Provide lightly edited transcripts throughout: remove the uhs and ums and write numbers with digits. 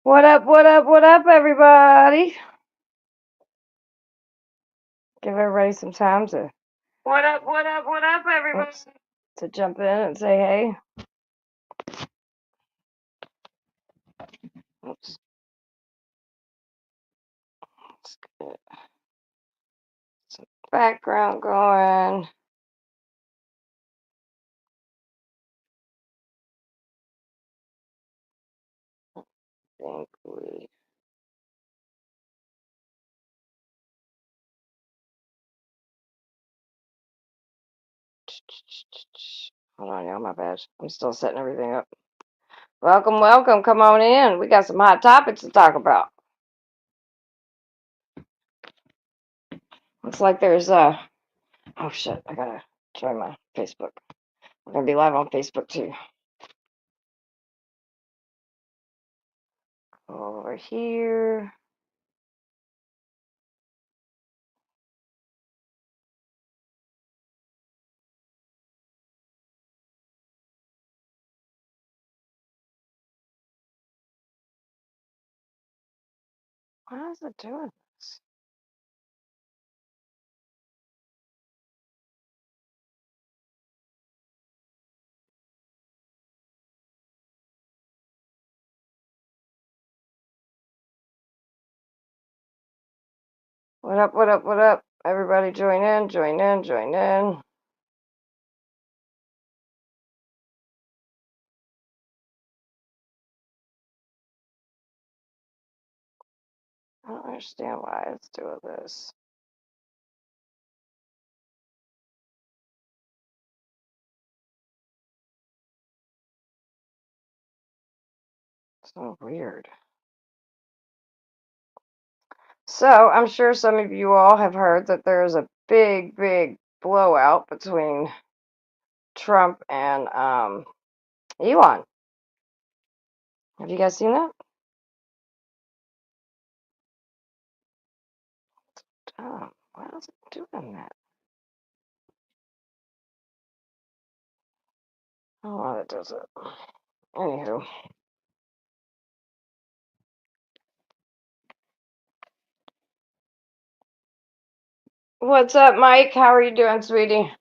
What up, what up, what up, everybody? Give everybody some time to What up, what up, what up, everybody? to jump in and say hey. Oops. Let's get some background going. Think we hold on, y'all, my bad. I'm still setting everything up. Welcome, welcome. Come on in. We got some hot topics to talk about. Looks like there's oh shit, I gotta join my Facebook. We're gonna be live on Facebook too. Over here. Why is it doing this? What up, what up, what up? Everybody join in, join in, join in. I don't understand why it's doing this. So weird. So, I'm sure some of you all have heard that there is a big, big blowout between Trump and Elon. Have you guys seen that? Why is it doing that? I don't know why it does it. Anywho. What's up, Mike? How are you doing, sweetie?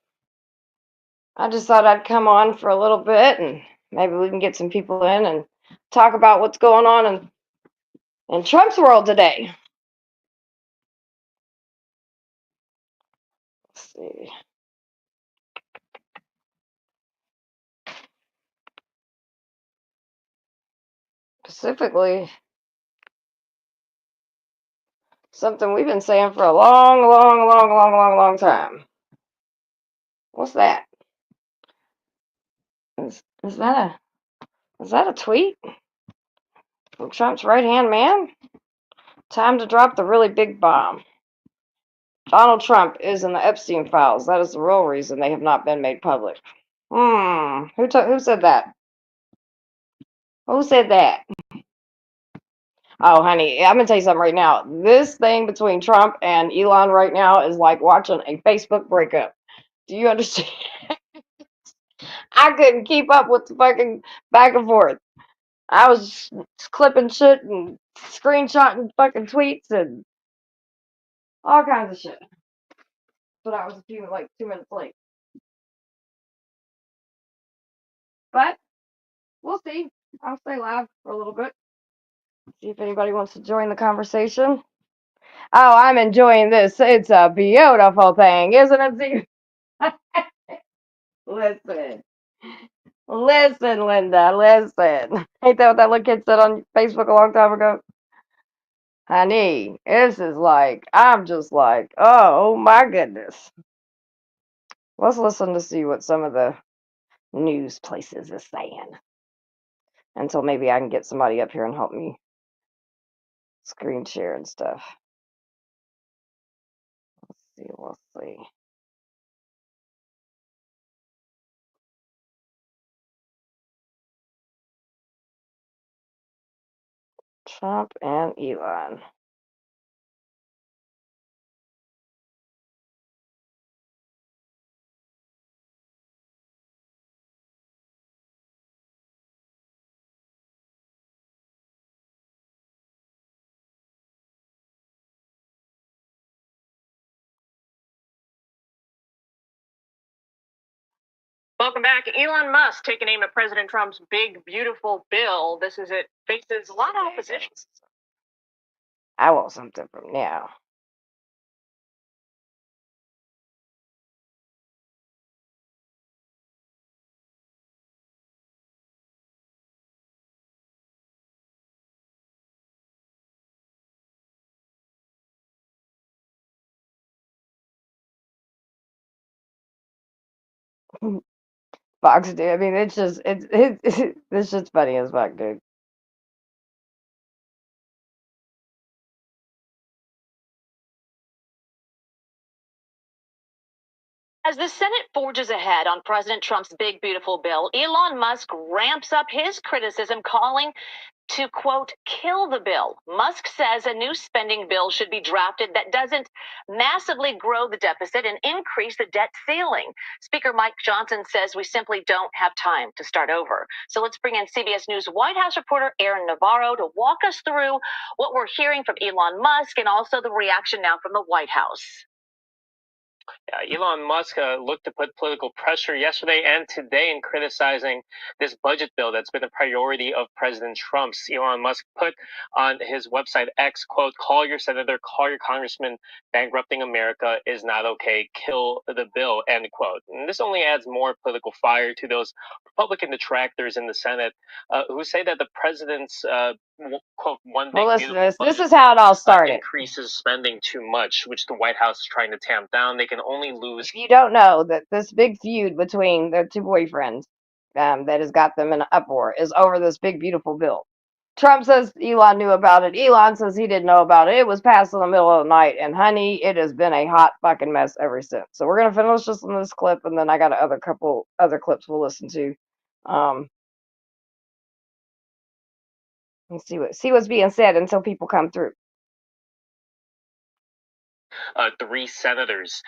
I just thought I'd come on for a little bit and maybe we can get some people in and talk about what's going on in Trump's world today. Let's see. Specifically, something we've been saying for a long time. What's that? Is that a tweet from Trump's right-hand man? Time to drop the really big bomb. Donald Trump is in the Epstein files. That is the real reason they have not been made public. Who said that? Who said that? Oh, honey, I'm gonna tell you something right now. This thing between Trump and Elon right now is like watching a Facebook breakup. Do you understand? I couldn't keep up with the fucking back and forth. I was clipping shit and screenshotting fucking tweets and all kinds of shit. But I was a few like 2 minutes late. But we'll see. I'll stay live for a little bit. See if anybody wants to join the conversation. Oh, I'm enjoying this. It's a beautiful thing, isn't it? Listen. Listen, Linda, listen. Ain't that what that little kid said on Facebook a long time ago? Honey, this is like, I'm just like, oh my goodness. Let's listen to see what some of the news places is saying. Until maybe I can get somebody up here and help me screen share and stuff. We'll see. Trump and Elon. Welcome back. Elon Musk taking aim at President Trump's big, beautiful bill. This is it. Faces a lot of opposition. I want something from now. Fox, dude. I mean, it's just it's just funny as fuck, dude. As the Senate forges ahead on President Trump's big, beautiful bill, Elon Musk ramps up his criticism, calling to, quote, kill the bill. Musk says a new spending bill should be drafted that doesn't massively grow the deficit and increase the debt ceiling. Speaker Mike Johnson says we simply don't have time to start over. So let's bring in CBS News White House reporter Aaron Navarro to walk us through what we're hearing from Elon Musk and also the reaction now from the White House. Elon Musk looked to put political pressure yesterday and today in criticizing this budget bill that's been a priority of President Trump's. Elon Musk put on his website X, quote, call your senator, call your congressman, bankrupting America is not okay, kill the bill, end quote. And this only adds more political fire to those Republican detractors in the Senate who say that the president's quote, one big Well, listen, beautiful this is how it all started. increases spending too much, which the White House is trying to tamp down. They can only lose. If you don't know that this big feud between their two boyfriends that has got them in an uproar is over this big, beautiful bill. Trump says Elon knew about it. Elon says he didn't know about it. It was passed in the middle of the night. And honey, it has been a hot fucking mess ever since. So we're going to finish this in this clip. And then I got a couple other clips we'll listen to. And see what's being said until people come through. 3 senators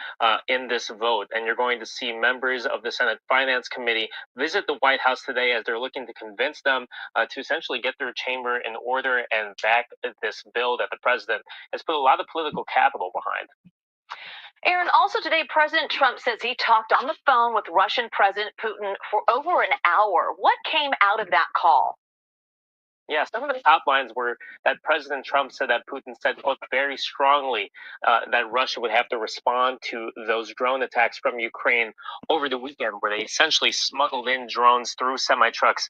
in this vote, and you're going to see members of the Senate Finance Committee visit the White House today as they're looking to convince them to essentially get their chamber in order and back this bill that the president has put a lot of political capital behind. Aaron, also today, President Trump says he talked on the phone with Russian President Putin for over an hour. What came out of that call? Yeah, some of the top lines were that President Trump said that Putin said, quote, very strongly that Russia would have to respond to those drone attacks from Ukraine over the weekend, where they essentially smuggled in drones through semi-trucks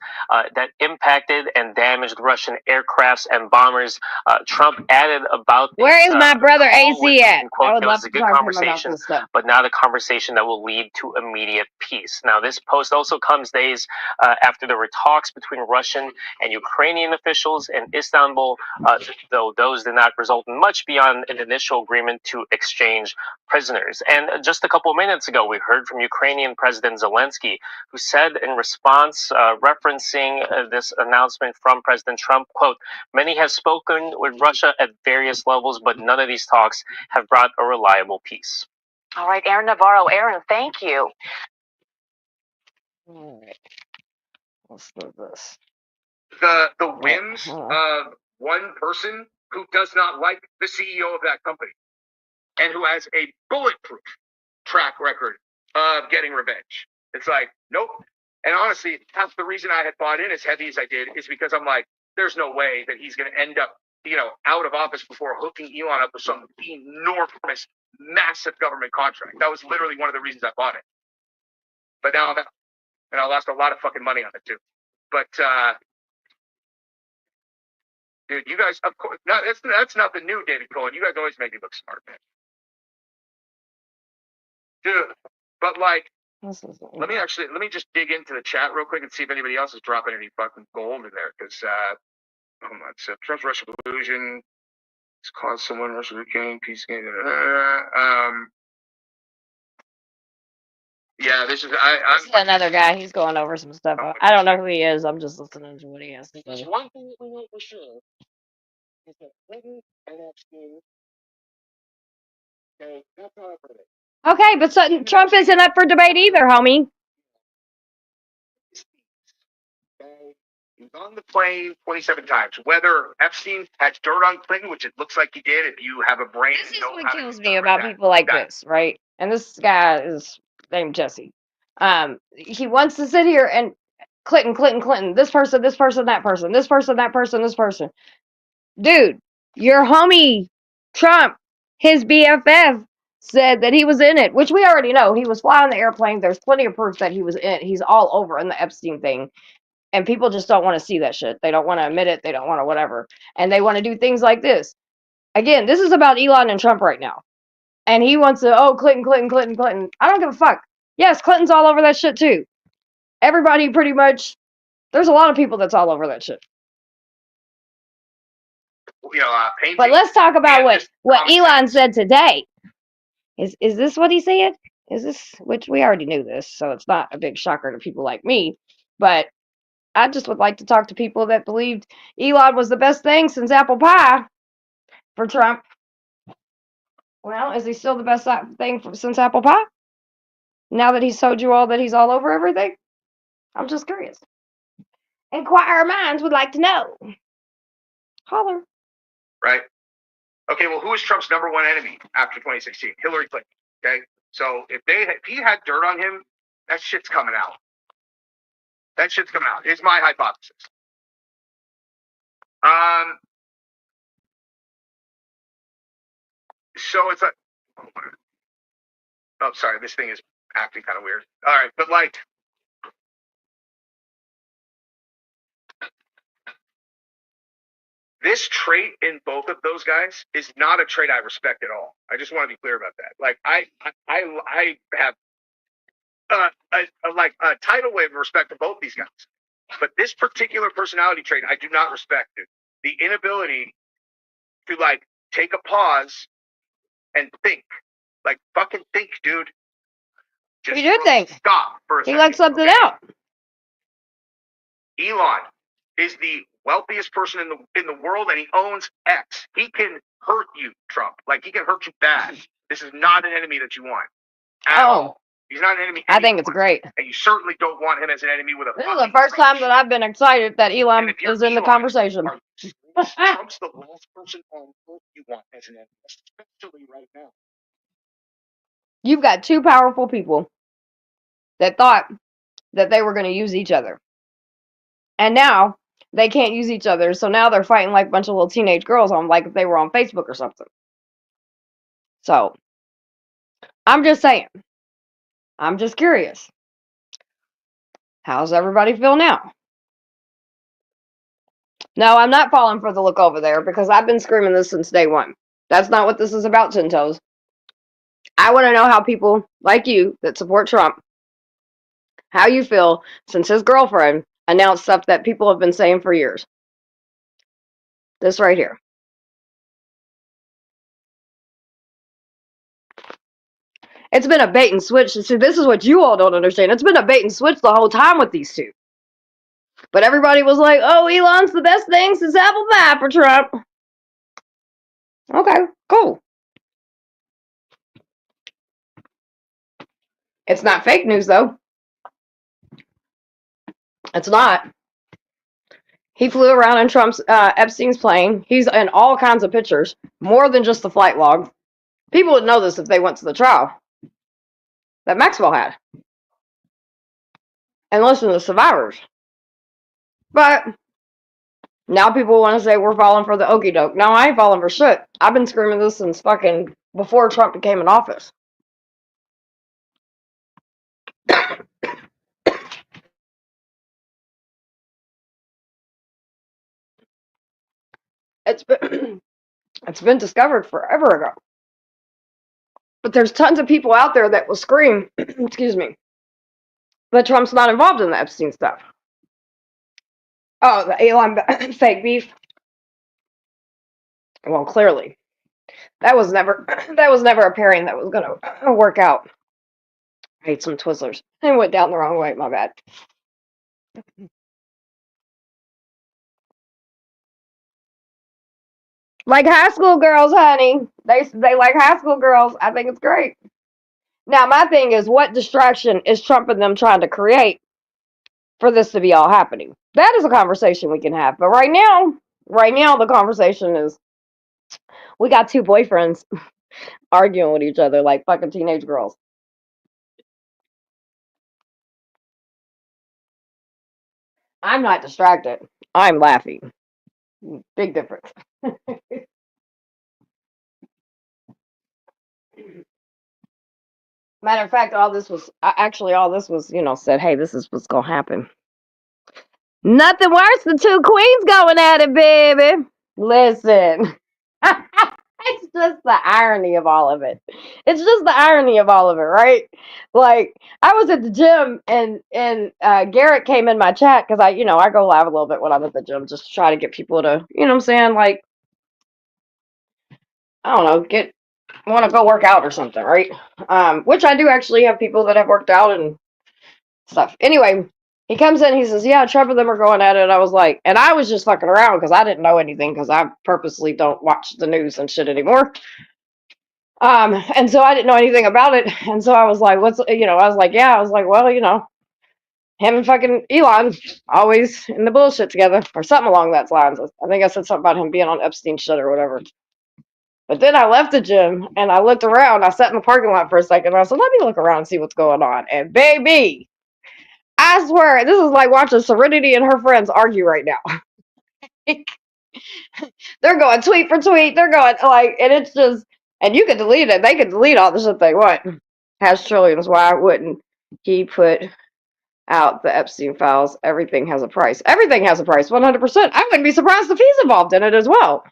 that impacted and damaged Russian aircrafts and bombers. Trump added about this, where is my brother AC at? Quote, I would it love was to a good talk to him about conversation, this stuff. but not a conversation that will lead to immediate peace. Now, this post also comes days after there were talks between Russian and Ukrainian officials in Istanbul, though those did not result in much beyond an initial agreement to exchange prisoners. And just a couple of minutes ago, we heard from Ukrainian President Zelensky, who said in response, referencing this announcement from President Trump, quote, many have spoken with Russia at various levels, but none of these talks have brought a reliable peace. All right, Aaron Navarro. Aaron, thank you. All right. Let's do this. The whims of one person who does not like the CEO of that company and who has a bulletproof track record of getting revenge. It's like, nope. And honestly, half the reason I had bought in as heavy as I did is because I'm like, there's no way that he's going to end up, out of office before hooking Elon up with some enormous, massive government contract. That was literally one of the reasons I bought it. But now I'm out. And I lost a lot of fucking money on it too. But, dude, you guys, of course, no, that's nothing new, David Cohen. You guys always make me look smart, man. Dude, but like, let me just dig into the chat real quick and see if anybody else is dropping any fucking gold in there. Because, oh my, so Trump's Russia collusion has caused someone Russia to gain peace. Yeah, this is This is another guy. He's going over some stuff. I don't know who he is. I'm just listening to what he has to There's say. one thing that we know for sure is that Clinton and Epstein, that's not for it. Okay, but Trump isn't up for debate either, homie. He's on the plane 27 times. Whether Epstein had dirt on Clinton, which it looks like he did, if you have a brain. This is what kills me about people like this, right? And this guy is named Jesse. He wants to sit here and Clinton, this person, that person, this person, that person, this person. Dude, your homie Trump, his BFF, said that he was in it, which we already know. He was flying the airplane. There's plenty of proof that he was in it. He's all over in the Epstein thing. And people just don't want to see that shit. They don't want to admit it. They don't want to whatever. And they want to do things like this. Again, this is about Elon and Trump right now. And he wants to, oh, Clinton. I don't give a fuck. Yes, Clinton's all over that shit too. Everybody pretty much, there's a lot of people that's all over that shit. Painting. But let's talk about what Elon sense. said today. Is this what he said? Is this, which we already knew this, so it's not a big shocker to people like me. But I just would like to talk to people that believed Elon was the best thing since apple pie for Trump. Well, is he still the best thing since apple pie? Now that he's told you all that he's all over everything? I'm just curious. Inquire minds would like to know. Holler. Right. Okay, well, who is Trump's number one enemy after 2016? Hillary Clinton. Okay, so if he had dirt on him, that shit's coming out. That shit's coming out. Is my hypothesis. So it's like, oh, sorry, this thing is acting kind of weird. All right, but like, this trait in both of those guys is not a trait I respect at all. I just want to be clear about that. Like, I have a tidal wave of respect for both these guys, but this particular personality trait I do not respect. Dude. The inability to like take a pause and think, like fucking think, dude. Just you do think. Stop for a second. He lets something out. Elon is the wealthiest person in the world, and he owns X. He can hurt you, Trump. Like, he can hurt you bad. This is not an enemy that you want. At all. He's not an enemy. I think it's great. And you certainly don't want him as an enemy with a. This is the first time that I've been excited that Elon is in the conversation. Trump's the last person on earth you want as an enemy, especially right now. You've got two powerful people that thought that they were going to use each other. And now they can't use each other, so now they're fighting like a bunch of little teenage girls on, like if they were on Facebook or something. So, I'm just saying. I'm just curious. How's everybody feel now? No, I'm not falling for the look over there because I've been screaming this since day one. That's not what this is about, Tin Toes. I want to know how people like you that support Trump, how you feel since his girlfriend announced stuff that people have been saying for years. This right here. It's been a bait and switch. See, this is what you all don't understand. It's been a bait and switch the whole time with these two. But everybody was like, oh, Elon's the best thing since apple pie for Trump. Okay, cool. It's not fake news, though. It's not. He flew around in Trump's Epstein's plane. He's in all kinds of pictures, more than just the flight log. People would know this if they went to the trial that Maxwell had. And listen to the survivors. But now people want to say we're falling for the okie doke. No, I ain't falling for shit. I've been screaming this since fucking before Trump became in office. It's been discovered forever ago. But there's tons of people out there that will scream, excuse me, but Trump's not involved in the Epstein stuff. Oh, the Elon fake beef. Well, clearly, that was never a pairing that was gonna work out. I ate some Twizzlers. I went down the wrong way. My bad. Like high school girls, honey. They like high school girls. I think it's great. Now, my thing is, what distraction is Trump and them trying to create for this to be all happening? That is a conversation we can have. But right now, the conversation is we got two boyfriends arguing with each other like fucking teenage girls. I'm not distracted. I'm laughing. Big difference. Matter of fact, all this was actually all this was, said, hey, this is what's gonna happen. Nothing worse than two queens going at it, baby. Listen. It's just the irony of all of it. It's just the irony of all of it, right? Like I was at the gym and Garrett came in my chat because I go live a little bit when I'm at the gym just to try to get people to, what I'm saying, like, I don't know, want to go work out or something, right? Which I do actually have people that have worked out and stuff. Anyway, he comes in, he says, yeah, Trevor and them are going at it. I was like, and I was just fucking around because I didn't know anything because I purposely don't watch the news and shit anymore. And so I didn't know anything about it. And so I was like, well, him and fucking Elon always in the bullshit together or something along that lines. I think I said something about him being on Epstein's shit or whatever. But then I left the gym and I looked around. I sat in the parking lot for a second and I said, let me look around and see what's going on. And baby, I swear, this is like watching Serenity and her friends argue right now. They're going tweet for tweet. They're going like, and it's just, and you can delete it. They can delete all the shit they want. Has trillions. Why wouldn't he put out the Epstein files? Everything has a price. Everything has a price, 100%. I wouldn't be surprised if he's involved in it as well.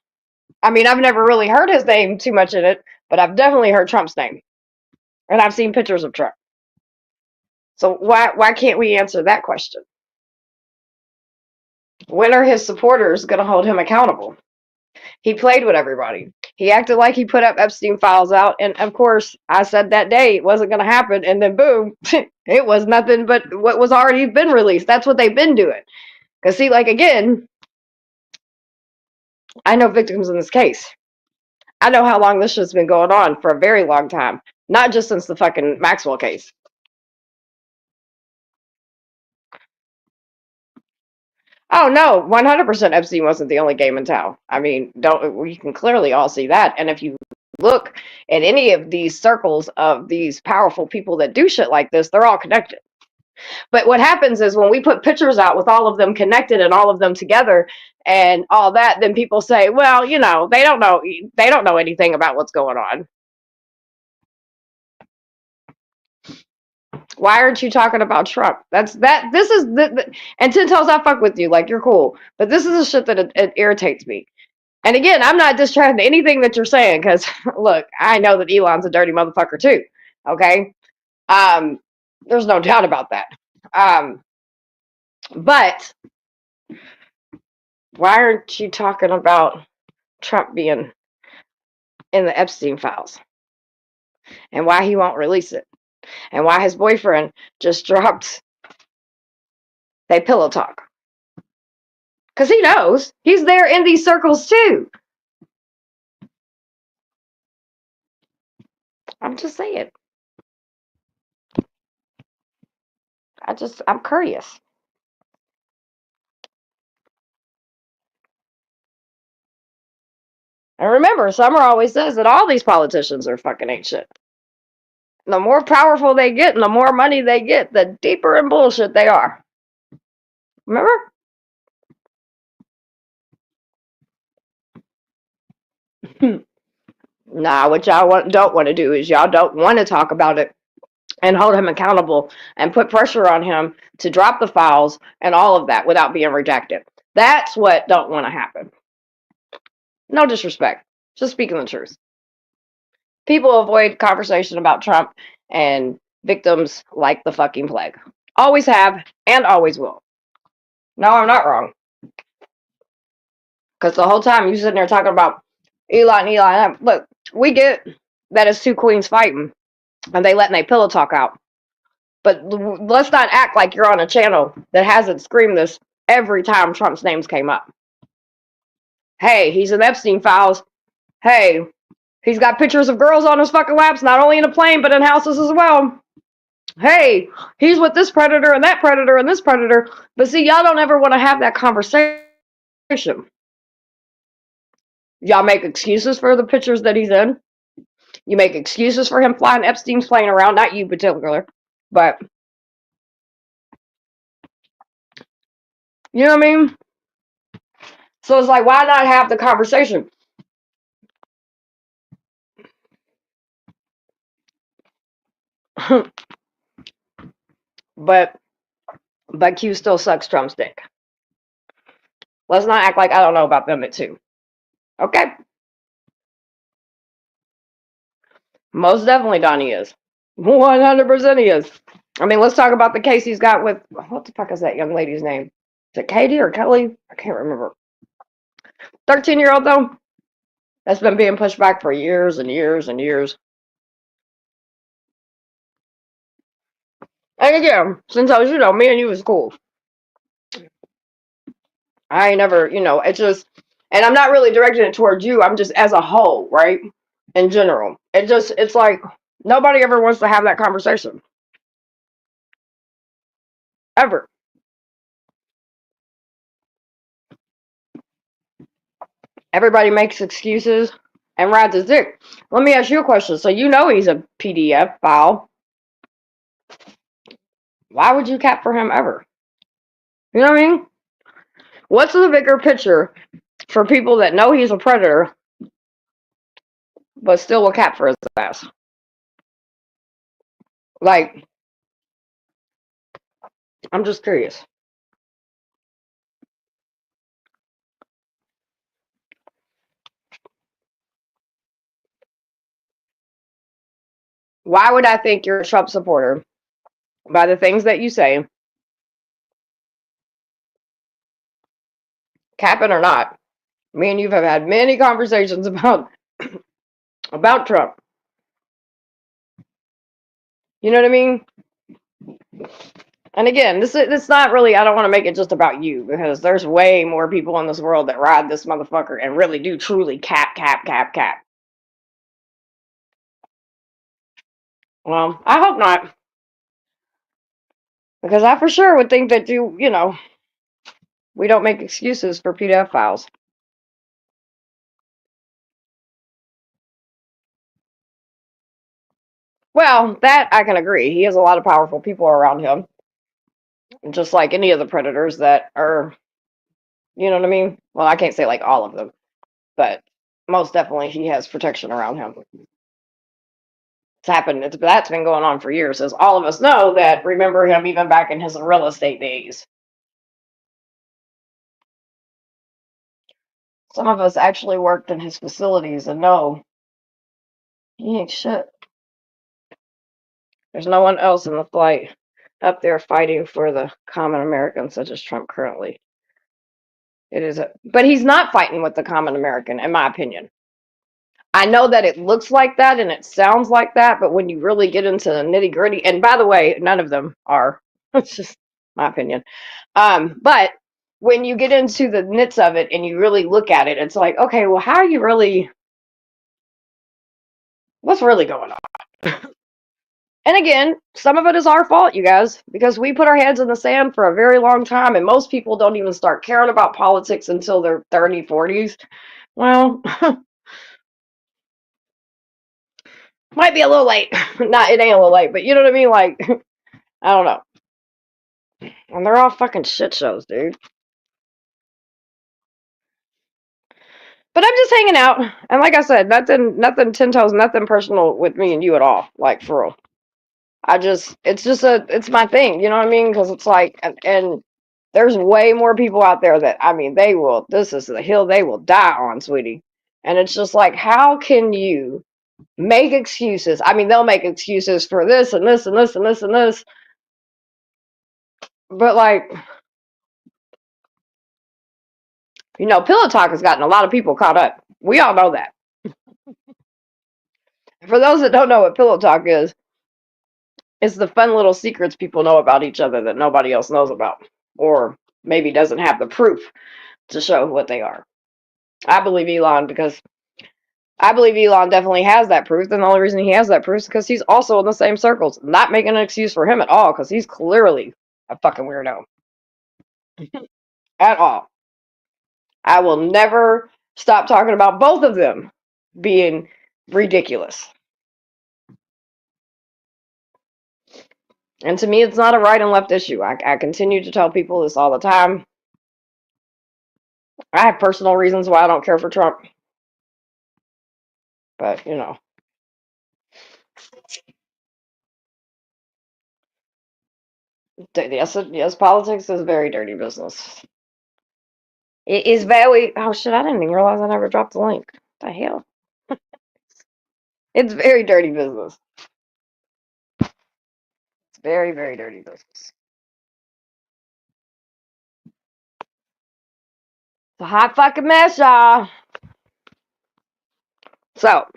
I mean, I've never really heard his name too much in it, but I've definitely heard Trump's name. And I've seen pictures of Trump. So why can't we answer that question? When are his supporters going to hold him accountable? He played with everybody. He acted like he put up Epstein files out. And of course, I said that day it wasn't going to happen. And then boom, it was nothing but what was already been released. That's what they've been doing. Because see, like again, I know victims in this case. I know how long this shit's been going on for a very long time. Not just since the fucking Maxwell case. Oh no, 100% Epstein wasn't the only game in town. I mean, we can clearly all see that. And if you look at any of these circles of these powerful people that do shit like this, they're all connected. But what happens is when we put pictures out with all of them connected and all of them together and all that, then people say, well, they don't know anything about what's going on. Why aren't you talking about Trump? This is and Tintel's, I fuck with you, like you're cool. But this is the shit that it irritates me. And again, I'm not distracted to anything that you're saying, because look, I know that Elon's a dirty motherfucker too. Okay? There's no doubt about that. But why aren't you talking about Trump being in the Epstein files? And why he won't release it? And why his boyfriend just dropped they pillow talk? Because he knows. He's there in these circles too. I'm just saying. I'm curious. And remember, Summer always says that all these politicians are fucking ain't shit. The more powerful they get and the more money they get, the deeper in bullshit they are. Remember? Nah, what y'all don't want to do is y'all don't want to talk about it and hold him accountable and put pressure on him to drop the files and all of that without being rejected. That's what don't want to happen. No disrespect. Just speaking the truth. People avoid conversation about Trump and victims like the fucking plague. Always have and always will. No, I'm not wrong. Because the whole time you sitting there talking about Elon. Look, we get that it's two queens fighting and they letting their pillow talk out. But let's not act like you're on a channel that hasn't screamed this every time Trump's names came up. Hey, he's in Epstein files. Hey, he's got pictures of girls on his fucking laps, not only in a plane, but in houses as well. Hey, he's with this predator and that predator and this predator. But see, y'all don't ever want to have that conversation. Y'all make excuses for the pictures that he's in. You make excuses for him flying Epstein's plane around. Not you particular, but You know what I mean? So it's like, why not have the conversation? but Q still sucks Trump's dick. Let's not act like I don't know about them too. Okay? Most definitely Donnie is. 100% he is. I mean, let's talk about the case he's got with, what the fuck is that young lady's name? Is it Katie or Kelly? I can't remember. 13-year-old though. That's been being pushed back for years and years and years. And again, since I was, me and you was cool. I ain't never, it's just, and I'm not really directing it towards you. I'm just as a whole, right? In general. It's like, nobody ever wants to have that conversation. Ever. Everybody makes excuses and rides his dick. Let me ask you a question. So you know he's a PDF file. Why would you cap for him ever? You know what I mean? What's the bigger picture for people that know he's a predator, but still will cap for his ass? Like, I'm just curious. Why would I think you're a Trump supporter by the things that you say, capping or not? Me and you have had many conversations about Trump. You know what I mean? And again, it's not really, I don't want to make it just about you, because there's way more people in this world that ride this motherfucker and really do truly cap. Well, I hope not. Because I for sure would think that we don't make excuses for PDF files. Well, that I can agree. He has a lot of powerful people around him. Just like any of the predators that are, you know what I mean? Well, I can't say like all of them, but most definitely he has protection around him. It's happened. That's been going on for years, as all of us know that remember him even back in his real estate days. Some of us actually worked in his facilities and know he ain't shit. There's no one else in the flight up there fighting for the common American such as Trump currently. But he's not fighting with the common American, in my opinion. I know that it looks like that and it sounds like that, but when you really get into the nitty gritty, and by the way, none of them are. It's just my opinion. But when you get into the nits of it and you really look at it, it's like, okay, well, how are you really? What's really going on? And again, some of it is our fault, you guys, because we put our heads in the sand for a very long time, and most people don't even start caring about politics until their 30s, 40s. Well, might be a little late. Not, it ain't a little late, but you know what I mean? Like, I don't know. And they're all fucking shit shows, dude. But I'm just hanging out, and like I said, nothing 10 toes, nothing personal with me and you at all. Like, for real. It's my thing, you know what I mean? Because it's like, and there's way more people out there that, I mean, this is the hill they will die on, sweetie. And it's just like, how can you make excuses? I mean, they'll make excuses for this and this and this and this and this. But like, Pillow Talk has gotten a lot of people caught up. We all know that. For those that don't know what Pillow Talk is, it's the fun little secrets people know about each other that nobody else knows about. Or maybe doesn't have the proof to show what they are. I believe Elon definitely has that proof, and the only reason he has that proof is because he's also in the same circles. Not making an excuse for him at all, because he's clearly a fucking weirdo. At all. I will never stop talking about both of them being ridiculous. And to me, it's not a right and left issue. I continue to tell people this all the time. I have personal reasons why I don't care for Trump. But, yes, politics is very dirty business. It is very. Oh shit! I didn't even realize I never dropped the link. What the hell? It's very dirty business. It's very, very dirty business. It's a hot fucking mess, y'all. So,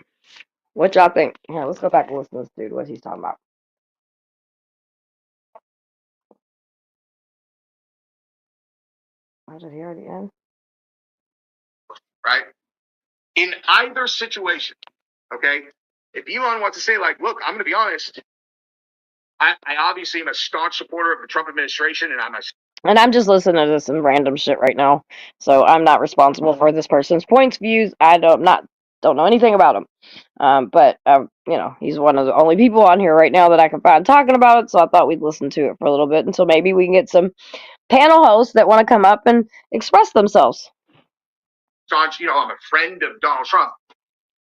what y'all think? Here, let's go back and listen to this dude. What he's talking about. Oh, did he already end? Right? In either situation, okay, if Elon wants to say, like, look, I'm going to be honest, I obviously am a staunch supporter of the Trump administration, and I'm just listening to some random shit right now, so I'm not responsible for this person's points, views. I don't know anything about him. But he's one of the only people on here right now that I can find talking about it, so I thought we'd listen to it for a little bit until maybe we can get some panel hosts that want to come up and express themselves. staunch, I'm a friend of Donald Trump.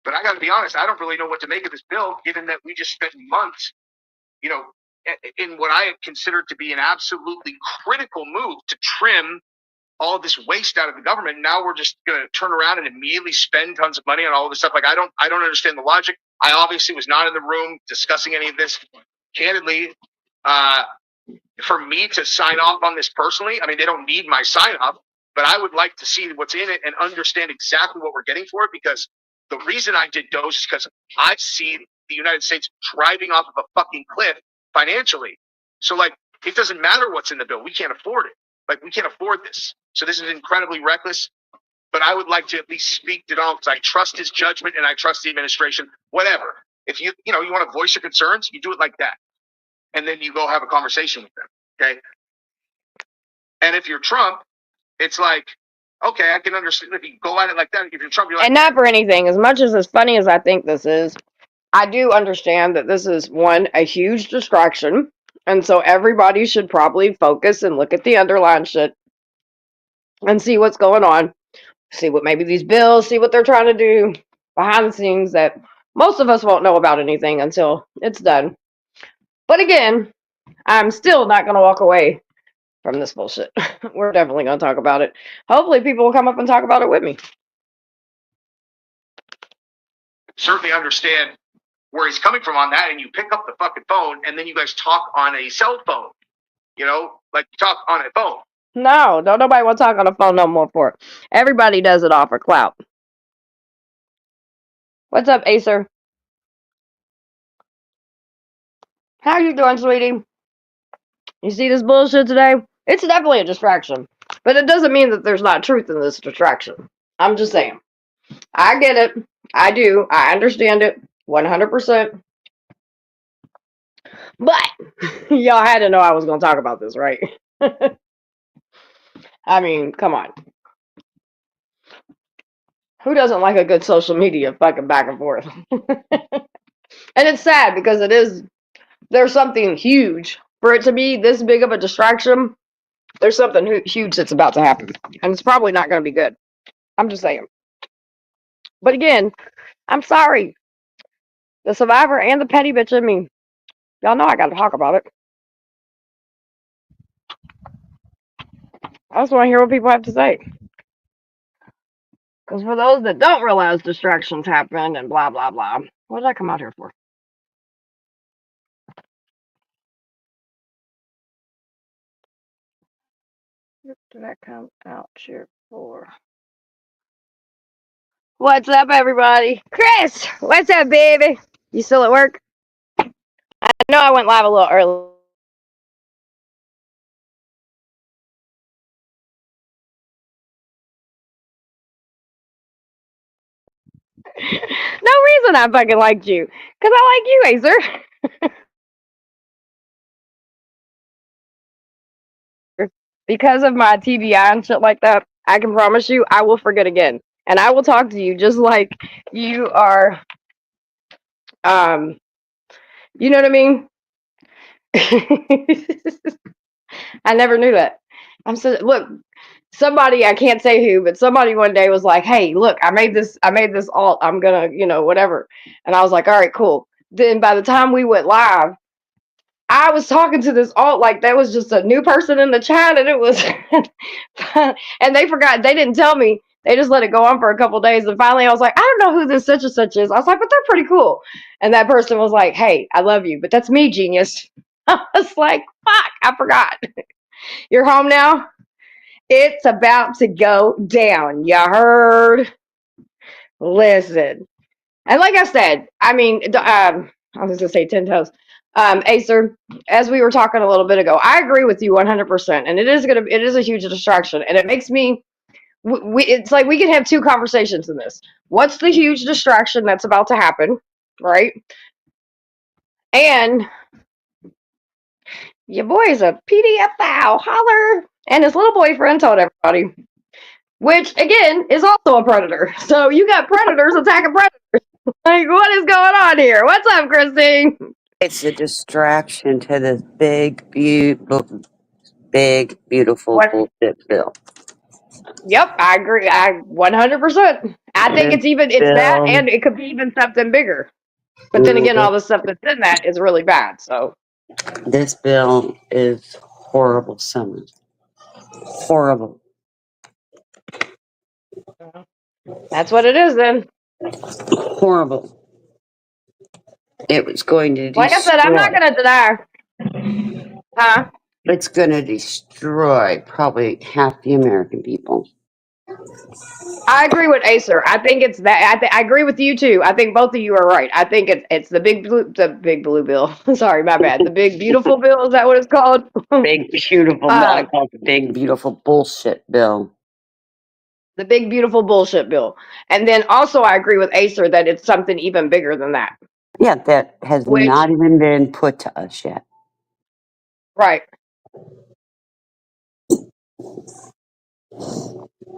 But I got to be honest, I don't really know what to make of this bill, given that we just spent months, in what I consider to be an absolutely critical move to trim all this waste out of the government. Now we're just going to turn around and immediately spend tons of money on all this stuff. Like, I don't understand the logic. I obviously was not in the room discussing any of this. Candidly, for me to sign off on this personally, I mean, they don't need my sign off, but I would like to see what's in it and understand exactly what we're getting for it, because the reason I did Doge is because I see the United States driving off of a fucking cliff financially. So, like, it doesn't matter what's in the bill. We can't afford it. Like, we can't afford this. So this is incredibly reckless. But I would like to at least speak to Donald, because I trust his judgment and I trust the administration. Whatever. If you want to voice your concerns, you do it like that, and then you go have a conversation with them. Okay. And if you're Trump, it's like, okay, I can understand if you go at it like that. If you're Trump, you're like, and not for anything, as much as funny as I think this is, I do understand that this is a huge distraction, and so everybody should probably focus and look at the underlying shit and see what's going on, see what maybe these bills, see what they're trying to do behind the scenes that most of us won't know about anything until it's done. But again, I'm still not going to walk away from this bullshit. We're definitely going to talk about it. Hopefully people will come up and talk about it with me. certainly understand where he's coming from on that, and you pick up the fucking phone and then you guys talk on a cell phone, like you talk on a phone. No, don't nobody want to talk on the phone no more for it. Everybody does it off for clout. What's up, Acer? How you doing, sweetie? You see this bullshit today? It's definitely a distraction. But it doesn't mean that there's not truth in this distraction. I'm just saying. I get it. I do. I understand it 100%. But y'all had to know I was going to talk about this, right? I mean, come on. Who doesn't like a good social media fucking back and forth? And it's sad because there's something huge. For it to be this big of a distraction, there's something huge that's about to happen. And it's probably not going to be good. I'm just saying. But again, I'm sorry. The survivor and the petty bitch in me. Y'all know I got to talk about it. I just want to hear what people have to say. Because for those that don't realize distractions happen and blah, blah, blah, what did I come out here for? What did I come out here for? What's up, everybody? Chris, what's up, baby? You still at work? I know I went live a little early. No reason I fucking liked you. Because I like you, Acer. Because of my TBI and shit like that, I can promise you I will forget again. And I will talk to you just like you are, you know what I mean? I never knew that. Look, somebody, I can't say who, but somebody one day was like, "Hey, look, I made this alt. I'm gonna, whatever." And I was like, "All right, cool." Then by the time we went live, I was talking to this alt like that was just a new person in the chat, and it was, and they forgot. They didn't tell me. They just let it go on for a couple days, and finally, I was like, "I don't know who this such and such is." I was like, "But they're pretty cool." And that person was like, "Hey, I love you, but that's me, genius." I was like, "Fuck, I forgot." You're home now? It's about to go down. You heard? Listen. And like I said, I mean, I was going to say 10 toes. Acer, as we were talking a little bit ago, I agree with you 100%. And it is a huge distraction. And it makes me, it's like we can have two conversations in this. What's the huge distraction that's about to happen? Right? And your boy is a PDF foul. Holler. And his little boyfriend told everybody. Which, again, is also a predator. So you got predators attacking predators. Like, what is going on here? What's up, Christine? It's a distraction to this big, beautiful What? bullshit bill. Yep, I agree. I 100%. I think This it's that, bill, and it could be even something bigger. But then again, all the stuff that's in that is really bad. So this bill is horrible, Summer. Horrible. that's what it is then. Horrible. It was going to Like I said, I'm not destroy. going to deny. Huh? It's going to destroy probably half the American people. I agree with Acer. I think it's that. I agree with you too. I think both of you are right. I think it's the big blue bill. Sorry, my bad. The big beautiful bill. Is that what it's called? Big, beautiful, I call it the big, beautiful bullshit bill. The big beautiful bullshit bill. And then also, I agree with Acer that it's something even bigger than that. Yeah, that has Which not even been put to us yet. right.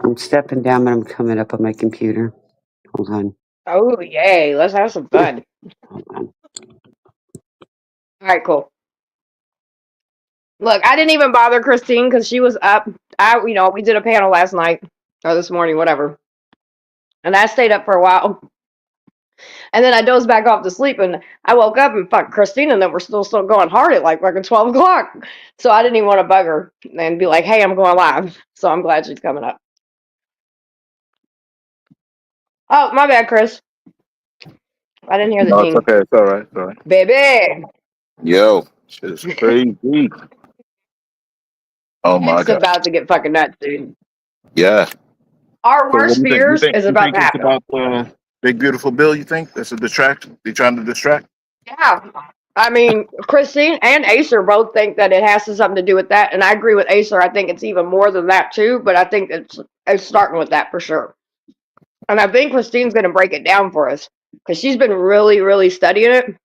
I'm stepping down, but I'm coming up on my computer. Hold on. Oh yay! Let's have some fun. Hold on. All right, cool. Look, I didn't even bother Christine because she was up. We did a panel last night or this morning, whatever. And I stayed up for a while. And then I dozed back off to sleep, and I woke up and fuck Christine, and then we're still going hard at like fucking 12 o'clock. So I didn't even want to bug her and be like, "Hey, I'm going live." So I'm glad she's coming up. Oh, my bad, Chris. I didn't hear the No, it's ding. okay. It's all right. It's all right. Baby, Yo, shit is crazy. Oh my it's god. about to get fucking nuts, dude. Yeah. Our So what worst do you think? fears is You about think to it's happen. about the big beautiful bill? You think that's a distraction? They trying to distract? Yeah. I mean, Christine and Acer both think that it has something to do with that, and I agree with Acer. I think it's even more than that too, but I think it's starting with that for sure. And I think Christine's going to break it down for us because she's been really, really studying it.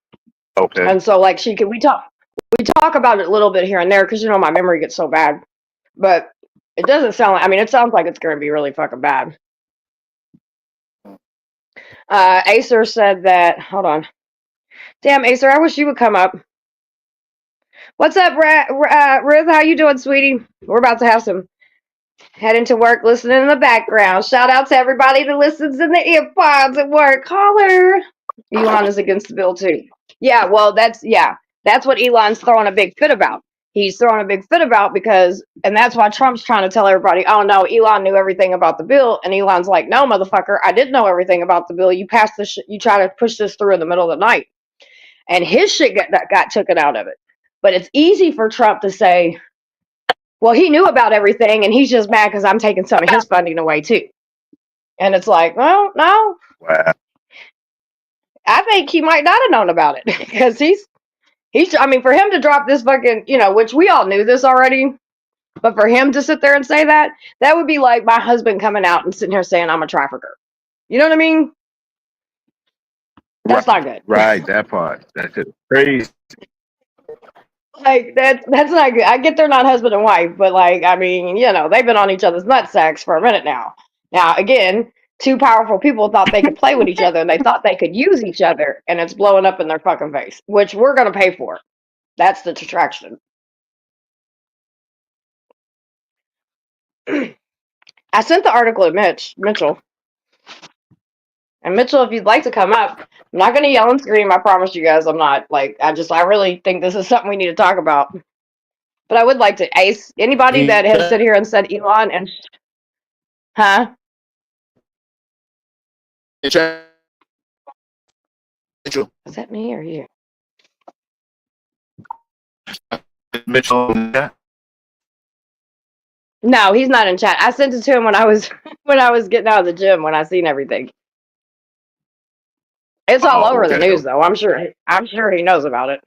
Okay. And so, like, we talk about it a little bit here and there because my memory gets so bad, but it doesn't sound like. I mean, it sounds like it's going to be really fucking bad. Acer said that. Hold on. Damn, Acer, I wish you would come up. What's up, Ruth? How you doing, sweetie? We're about to have some heading to work, listening in the background. Shout out to everybody that listens in the earpods at work. Holler. Elon is against the bill too. Yeah, well, that's what Elon's throwing a big fit about. He's throwing a big fit about and that's why Trump's trying to tell everybody, "Oh no, Elon knew everything about the bill," and Elon's like, "No, motherfucker, I didn't know everything about the bill. You passed this. You try to push this through in the middle of the night." And his shit got taken out of it. But it's easy for Trump to say, "Well, he knew about everything, and he's just mad because I'm taking some of his funding away too." And it's like, well, no, Wow. I think he might not have known about it because he's. I mean, for him to drop this fucking, which we all knew this already, but for him to sit there and say that would be like my husband coming out and sitting here saying I'm a trafficker. You know what I mean? That's not good. Right, that part. That's it. Crazy. Like that's not good. I get they're not husband and wife, but like I mean, they've been on each other's nutsacks for a minute now. Now again, two powerful people thought they could play with each other and they thought they could use each other, and it's blowing up in their fucking face, which we're gonna pay for. That's the detraction. I sent the article to Mitchell. And Mitchell, if you'd like to come up, I'm not going to yell and scream. I promise you guys I'm not. Like, I really think this is something we need to talk about. But I would like to. Ace, anybody that has sit here and said Elon and... Huh? Mitchell. Is that me or you? Mitchell. No, he's not in chat. I sent it to him when I was getting out of the gym when I seen everything. It's all Oh, over the okay. news though. I'm sure he knows about it.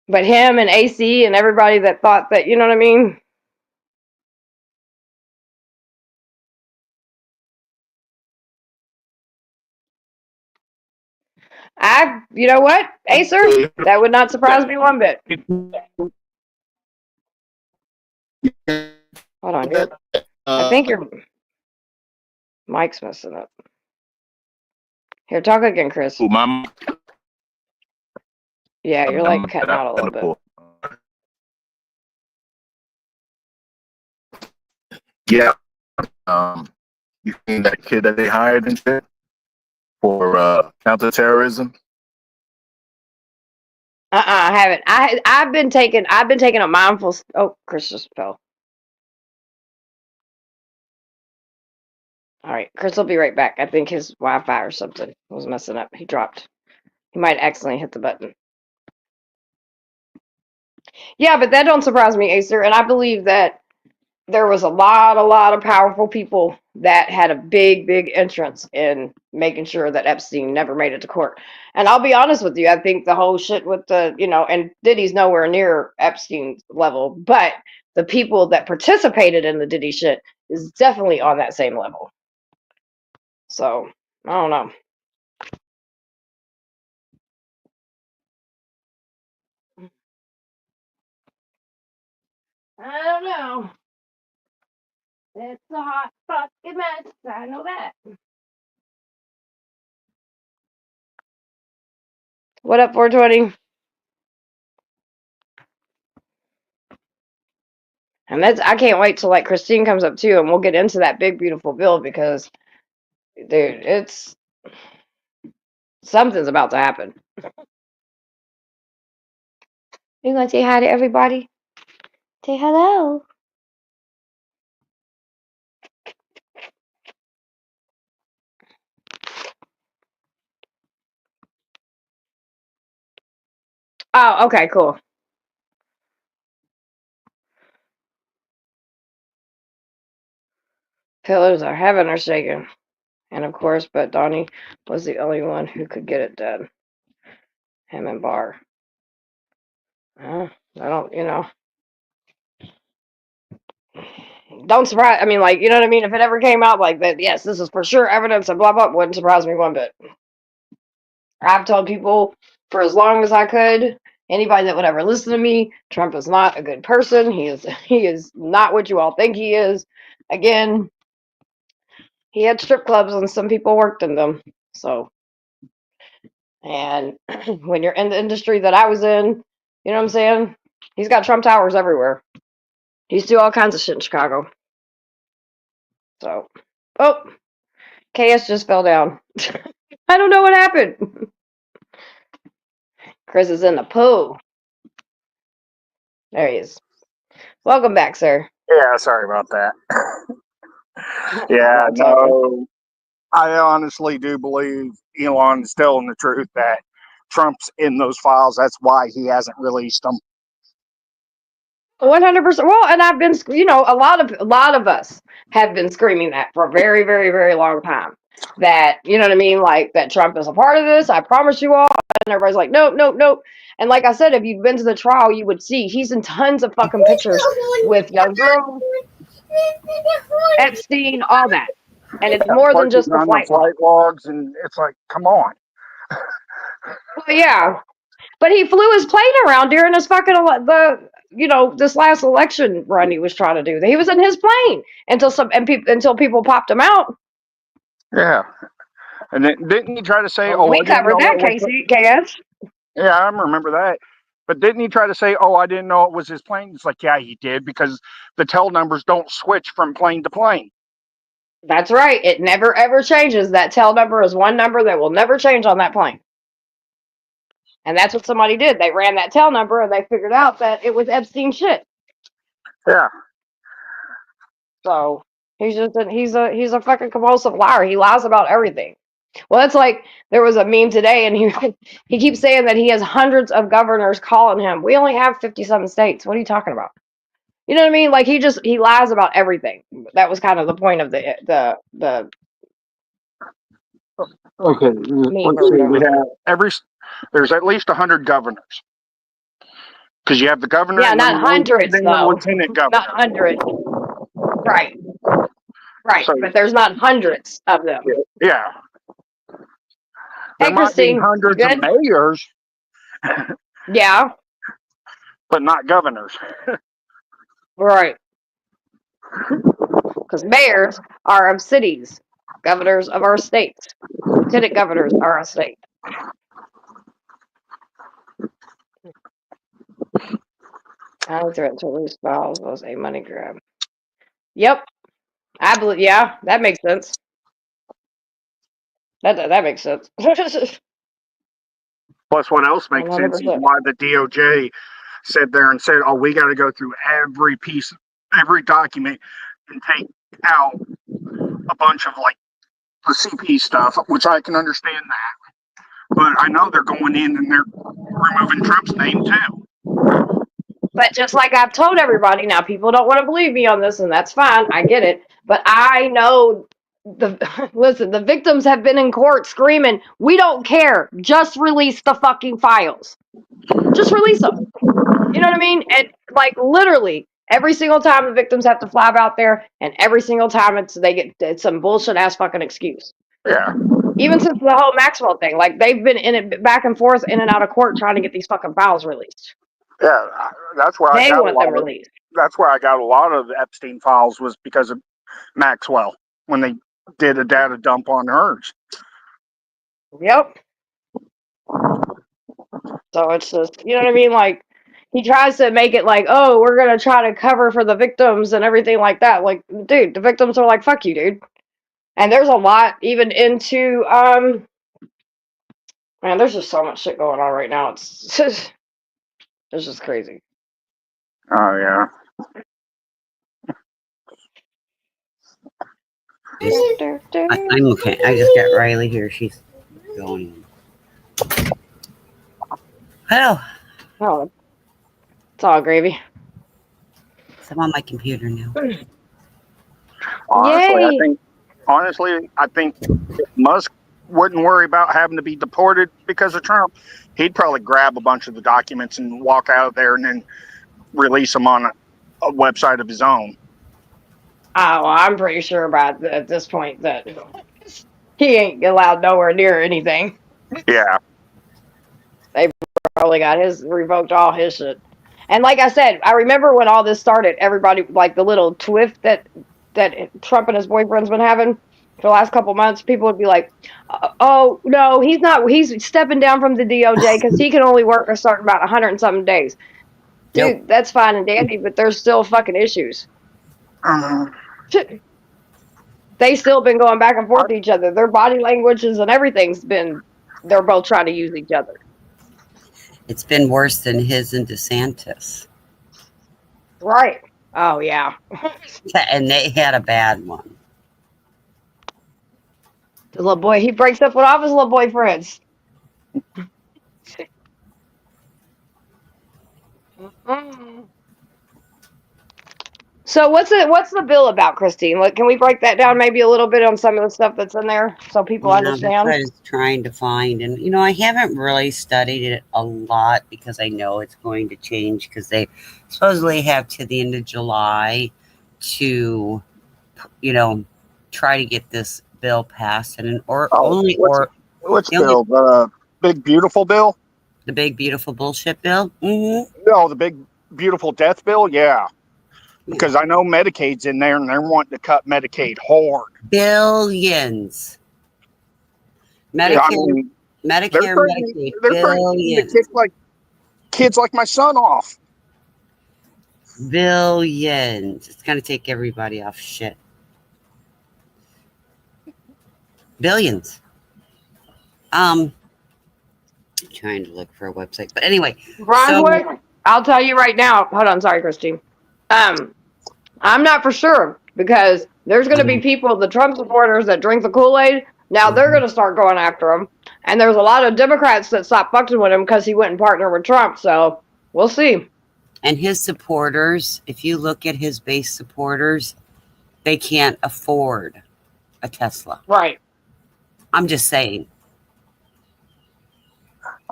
But him and AC and everybody that thought that, you know what I mean? You know what, Acer? That would not surprise me one bit. Hold on, I think your mic's messing up. Here, talk again, Chris. Yeah, you're like cutting out a little bit. Yeah. You seen that kid that they hired and shit for counterterrorism? I haven't. I've been taking a mindful. Oh, Chris just fell. All right, Chris will be right back. I think his Wi-Fi or something was messing up. He dropped. He might accidentally hit the button. Yeah, but that don't surprise me, Acer. And I believe that there was a lot of powerful people that had a big entrance in making sure that Epstein never made it to court. And I'll be honest with you, I think the whole shit with the, and Diddy's nowhere near Epstein's level, but the people that participated in the Diddy shit is definitely on that same level. So, I don't know. I don't know. It's a hot fucking mess. I know that. What up, 420? And I can't wait till like Christine comes up too, and we'll get into that big beautiful bill because, dude, something's about to happen. You gonna say hi to everybody? Say hello. Oh, okay, cool. Pillars of heaven are shaking. And of course, but Donnie was the only one who could get it done. Him and Barr. I don't, don't surprise. I mean, like, you know what I mean? If it ever came out like that, yes, this is for sure evidence and blah, blah, wouldn't surprise me one bit. I've told people for as long as I could, anybody that would ever listen to me, Trump is not a good person. He is not what you all think he is. Again, he had strip clubs and some people worked in them. So, and when you're in the industry that I was in, you know what I'm saying? He's got Trump towers everywhere. He used to do all kinds of shit in Chicago. So, oh, KS just fell down. I don't know what happened. Chris is in the pool. There he is. Welcome back, sir. Yeah, sorry about that. Yeah, no, I honestly do believe Elon is telling the truth that Trump's in those files. That's why he hasn't released them. 100%. Well, and I've been, a lot of us have been screaming that for a very, very, very long time. That, you know what I mean? Like, that Trump is a part of this. I promise you all. And everybody's like, nope, nope, nope. And like I said, if you've been to the trial, you would see he's in tons of fucking pictures with young girls, Epstein, all that. And it's more than just the flight logs. And it's like, come on. Well, yeah. But he flew his plane around during his fucking, this last election run he was trying to do. He was in his plane until people popped him out. Yeah. And then, didn't he try to say, we covered that, KS. Yeah, I remember that. But didn't he try to say, "Oh, I didn't know it was his plane"? It's like, yeah, he did, because the tail numbers don't switch from plane to plane. That's right. It never ever changes. That tail number is one number that will never change on that plane. And that's what somebody did. They ran that tail number and they figured out that it was Epstein shit. Yeah. So he's a fucking compulsive liar. He lies about everything. Well, it's like there was a meme today, and he keeps saying that he has hundreds of governors calling him. We only have 57 states. What are you talking about? You know what I mean? Like he lies about everything. That was kind of the point of the Okay. meme Let's or see. We whatever. have there's at least 100 governors, because you have the governor. Yeah, and not then hundreds then the though. lieutenant governor. Not hundreds. Right. Right. So, But there's not hundreds of them. yeah. There Hey, might be Christine, you hundreds of good? mayors, Yeah. but not governors. Right. Because mayors are of cities, governors of our states, lieutenant governors are a state. I threatened to lose files was a money grab. Yep, I believe. Yeah, that makes sense. That makes sense. Plus, what else makes sense is 100%. why the DOJ said there and said, "Oh, we got to go through every piece, every document, and take out a bunch of like the CP stuff," which I can understand that. But I know they're going in and they're removing Trump's name too. But just like I've told everybody, now people don't want to believe me on this, and that's fine. I get it. But I know listen, the victims have been in court screaming, "We don't care. Just release the fucking files. Just release them." You know what I mean? And like literally every single time the victims have to fly out there, and every single time it's some bullshit ass fucking excuse. Yeah. Even since the whole Maxwell thing, like they've been in it back and forth, in and out of court, trying to get these fucking files released. Yeah, that's where They want them released. That's where I got a lot of the Epstein files, was because of Maxwell, when they did a data dump on hers. Yep. So it's just, you know what I mean? Like, he tries to make it like, oh, we're going to try to cover for the victims and everything like that. Like, dude, the victims are like, fuck you, dude. And there's a lot even into, man, there's just so much shit going on right now. It's just crazy. Oh, yeah. I'm okay. I just got Riley here. She's going. Hello. Oh, it's all gravy. I'm on my computer now. Honestly, I think if Musk wouldn't worry about having to be deported because of Trump, he'd probably grab a bunch of the documents and walk out of there and then release them on a website of his own. Oh, well, I'm pretty sure at this point that he ain't allowed nowhere near anything. Yeah. They probably got revoked all his shit. And like I said, I remember when all this started, everybody, like the little twiff that Trump and his boyfriend's been having for the last couple months, people would be like, oh, no, he's stepping down from the DOJ because he can only work a certain about 100 and something days. Dude, Yep. That's fine and dandy, but there's still fucking issues. They still been going back and forth to each other. Their body languages and everything's been, they're both trying to use each other. It's been worse than his and DeSantis. Right. Oh, yeah. And they had a bad one. The little boy, he breaks up with all his little boyfriends. So what's the bill about, Christine? Like, can we break that down maybe a little bit on some of the stuff that's in there so people understand? That's what I was trying to find. And, I haven't really studied it a lot because I know it's going to change, because they supposedly have to the end of July to, try to get this bill passed. Which bill? The big, beautiful bill? The big, beautiful bullshit bill? Mm-hmm. No, the big, beautiful death bill? Yeah. Because I know Medicaid's in there and they're wanting to cut Medicaid hard. Billions. Medicare, Medicaid, Medicaid, they're billions. trying to kick like kids like my son off. Billions. It's gonna take everybody off shit. Billions. Trying to look for a website, but anyway. Brunswick, I'll tell you right now. Hold on, sorry, Christine. I'm not for sure because there's going to be people, the Trump supporters that drink the Kool-Aid. Now they're going to start going after him, and there's a lot of Democrats that stopped fucking with him because he went and partnered with Trump. So we'll see. And his supporters, if you look at his base supporters, they can't afford a Tesla. Right. I'm just saying.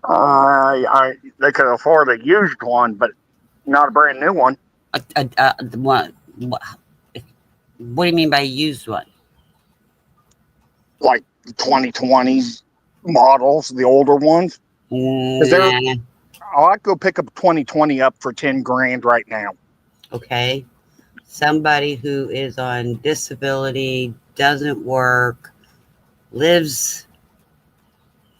They could afford a used one, but not a brand new one. What do you mean by used one? Like the 2020s models, the older ones. Nah. I'd go pick a 2020 up for 10 grand right now. Okay. Somebody who is on disability, doesn't work, lives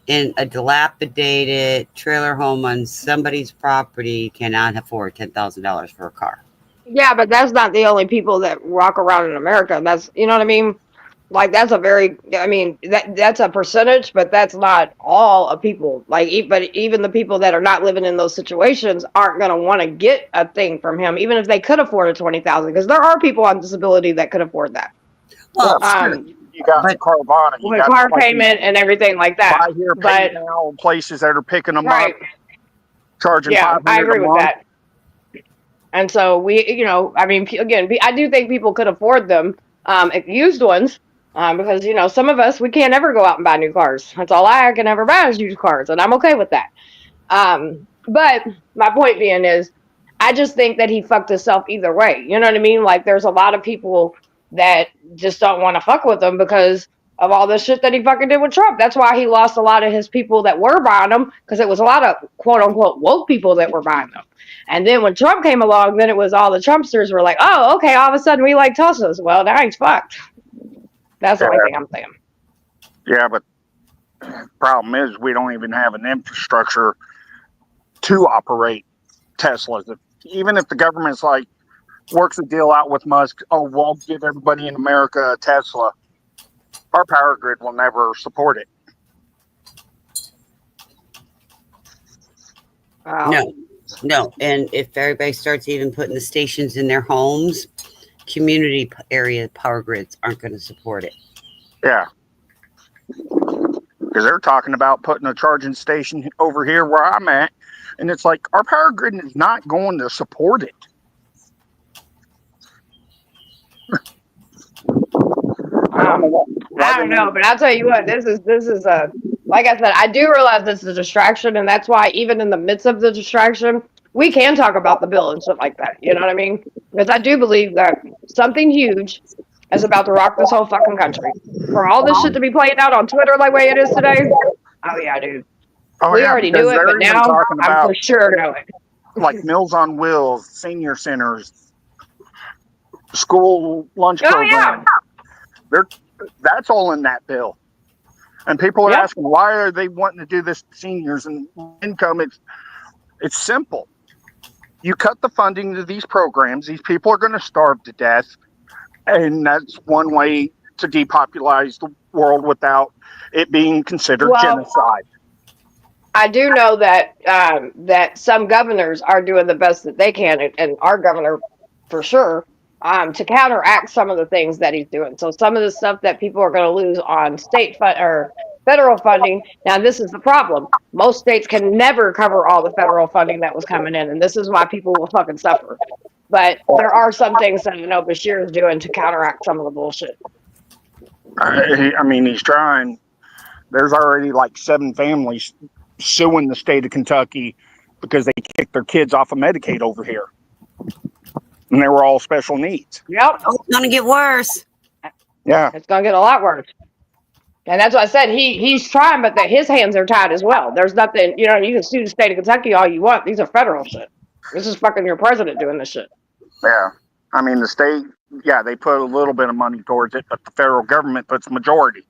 in a dilapidated trailer home on somebody's property cannot afford $10,000 for a car. Yeah, but that's not the only people that walk around in America. That's, you know what I mean? Like, that's a very, I mean, that's a percentage, but that's not all of people. Like, but even the people that are not living in those situations aren't going to want to get a thing from him, even if they could afford a $20,000, because there are people on disability that could afford that. Well, you got Carvana, you with got car payment and everything like that. Buy here, pay now, places that are picking them Right. up, charging Yeah, $500 I agree a with month. that. And so we, you know, I mean, again, I do think people could afford them, used ones, because, you know, some of us, we can't ever go out and buy new cars. That's all I can ever buy is used cars, and I'm okay with that. But my point being is, I just think that he fucked himself either way. You know what I mean? Like, there's a lot of people that just don't want to fuck with him because of all the shit that he fucking did with Trump. That's why he lost a lot of his people that were buying him, because it was a lot of quote unquote woke people that were buying them. And then when Trump came along, then it was all the Trumpsters were like, oh, okay, all of a sudden we like Teslas. Well, now he's fucked. That's the only thing I'm saying. Yeah, but problem is we don't even have an infrastructure to operate Teslas. Even if the government's like works a deal out with Musk, oh, we'll give everybody in America a Tesla, our power grid will never support it. No. And if everybody starts even putting the stations in their homes, community area power grids aren't going to support it. Yeah. Because they're talking about putting a charging station over here where I'm at, and it's like our power grid is not going to support it. I don't know, but I'll tell you what, this is a, like I said, I do realize this is a distraction, and that's why even in the midst of the distraction, we can talk about the bill and shit like that. You know what I mean? Because I do believe that something huge is about to rock this whole fucking country. For all this shit to be playing out on Twitter like way it is today, oh yeah, dude. We already knew it, but now I'm for sure know it. Like Meals on Wheels, senior centers, school lunch programs. That's all in that bill. And people are asking, why are they wanting to do this to seniors and income? It's simple. You cut the funding to these programs, these people are going to starve to death. And that's one way to depopulize the world without it being considered genocide. I do know that that some governors are doing the best that they can, and our governor for sure, to counteract some of the things that he's doing. So some of the stuff that people are going to lose on state or federal funding. Now, this is the problem. Most states can never cover all the federal funding that was coming in, and this is why people will fucking suffer. But there are some things that I know Bashir is doing to counteract some of the bullshit. I mean, he's trying. There's already like 7 families suing the state of Kentucky because they kicked their kids off of Medicaid over here. And they were all special needs. Yep. Oh, it's going to get worse. Yeah. It's going to get a lot worse. And that's what I said. He's trying, but his hands are tied as well. There's nothing, you know, you can sue the state of Kentucky all you want. These are federal shit. This is fucking your president doing this shit. Yeah. I mean, the state, they put a little bit of money towards it, but the federal government puts majority.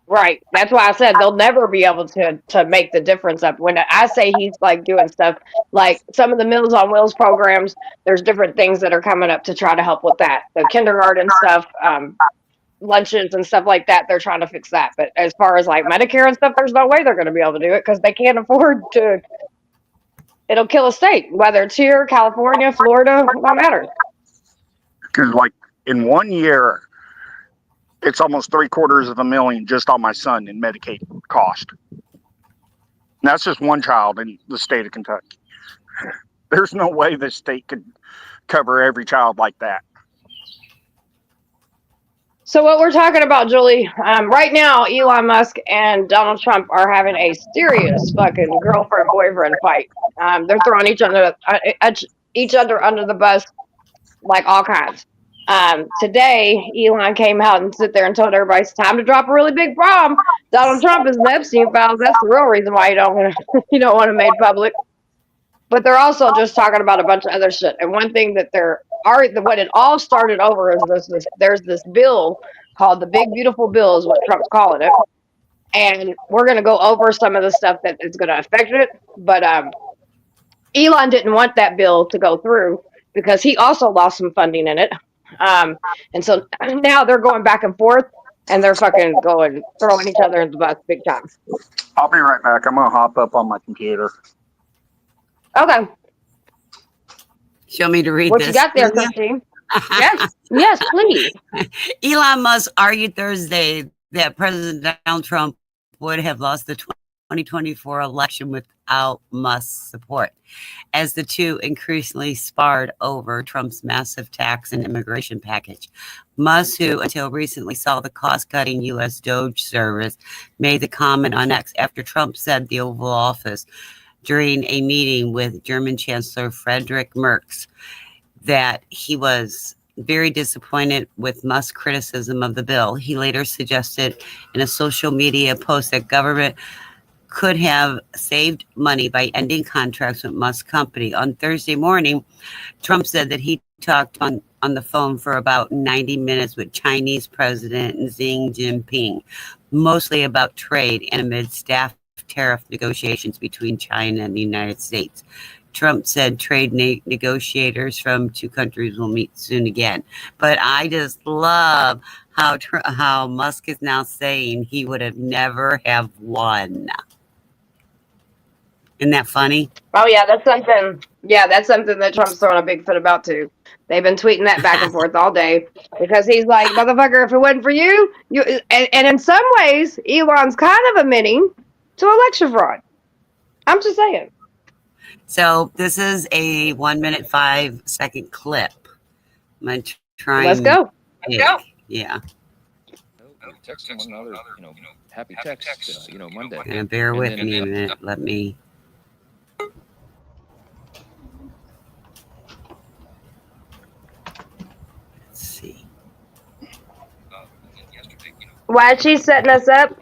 Right. That's why I said they'll never be able to make the difference up. When I say he's like doing stuff like some of the Meals on Wheels programs, there's different things that are coming up to try to help with that. The kindergarten stuff, lunches and stuff like that, they're trying to fix that. But as far as like Medicare and stuff, there's no way they're going to be able to do it because they can't afford to. It'll kill a state, whether it's here, California, Florida, no matter. Because like in 1 year, it's almost $750,000 just on my son in Medicaid cost. And that's just one child in the state of Kentucky. There's no way this state could cover every child like that. So what we're talking about, Julie, right now, Elon Musk and Donald Trump are having a serious fucking girlfriend-boyfriend fight. They're throwing each other under the bus, like all kinds. Today, Elon came out and sit there and told everybody it's time to drop a really big bomb. Donald Trump is in the Epstein files. That's the real reason why you don't want to made public. But they're also just talking about a bunch of other shit. And one thing that what it all started over is there's this bill called the Big Beautiful Bill is what Trump's calling it. And we're going to go over some of the stuff that is going to affect it. But Elon didn't want that bill to go through because he also lost some funding in it. And so now they're going back and forth and they're fucking throwing each other in the bus big time. I'll be right back. I'm going to hop up on my computer. Okay. Show me to read What this. you got there, Christine? Yes, please. Elon Musk argued Thursday that President Donald Trump would have lost the 2024 election without Musk's support, as the two increasingly sparred over Trump's massive tax and immigration package. Musk, who until recently saw the cost-cutting U.S. Doge service, made the comment on X after Trump said the Oval Office during a meeting with German Chancellor Friedrich Merz that he was very disappointed with Musk's criticism of the bill. He later suggested in a social media post that government could have saved money by ending contracts with Musk's company. On Thursday morning, Trump said that he talked on the phone for about 90 minutes with Chinese President Xi Jinping, mostly about trade and amid staff tariff negotiations between China and the United States. Trump said trade negotiators from two countries will meet soon again. But I just love how Musk is now saying he would have never have won. Isn't that funny? Oh yeah, that's something. Yeah, that's something that Trump's throwing a big fit about too. They've been tweeting that back and forth all day because he's like, motherfucker, if it wasn't for you, and in some ways, Elon's kind of admitting to election fraud. I'm just saying. So this is a 1 minute 5 second clip. I'm gonna try. Let's go. Let's go. Yeah. Texting one another, happy text, Monday. And bear with me a minute. Let me. Let's see. Why she's setting us up?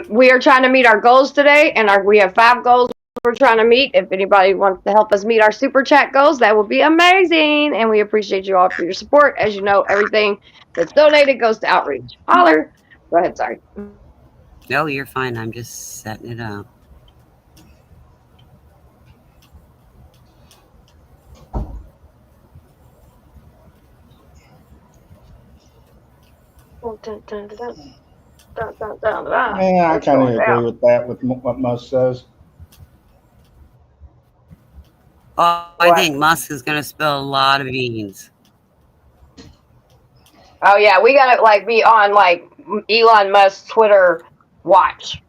We are trying to meet our goals today, and we have 5 goals we're trying to meet. If anybody wants to help us meet our super chat goals, that would be amazing. And we appreciate you all for your support. As you know, everything that's donated goes to outreach. Holler. Go ahead, sorry. No, you're fine. I'm just setting it up. Yeah, I kind of agree with that, with what Musk says. Oh, I think Musk is going to spill a lot of beans. Oh yeah, we gotta be on Elon Musk's Twitter watch,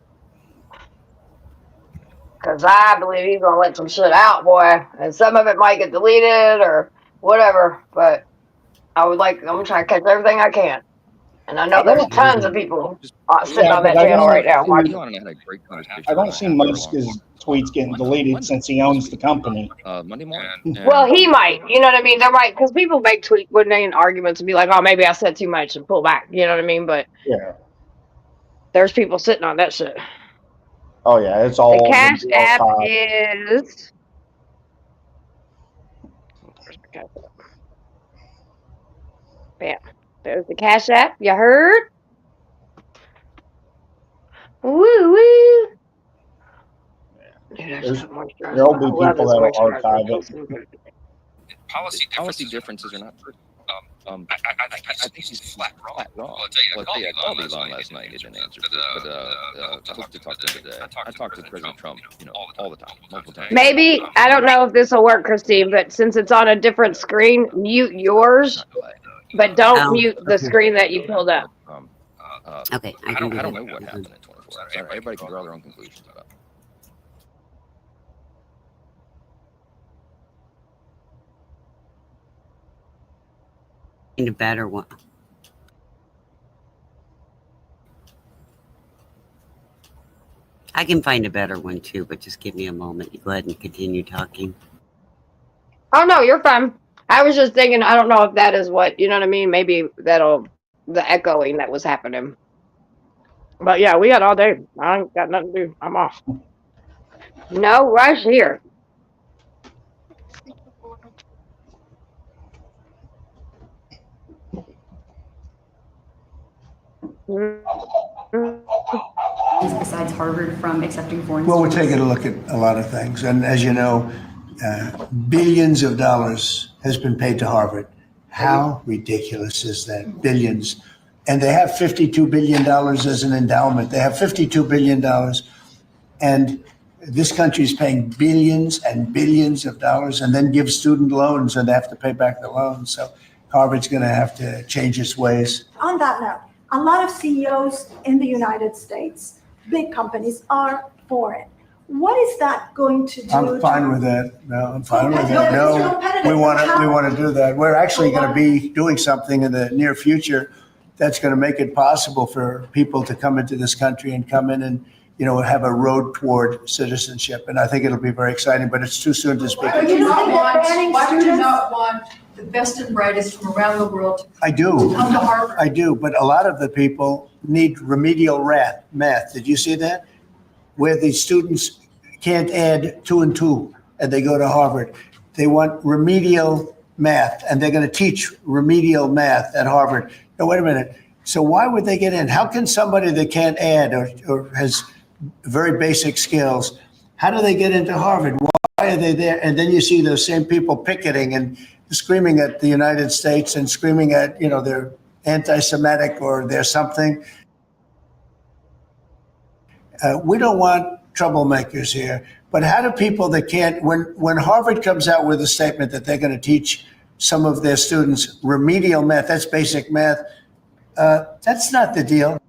cause I believe he's gonna let some shit out, boy, and some of it might get deleted or whatever. But I'm gonna try to catch everything I can, and I know there's tons of people sitting on that channel right now. I don't see Musk's tweets getting deleted since he owns the company. Monday morning. Well, he might. You know what I mean? There might, because people make arguments and be like, "Oh, maybe I said too much," and pull back. You know what I mean? But yeah, there's people sitting on that shit. Oh yeah, it's all. The Cash App is. Bam. There's the Cash App. You heard? Woo woo. Dude, I There's just moisturize. there'll I be love people this that'll moisturizer. archive It it. feels so good. Policy differences are not true. I think he's flat wrong. Well, I called Elon last night. He didn't answer. But I hope to talk to him today. I talk to President Trump, all the time, multiple times. Maybe, I don't know if this will work, Christine, but since it's on a different screen, mute yours, but don't Oh, mute the screen that you pulled up. Okay, I can don't do that. know what happened in 24 hours. Everybody can draw their own conclusions about it. Find a better one. I can find a better one too, but just give me a moment. You go ahead and continue talking. Oh, no, you're fine. I was just thinking, I don't know if that is what, you know what I mean? Maybe that'll, the echoing that was happening. But yeah, we got all day. I ain't got nothing to do. I'm off. No rush here. Besides Harvard from accepting foreign Well, we're students? taking a look at a lot of things. And as you know, billions of dollars has been paid to Harvard. How ridiculous is that? Billions. And they have $52 billion as an endowment. They have $52 billion. And this country is paying billions and billions of dollars and then gives student loans and they have to pay back the loans. So Harvard's going to have to change its ways. On that note, a lot of CEOs in the United States, big companies, are foreign. What is that going to do? I'm fine with that. No, I'm fine with that. No, it's No, competitive. we want to do that. We're actually going to be doing something in the near future that's going to make it possible for people to come into this country and come in and, have a road toward citizenship. And I think it'll be very exciting, but it's too soon to speak. Why would you not want the best and brightest from around the world I do. come to Harvard? I do, but a lot of the people need remedial math. Did you see that? Where the students can't add 2 and 2 and they go to Harvard. They want remedial math and they're going to teach remedial math at Harvard. Now, wait a minute. So why would they get in? How can somebody that can't add or has very basic skills, how do they get into Harvard? Why are they there? And then you see those same people picketing and screaming at the United States and screaming at, they're anti-Semitic or they're something. We don't want troublemakers here, but how do people that can't, when Harvard comes out with a statement that they're going to teach some of their students remedial math, that's basic math, that's not the deal.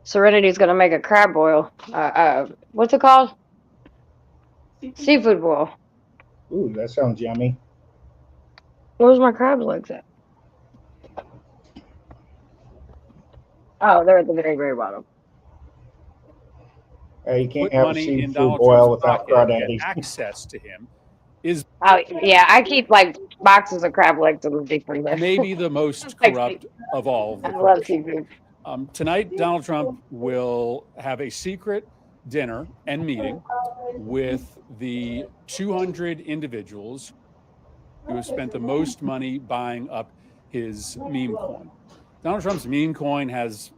Serenity's gonna make a crab boil. What's it called? Seafood boil. Ooh, that sounds yummy. Where's my crab legs at? Oh, they're at the very, very bottom. You can't Put have money in seafood Donald boil Trump's without pocket and crawdaddy. access to him is Oh, yeah, I keep like boxes of crab legs in the deep freezer. maybe the most Like, corrupt of all of the I love corruption. seafood. Tonight, Donald Trump will have a secret dinner and meeting with the 200 individuals who have spent the most money buying up his meme coin. Donald Trump's meme coin has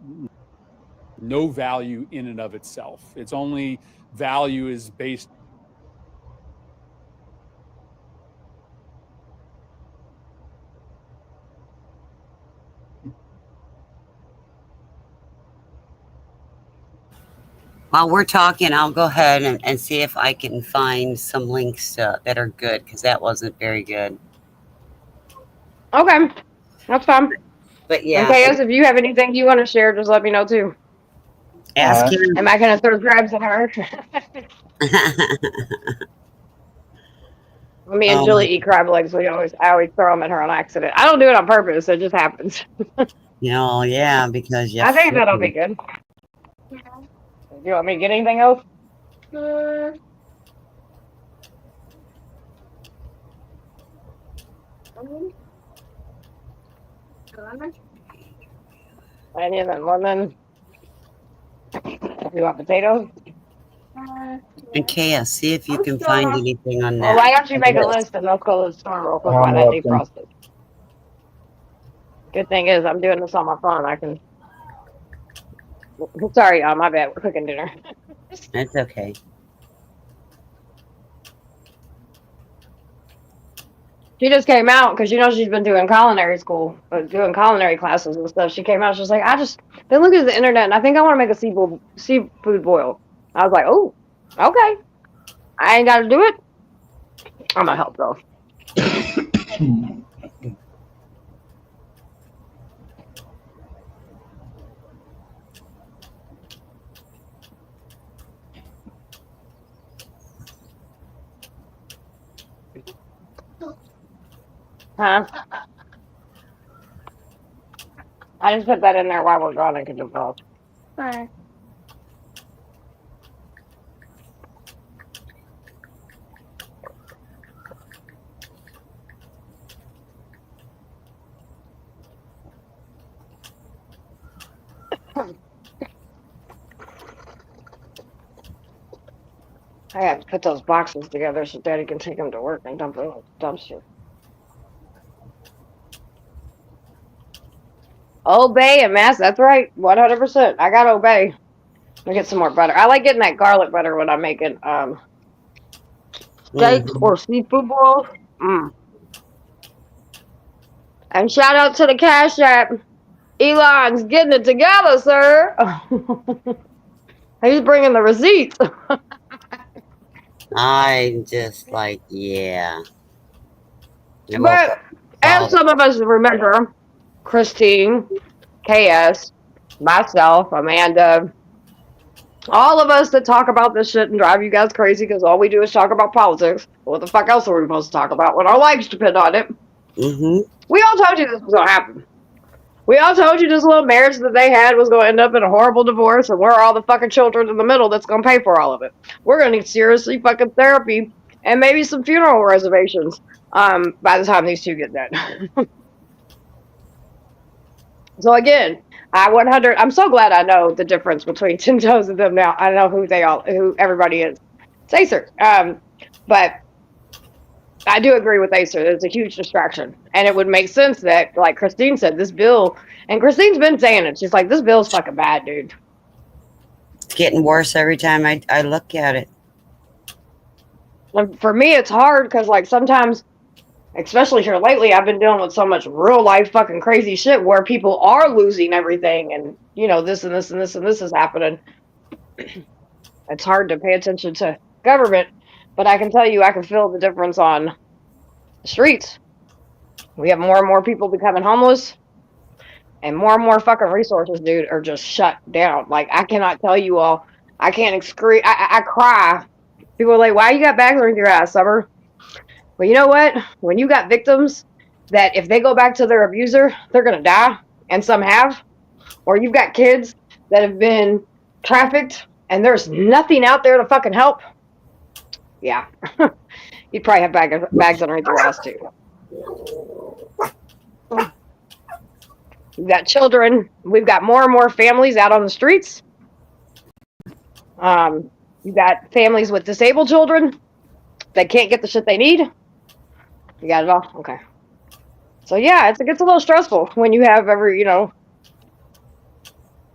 no value in and of itself. Its only value is based While we're talking, I'll go ahead and see if I can find some links that are good, because that wasn't very good. Okay, that's fine. But yeah, Okay, if you have anything you want to share, just let me know too. ask him. Am I gonna throw crabs at her? Me and Julie eat crab legs. I always throw them at her on accident. I don't do it on purpose. It just happens. Yeah, because I think that'll be good. You want me to get anything else? Onion and lemon. You want potatoes? And Kaya, see if you can find anything on Well, that. why don't you make a list and let's go to the store real quick while that defrosted. Good thing is I'm doing this on my phone. I can. Sorry, my bad. We're cooking dinner. That's okay. She just came out because she's been doing culinary school, doing culinary classes and stuff. She came out. She was like, I just been looking at the internet and I think I want to make a seafood boil. I was like, oh, okay. I ain't got to do it. I'm gonna help though. Huh? I just put that in there while we're gone and can do both. Alright. I have to put those boxes together so Daddy can take them to work and dump them in the dumpster. Obey and mass. That's right. 100%. I got obey. Let me get some more butter. I like getting that garlic butter when I'm making steaks or seafood boils. And shout out to the Cash App. Elon's getting it together, sir. He's bringing the receipts. I'm just like, yeah. But as some of us remember, Christine, KS, myself, Amanda, all of us that talk about this shit and drive you guys crazy because all we do is talk about politics. What the fuck else are we supposed to talk about when our lives depend on it? We all told you this was going to happen. We all told you this little marriage that they had was going to end up in a horrible divorce, and we're all the fucking children in the middle that's going to pay for all of it. We're going to need seriously fucking therapy and maybe some funeral reservations by the time these two get done. So again, I'm so glad I know the difference between 10 Toes and them now. I know who everybody is. It's Acer. But I do agree with Acer. It's a huge distraction. And it would make sense that, like Christine said, this bill, and Christine's been saying it, she's like, this bill's fucking bad, dude. It's getting worse every time I look at it. And for me, it's hard because, like, sometimes, especially here lately, I've been dealing with so much real life fucking crazy shit where people are losing everything and, this and this and this and this is happening. It's hard to pay attention to government, but I can tell you I can feel the difference on the streets. We have more and more people becoming homeless, and more fucking resources, dude, are just shut down. Like, I cannot tell you all. I can't excrete. I cry. People are like, why you got bags underneath your ass, Summer? Well, you know what? When you got victims that if they go back to their abuser, they're going to die, and some have, or you've got kids that have been trafficked, and there's nothing out there to fucking help, yeah. You'd probably have bags underneath your ass, too. We've got children. We've got more and more families out on the streets. You've got families with disabled children that can't get the shit they need. You got it all? Okay. So, yeah, it gets a little stressful when you have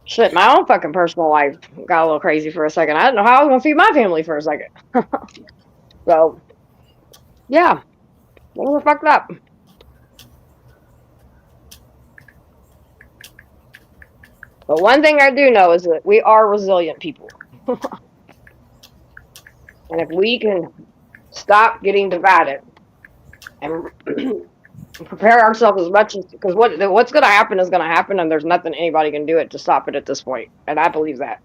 shit, my own fucking personal life got a little crazy for a second. I didn't know how I was going to feed my family for a second. So, yeah, things were fucked up. But one thing I do know is that we are resilient people. And if we can stop getting divided and prepare ourselves as much as, because what's going to happen is going to happen, and there's nothing anybody can do to stop it at this point. And I believe that.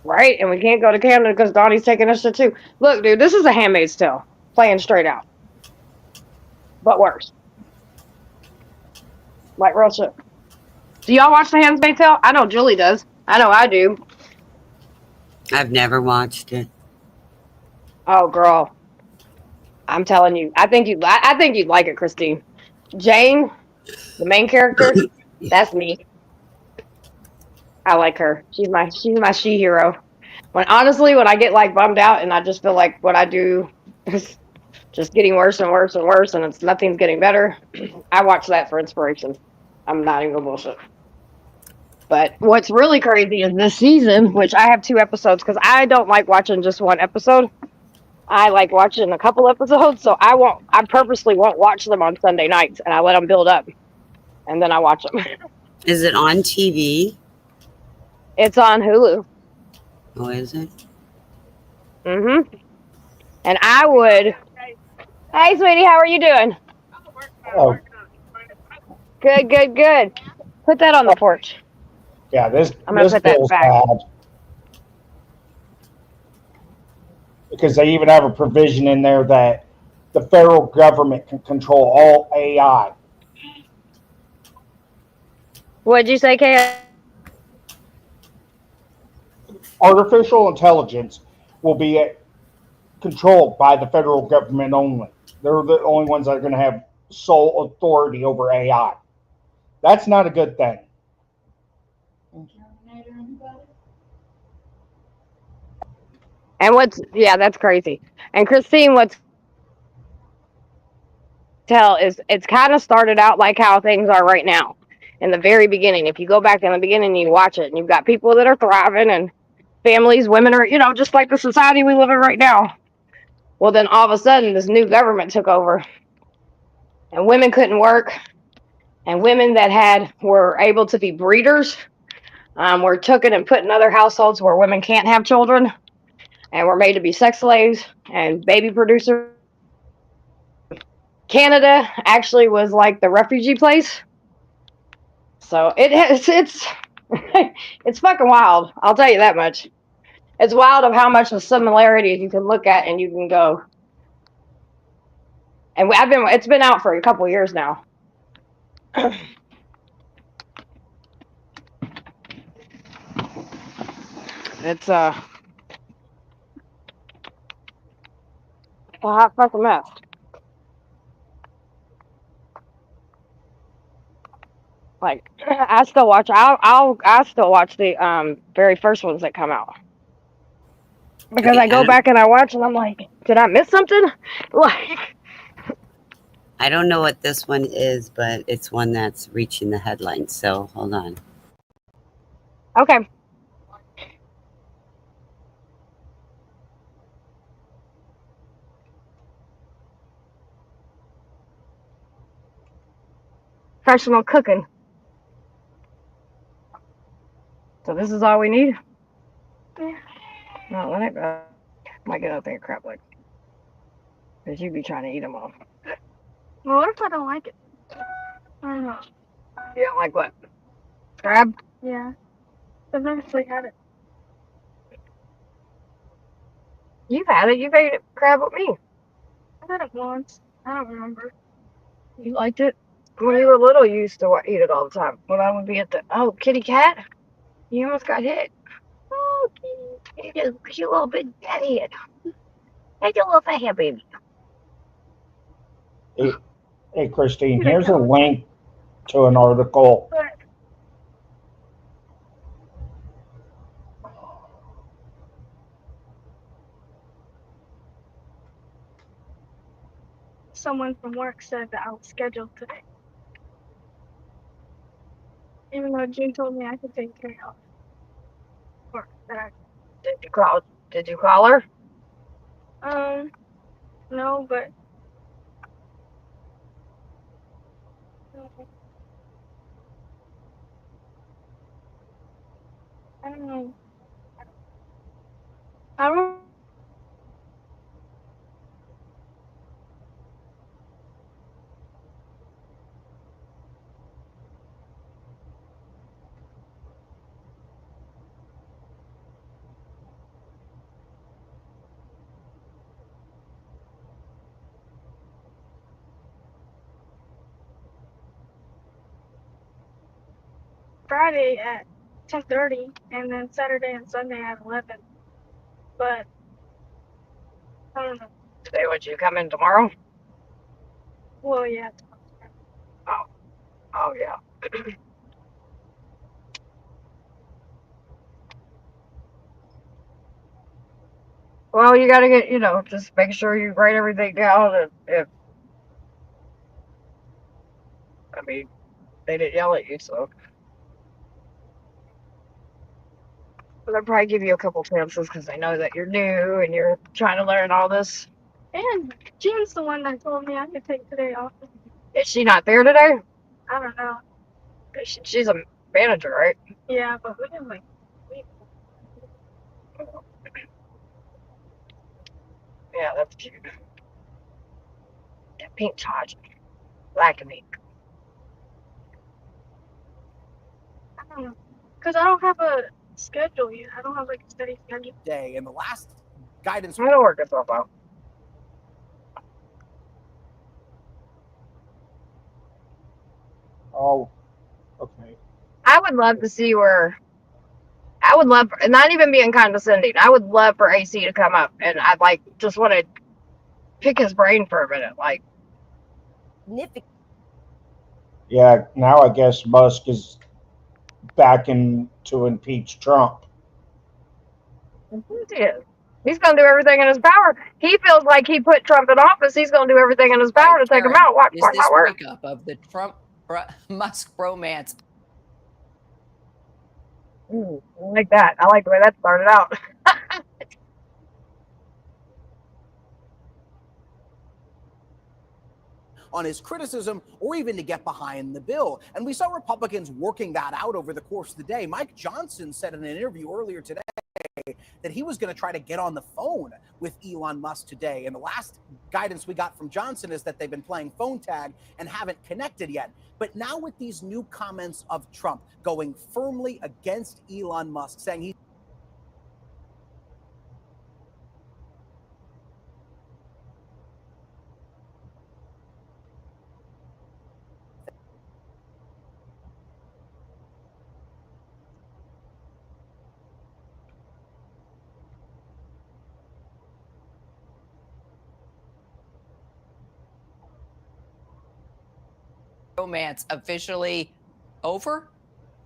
Right? And we can't go to Canada because Donnie's taking us to too. Look, dude, this is a Handmaid's Tale. Playing straight out. But worse. Like real shit. Do y'all watch The Handmaid's Tale? I know Julie does. I know I do. I've never watched it. Oh, girl. I'm telling you. I think you'd like it, Christine. Jane, the main character, that's me. I like her. She's my she hero. When I get like bummed out and I just feel like what I do is just getting worse and worse and worse and it's nothing's getting better, I watch that for inspiration. I'm not even gonna bullshit. But what's really crazy is this season, which I have 2 episodes because I don't like watching just one episode. I like watching a couple episodes, so I purposely won't watch them on Sunday nights and I let them build up and then I watch them. Is it on TV? It's on Hulu. Oh, is it? Mm-hmm. And I would. Hey, sweetie, how are you doing? Oh, Good, good, good. Put that on the porch. yeah, I'm gonna this put that bill's back. bad. Because they even have a provision in there that the federal government can control all AI. What'd you say, Kay? Artificial intelligence will be controlled by the federal government only. They're the only ones that are going to have sole authority over AI. That's not a good thing. And that's crazy. And Christine, it's kind of started out like how things are right now. In the very beginning, if you go back in the beginning and you watch it, and you've got people that are thriving and families, women are, just like the society we live in right now. Well, then all of a sudden, this new government took over, and women couldn't work, and women that were able to be breeders were taken and put in other households where women can't have children, and were made to be sex slaves and baby producers. Canada actually was like the refugee place. So it's it's fucking wild. I'll tell you that much. It's wild of how much of similarities you can look at and you can go. And it's been out for a couple years now. It's a hot fucking mess. Like I still watch. I still watch the very first ones that come out because Okay, I go back and I watch and I'm like, did I miss something? Like I don't know what this one is, but it's one that's reaching the headlines. So hold on. okay. Professional cooking. So this is all we need? Yeah. No, let it go. Might get out there crap like because you be trying to eat them all. Well, what if I don't like it? I don't know. You don't like what? Crab? Yeah. I've never actually had it. You've had it. You've ate crab with me. I've had it once. I don't remember. You liked it? When you were little, you used to eat it all the time. When I would be at kitty cat, you almost got hit. Oh, kitty, you cute little bit deadhead. Hey, you little fat baby. Hey, Christine, here's a link to an article. Someone from work said that I was scheduled today. Even though June told me I could take care of work that I Did you call her? no, but I don't know. I don't. Friday at 10:30, and then Saturday and Sunday at 11. But I don't know. Today, would you come in tomorrow? Well, yeah. Tomorrow. Oh, yeah. Well, you got to get, just make sure you write everything down. And I mean, they didn't yell at you, so. But they'll probably give you a couple chances because they know that you're new and you're trying to learn all this. And Jean's the one that told me I could take today off. Is she not there today? I don't know. She's a manager, right? Yeah, but we didn't Yeah, that's cute. That pink charge. Black and ink. I don't know. Because I don't have a schedule yet. I don't have like a steady schedule. Day and the last guidance. It'll work itself out. Oh, okay. I would love to see where. I would love, not even being condescending, I would love for AC to come up and I'd just want to pick his brain for a minute. Yeah, now I guess Musk is backing to impeach Trump. He's going to do everything in his power. He feels like he put Trump in office. He's going to do everything in his power to take him out. Watch Is that this work. breakup of the Trump-Musk bromance? I like that. I like the way that started out. On his criticism or even to get behind the bill. And we saw Republicans working that out over the course of the day. Mike Johnson said in an interview earlier today that he was going to try to get on the phone with Elon Musk today. And the last guidance we got from Johnson is that they've been playing phone tag and haven't connected yet. But now with these new comments of Trump going firmly against Elon Musk, saying he Romance officially over?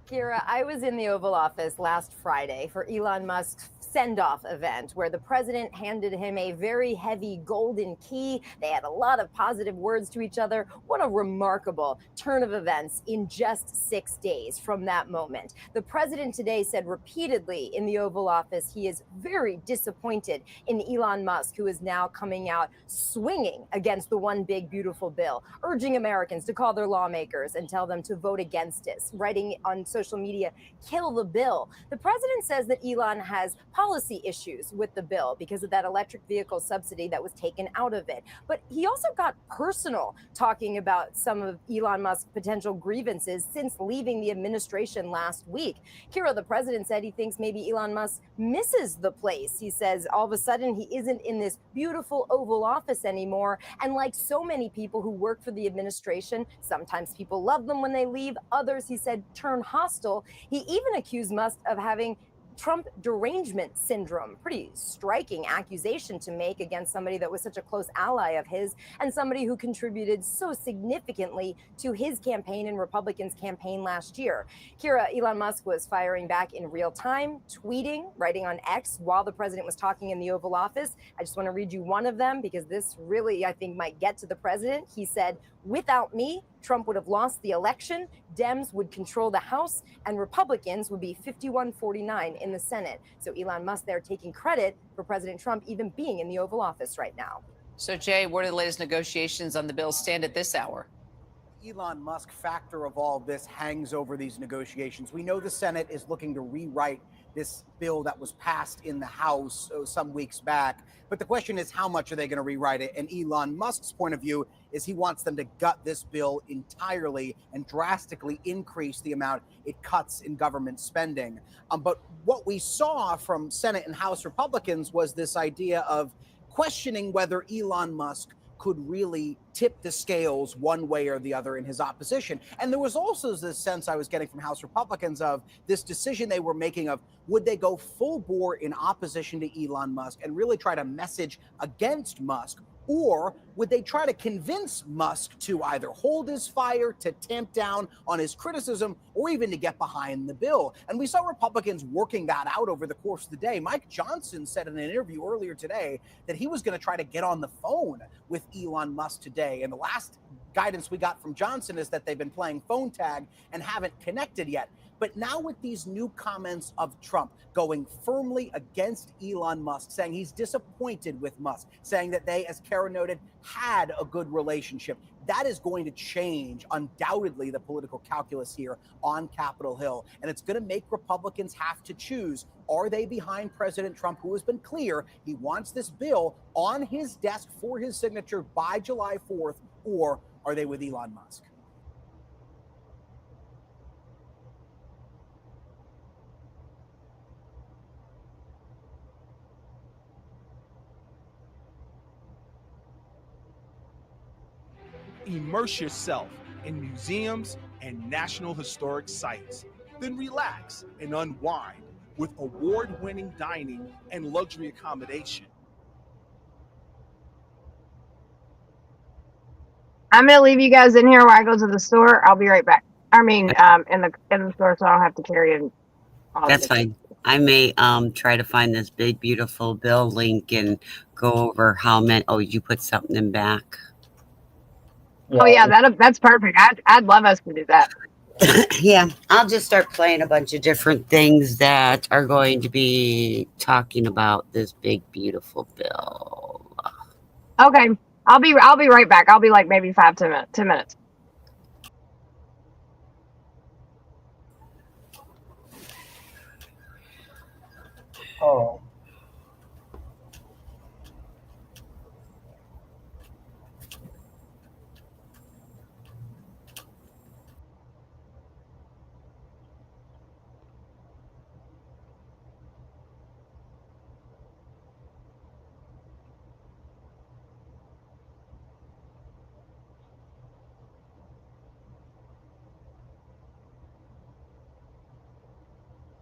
Kira, I was in the Oval Office last Friday for Elon Musk's send-off event where the president handed him a very heavy golden key. They had a lot of positive words to each other. What a remarkable turn of events in just 6 days from that moment. The president today said repeatedly in the Oval Office he is very disappointed in Elon Musk, who is now coming out swinging against the one big beautiful bill, urging Americans to call their lawmakers and tell them to vote against it, writing on social media, kill the bill. The president says that Elon has policy issues with the bill because of that electric vehicle subsidy that was taken out of it. But he also got personal, talking about some of Elon Musk's potential grievances since leaving the administration last week. Kira, the president said he thinks maybe Elon Musk misses the place. He says all of a sudden he isn't in this beautiful Oval Office anymore. And like so many people who work for the administration, sometimes people love them when they leave. Others, he said, turn hostile. He even accused Musk of having Trump derangement syndrome. Pretty striking accusation to make against somebody that was such a close ally of his and somebody who contributed so significantly to his campaign and Republicans' campaign last year. Kira, Elon Musk was firing back in real time, tweeting, writing on X while the president was talking in the Oval Office. I just want to read you one of them because this really, I think, might get to the president. He said, "Without me, Trump would have lost the election, Dems would control the House, and Republicans would be 51-49 in the Senate." So Elon Musk there taking credit for President Trump even being in the Oval Office right now. So, Jay, where do the latest negotiations on the bill stand at this hour? Elon Musk factor of all of this hangs over these negotiations. We know the Senate is looking to rewrite this bill that was passed in the House some weeks back. But the question is, how much are they going to rewrite it? And Elon Musk's point of view is he wants them to gut this bill entirely and drastically increase the amount it cuts in government spending. But what we saw from Senate and House Republicans was this idea of questioning whether Elon Musk could really tip the scales one way or the other in his opposition. And there was also this sense I was getting from House Republicans of this decision they were making of would they go full bore in opposition to Elon Musk and really try to message against Musk, Or would they try to convince Musk to either hold his fire, to tamp down on his criticism, or even to get behind the bill? And we saw Republicans working that out over the course of the day. Mike Johnson said in an interview earlier today that he was going to try to get on the phone with Elon Musk today. And the last guidance we got from Johnson is that they've been playing phone tag and haven't connected yet. But now with these new comments of Trump going firmly against Elon Musk, saying he's disappointed with Musk, saying that they, as Kara noted, had a good relationship, that is going to change undoubtedly the political calculus here on Capitol Hill. And it's going to make Republicans have to choose. Are they behind President Trump, who has been clear he wants this bill on his desk for his signature by July 4th, or are they with Elon Musk? Immerse yourself in museums and national historic sites. Then relax and unwind with award-winning dining and luxury accommodation. I'm gonna leave you guys in here while I go to the store. I'll be right back. I mean, in the store, so I don't have to carry in. That's fine. I may try to find this big beautiful bill link and go over how many. Oh, you put something in back. Oh yeah, that's perfect. I'd love us to do that. Yeah, I'll just start playing a bunch of different things that are going to be talking about this big beautiful bill. Okay, I'll be right back. I'll be like maybe 10 minutes. Oh.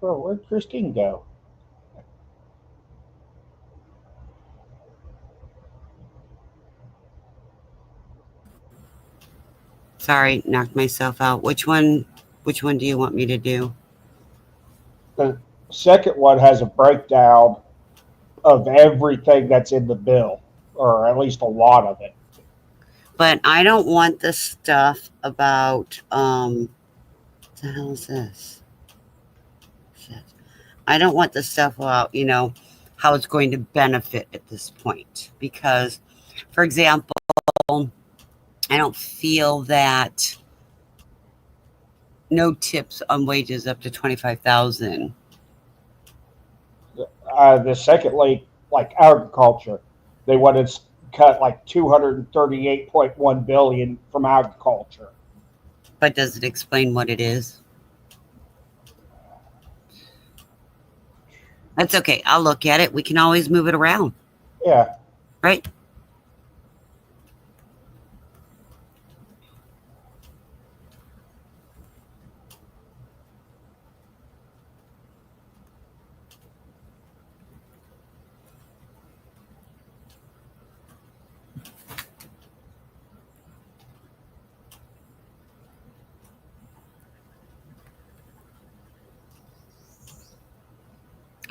Bro, where'd Christine go? Sorry, knocked myself out. Which one do you want me to do? The second one has a breakdown of everything that's in the bill, or at least a lot of it. But I don't want the stuff about what the hell is this? Shit. I don't want the stuff about, how it's going to benefit at this point. Because, for example, I don't feel that no tips on wages up to $25,000. The second link, like agriculture, they wanted to cut like $238.1 billion from agriculture. But does it explain what it is? That's okay. I'll look at it. We can always move it around. Yeah. Right?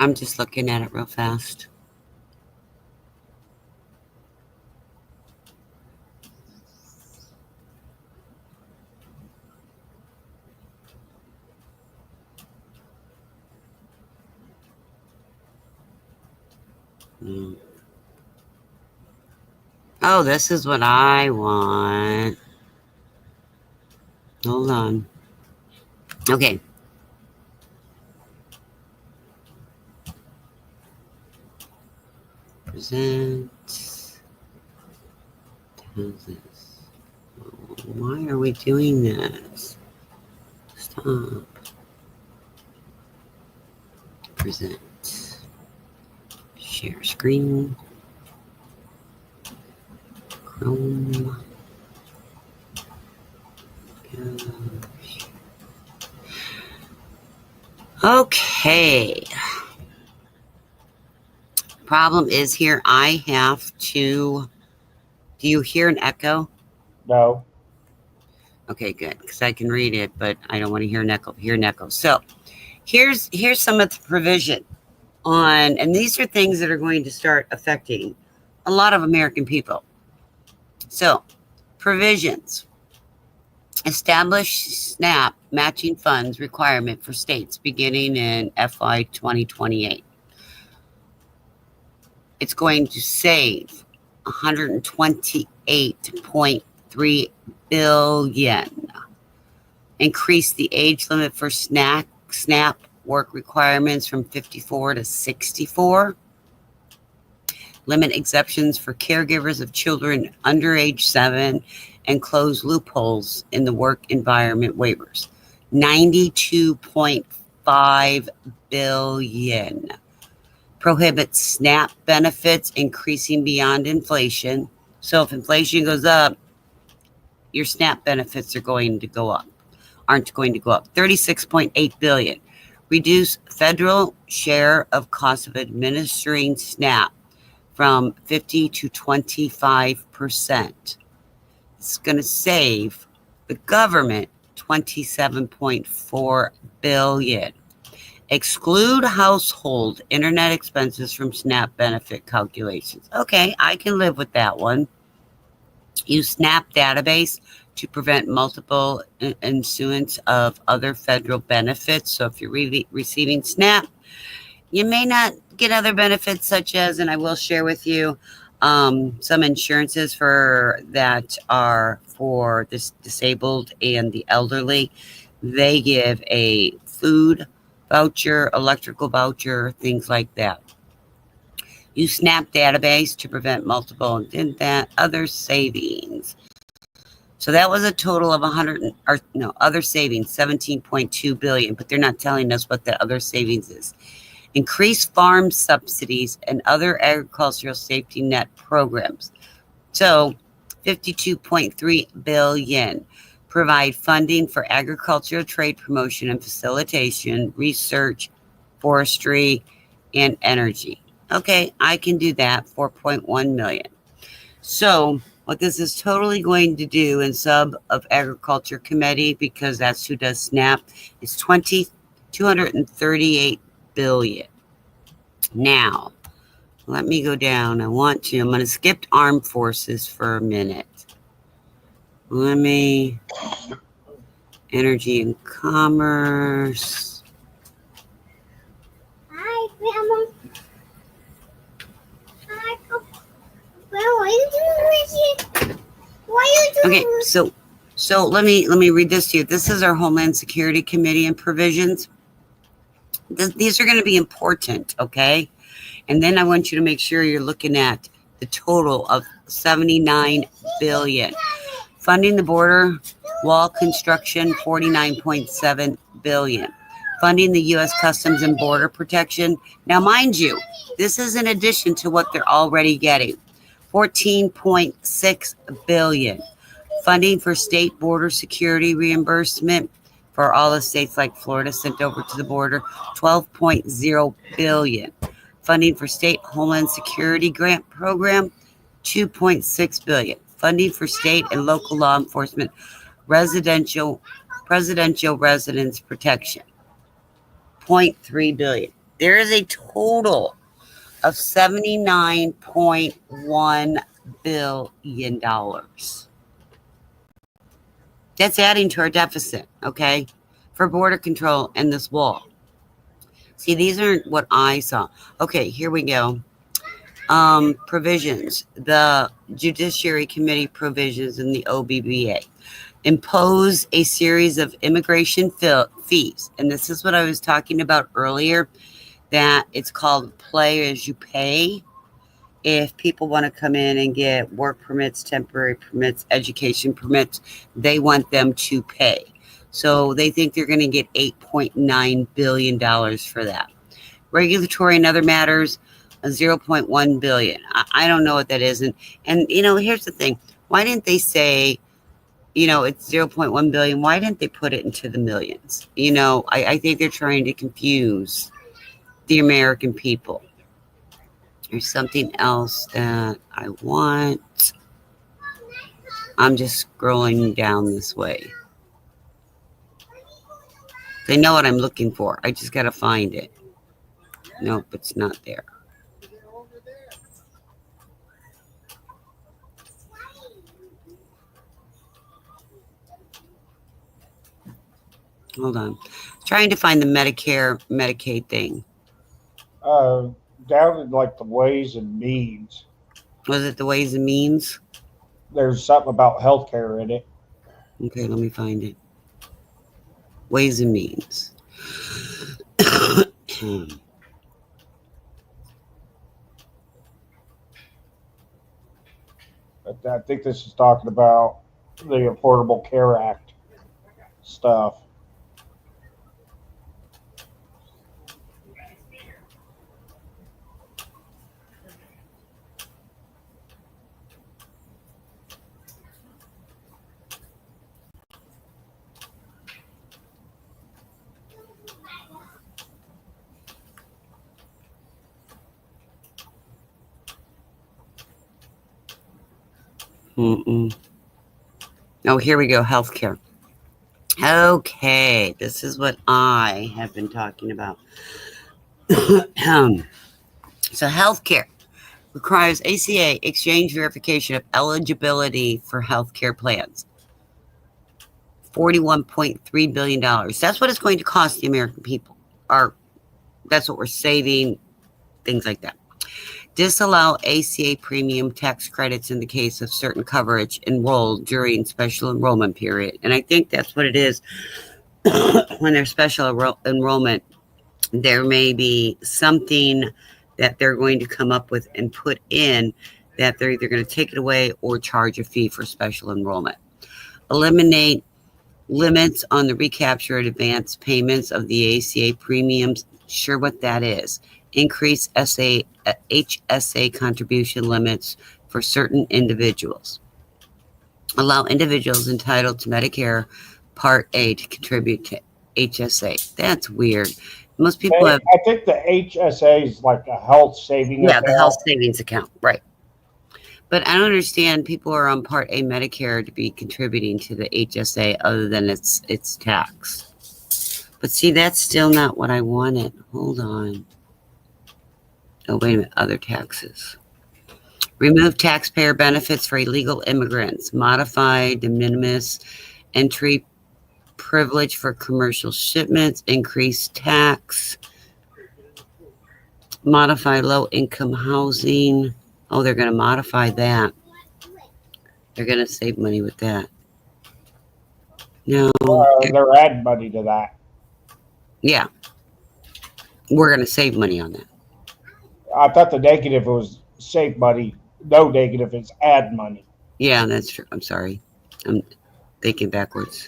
I'm just looking at it real fast. Oh, this is what I want. Hold on. Okay. Present. How's this? Why are we doing this? Stop. Present. Share screen. Chrome. Okay. Problem is here I have to Do you hear an echo? No. Okay, good, because I can read it, but I don't want to hear an echo. So here's some of the provision on, and these are things that are going to start affecting a lot of American people. So provisions. Establish SNAP matching funds requirement for states beginning in FY 2028. It's going to save $128.3 billion. Increase the age limit for SNAP work requirements from 54 to 64. Limit exceptions for caregivers of children under age 7 and close loopholes in the work environment waivers. $92.5 billion. Prohibits SNAP benefits increasing beyond inflation. So if inflation goes up, your SNAP benefits aren't going to go up. 36.8 billion. Reduce federal share of cost of administering SNAP from 50 to 25%. It's going to save the government $27.4 billion. Exclude household internet expenses from SNAP benefit calculations. Okay, I can live with that one. Use SNAP database to prevent multiple issuance of other federal benefits. So if you're receiving SNAP, you may not get other benefits such as, and I will share with you, some insurances that are for this disabled and the elderly. They give a food voucher, electrical voucher, things like that. Use SNAP database to prevent multiple and that other savings. So that was a total of other savings, 17.2 billion, but they're not telling us what the other savings is. Increase farm subsidies and other agricultural safety net programs. So 52.3 billion. Provide funding for agricultural trade promotion and facilitation, research, forestry, and energy. Okay, I can do that, 4.1 million. So what this is totally going to do in sub of agriculture committee, because that's who does SNAP, is 238 billion. Now, let me go down. I'm going to skip armed forces for a minute. Energy and commerce. Hi, Grandma. Hi. What are you doing? What are you doing? Okay, so let me read this to you. This is our Homeland Security Committee and provisions. These are going to be important, okay? And then I want you to make sure you're looking at the total of 79 billion. Funding the border wall construction, 49.7 billion. Funding the U.S. Customs and Border Protection. Now, mind you, this is in addition to what they're already getting. 14.6 billion. Funding for state border security reimbursement for all the states like Florida sent over to the border, 12.0 billion. Funding for state homeland security grant program, 2.6 billion. Funding for state and local law enforcement presidential residence protection, 0.3 billion. There is a total of $79.1 billion. That's adding to our deficit, okay, for border control and this wall. See, these aren't what I saw. Okay, here we go. Provisions, the Judiciary Committee provisions in the OBBA. Impose a series of immigration fees. And this is what I was talking about earlier, that it's called play as you pay. If people want to come in and get work permits, temporary permits, education permits, they want them to pay. So they think they're going to get $8.9 billion for that. Regulatory and other matters, $0.1 billion. I don't know what that is. And here's the thing. Why didn't they say, it's 0.1 billion? Why didn't they put it into the millions? I think they're trying to confuse the American people. There's something else that I want. I'm just scrolling down this way. They know what I'm looking for. I just got to find it. Nope, it's not there. Hold on. Trying to find the Medicare, Medicaid thing. Down in like the Ways and Means. Was it the Ways and Means? There's something about healthcare in it. Okay, let me find it. Ways and Means. I think this is talking about the Affordable Care Act stuff. Oh, here we go. Healthcare. Okay, this is what I have been talking about. So healthcare requires ACA exchange verification of eligibility for healthcare plans. $41.3 billion. That's what it's going to cost the American people. That's what we're saving, things like that. Disallow ACA premium tax credits in the case of certain coverage enrolled during special enrollment period. And I think that's what it is. When there's special enrollment, there may be something that they're going to come up with and put in that they're either going to take it away or charge a fee for special enrollment. Eliminate limits on the recaptured advance payments of the ACA premiums. Sure what that is. Increase HSA contribution limits for certain individuals. Allow individuals entitled to Medicare Part A to contribute to HSA. That's weird. Most people have. I think the HSA is like a health savings account. The health savings account, right. But I don't understand people are on Part A Medicare to be contributing to the HSA other than it's tax. But see, that's still not what I wanted. Hold on. Oh, wait a minute. Other taxes. Remove taxpayer benefits for illegal immigrants. Modify de minimis entry privilege for commercial shipments. Increase tax. Modify low-income housing. Oh, they're going to modify that. They're going to save money with that. No. They're adding money to that. Yeah. We're going to save money on that. I thought the negative was save money. No negative is add money. Yeah, that's true. I'm sorry. I'm thinking backwards.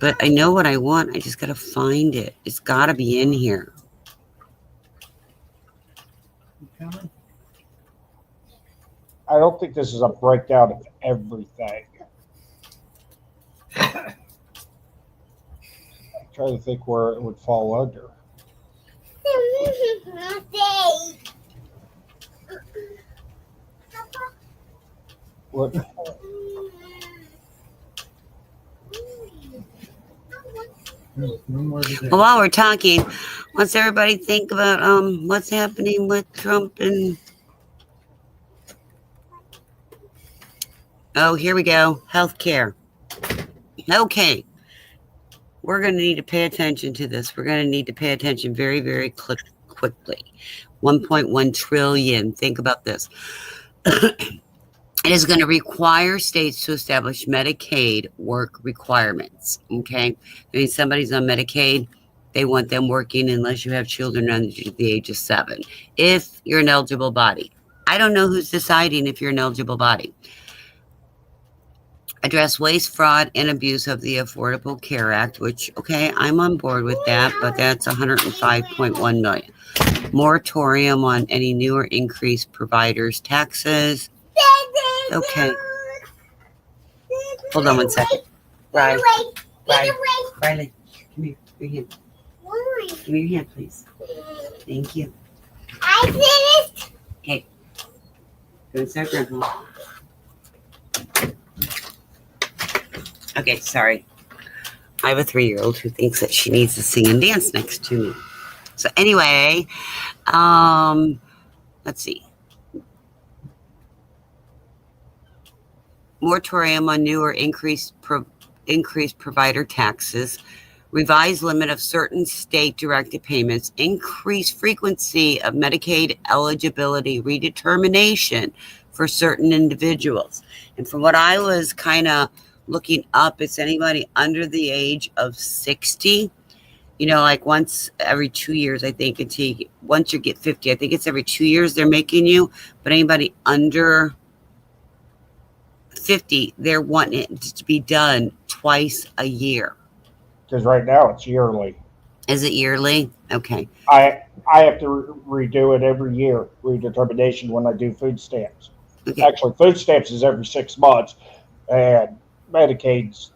But I know what I want. I just got to find it. It's got to be in here. I don't think this is a breakdown of everything. I'm trying to think where it would fall under. What? Well, while we're talking, what's everybody think about what's happening with Trump and? Oh, here we go. Healthcare. Okay. We're going to need to pay attention to this. We're going to need to pay attention very, very quickly. 1.1 trillion. Think about this. It is going to require states to establish Medicaid work requirements. Okay. I mean, somebody's on Medicaid. They want them working unless you have children under the age of 7. If you're an eligible body. I don't know who's deciding if you're an eligible body. Address waste, fraud, and abuse of the Affordable Care Act, which, okay, I'm on board with that, but that's $105.1 million. Moratorium on any new or increased providers' taxes. Okay. Hold on one second. Riley, come here. Your hand. Give me your hand, please. Thank you. I finished. Okay. Go inside, Grandpa. Okay, sorry. I have a 3-year-old who thinks that she needs to sing and dance next to me. So anyway, let's see. Moratorium on new or increased provider taxes, revised limit of certain state-directed payments, increased frequency of Medicaid eligibility redetermination for certain individuals. And from what I was kind of looking up, it's anybody under the age of 60. You know, like once every 2 years, I think, once you get 50, I think it's every 2 years they're making you. But anybody under 50, they're wanting it to be done twice a year. Because right now it's yearly. Is it yearly? Okay. I have to redo it every year, redetermination, when I do food stamps. Okay. Actually, food stamps is every 6 months, and Medicaid's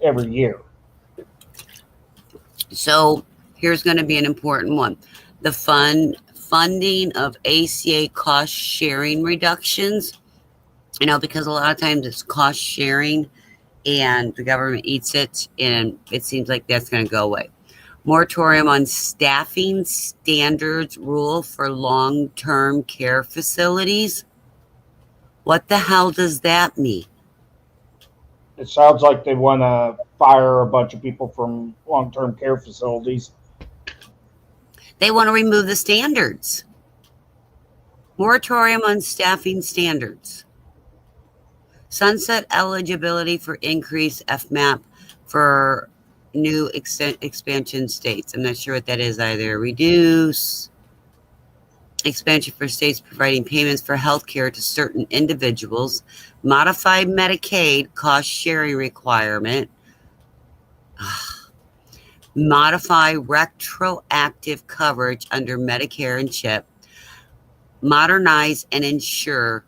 every year. So here's going to be an important one. The funding of ACA cost sharing reductions. You know, because a lot of times it's cost sharing and the government eats it, and it seems like that's going to go away. Moratorium on staffing standards rule for long-term care facilities. What the hell does that mean? It sounds like they want to fire a bunch of people from long-term care facilities. They want to remove the standards. Moratorium on staffing standards. Sunset eligibility for increased FMAP for new expansion states. I'm not sure what that is either. Reduce expansion for states providing payments for health care to certain individuals. Modify Medicaid cost sharing requirement. Modify retroactive coverage under Medicare and CHIP. Modernize and ensure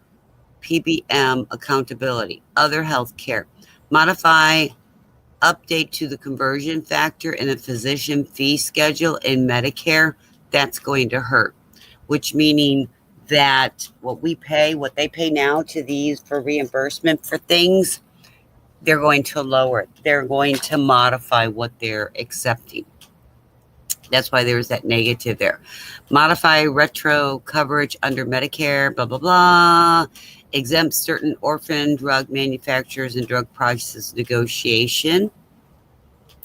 PBM accountability, other health care. Modify, update to the conversion factor in the physician fee schedule in Medicare. That's going to hurt, which meaning that what they pay now to these for reimbursement for things, they're going to lower it. They're going to modify what they're accepting. That's why there's that negative there. Modify retro coverage under Medicare, blah, blah, blah. Exempt certain orphan drug manufacturers and drug prices negotiation.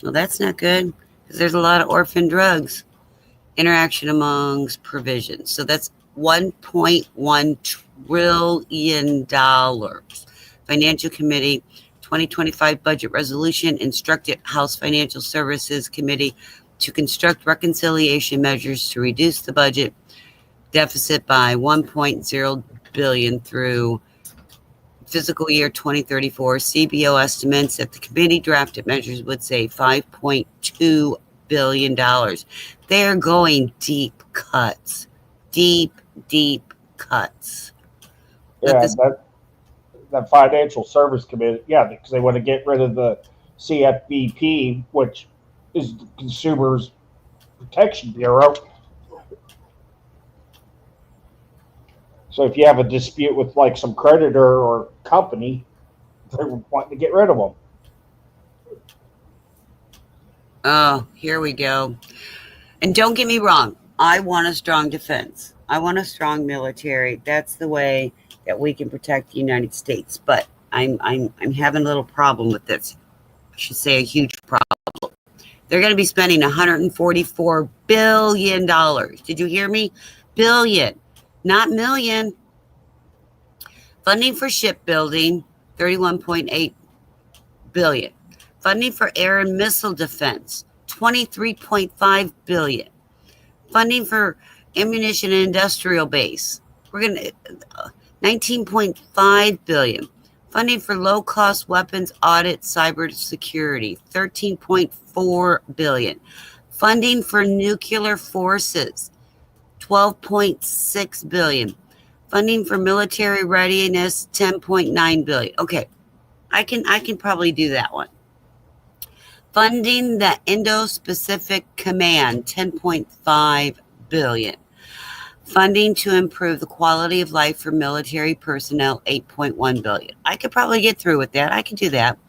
Well, that's not good because there's a lot of orphan drugs. Interaction amongst provisions. So that's $1.1 trillion. Financial Committee 2025 Budget Resolution instructed House Financial Services Committee to construct reconciliation measures to reduce the budget deficit by $1.0 billion through fiscal year 2034. CBO estimates that the committee drafted measures would save $5.2 billion. They're going deep cuts. Deep cuts. Yeah, that Financial Service Committee, yeah, because they want to get rid of the CFPB, which is the Consumers Protection Bureau. So if you have a dispute with like some creditor or company, they're wanting to get rid of them. Oh, here we go. And don't get me wrong. I want a strong defense. I want a strong military. That's the way that we can protect the United States. But I'm having a little problem with this. I should say a huge problem. They're going to be spending $144 billion. Did you hear me? Billion, not million. Funding for shipbuilding, $31.8 billion. Funding for air and missile defense, $23.5 billion. Funding for ammunition and industrial base, we're going to $19.5 billion. Funding for low-cost weapons audit cybersecurity, $13.4 billion. Funding for nuclear forces, $12.6 billion. Funding for military readiness, $10.9 billion. Okay, I can probably do that one. Funding the Indo-Pacific Command, $10.5 billion. Funding to improve the quality of life for military personnel, $8.1 billion. I could probably get through with that. I can do that.